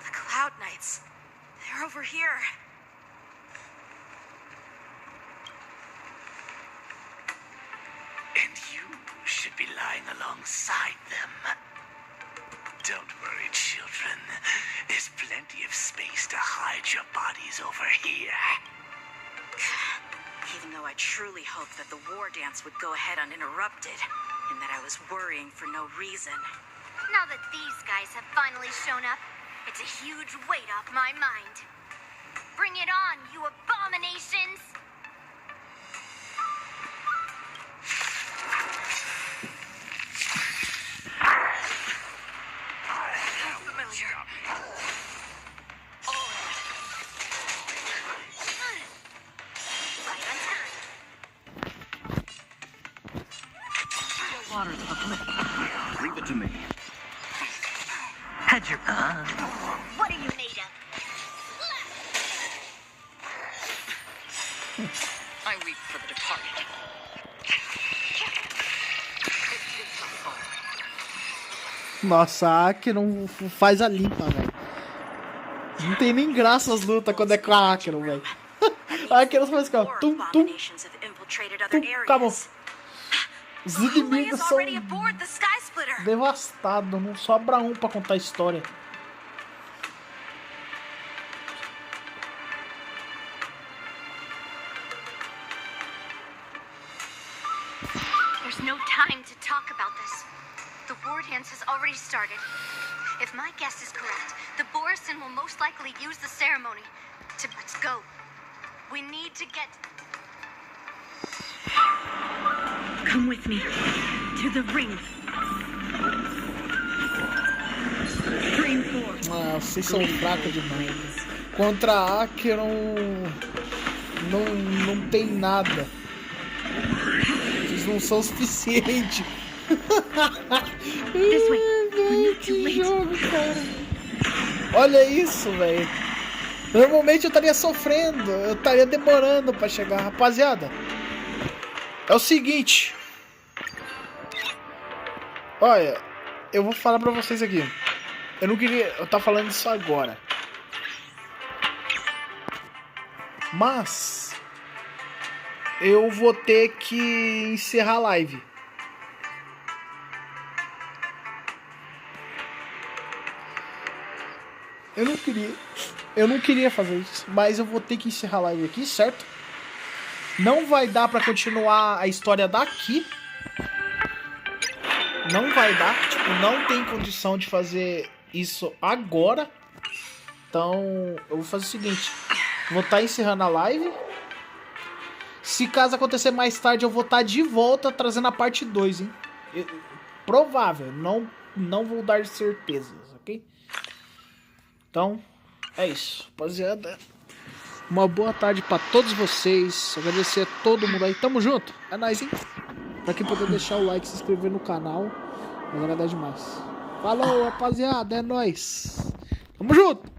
The Cloud Knights. They're over here. And you should be lying alongside them. Don't worry, children. There's plenty of space to hide your bodies over here. Even though I truly hoped that the war dance would go ahead uninterrupted, and that I was worrying for no reason. Now that these guys have finally shown up, it's a huge weight off my mind. Bring it on, you abominations! Familiar. Right on time. Water's lovely. Leave it to me. Had your What are you made of? I weep for the departed. Nossa, a Aki não faz a limpa, velho. Não tem nem graça as lutas quando é com a Akron, velho. A Akron só faz assim, ó. Tum, tum. Tum, acabou. Os inimigos são devastados. Não sobra um pra contar a história. There's no time to talk about this. The war dance has already started. If my guess is correct, the Borison will most likely use the ceremony to... Let's go. We need to get... Come with me to the ring. Stream 4. Ah, vocês são fracos demais. Contra a Akron não tem nada. Vocês não são o suficiente. Que jogo, cara. Olha isso, velho. Normalmente eu estaria sofrendo, eu estaria demorando pra chegar. Rapaziada, é o seguinte. Olha, eu vou falar pra vocês aqui. Eu não queria eu tá falando isso agora. Mas eu vou ter que encerrar a live. Eu não queria fazer isso, mas eu vou ter que encerrar a live aqui, certo? Não vai dar pra continuar a história daqui. Não vai dar, tipo, não tem condição de fazer isso agora. Então, eu vou fazer o seguinte. Vou estar encerrando a live. Se caso acontecer mais tarde, eu vou estar de volta trazendo a parte 2, hein? Provável, não vou dar certezas, ok? Então, é isso, rapaziada. Uma boa tarde pra todos vocês. Agradecer a todo mundo aí. Tamo junto. É nóis, hein? Pra quem puder deixar o like, se inscrever no canal. Vai agradar demais. Falou, rapaziada. É nóis. Tamo junto.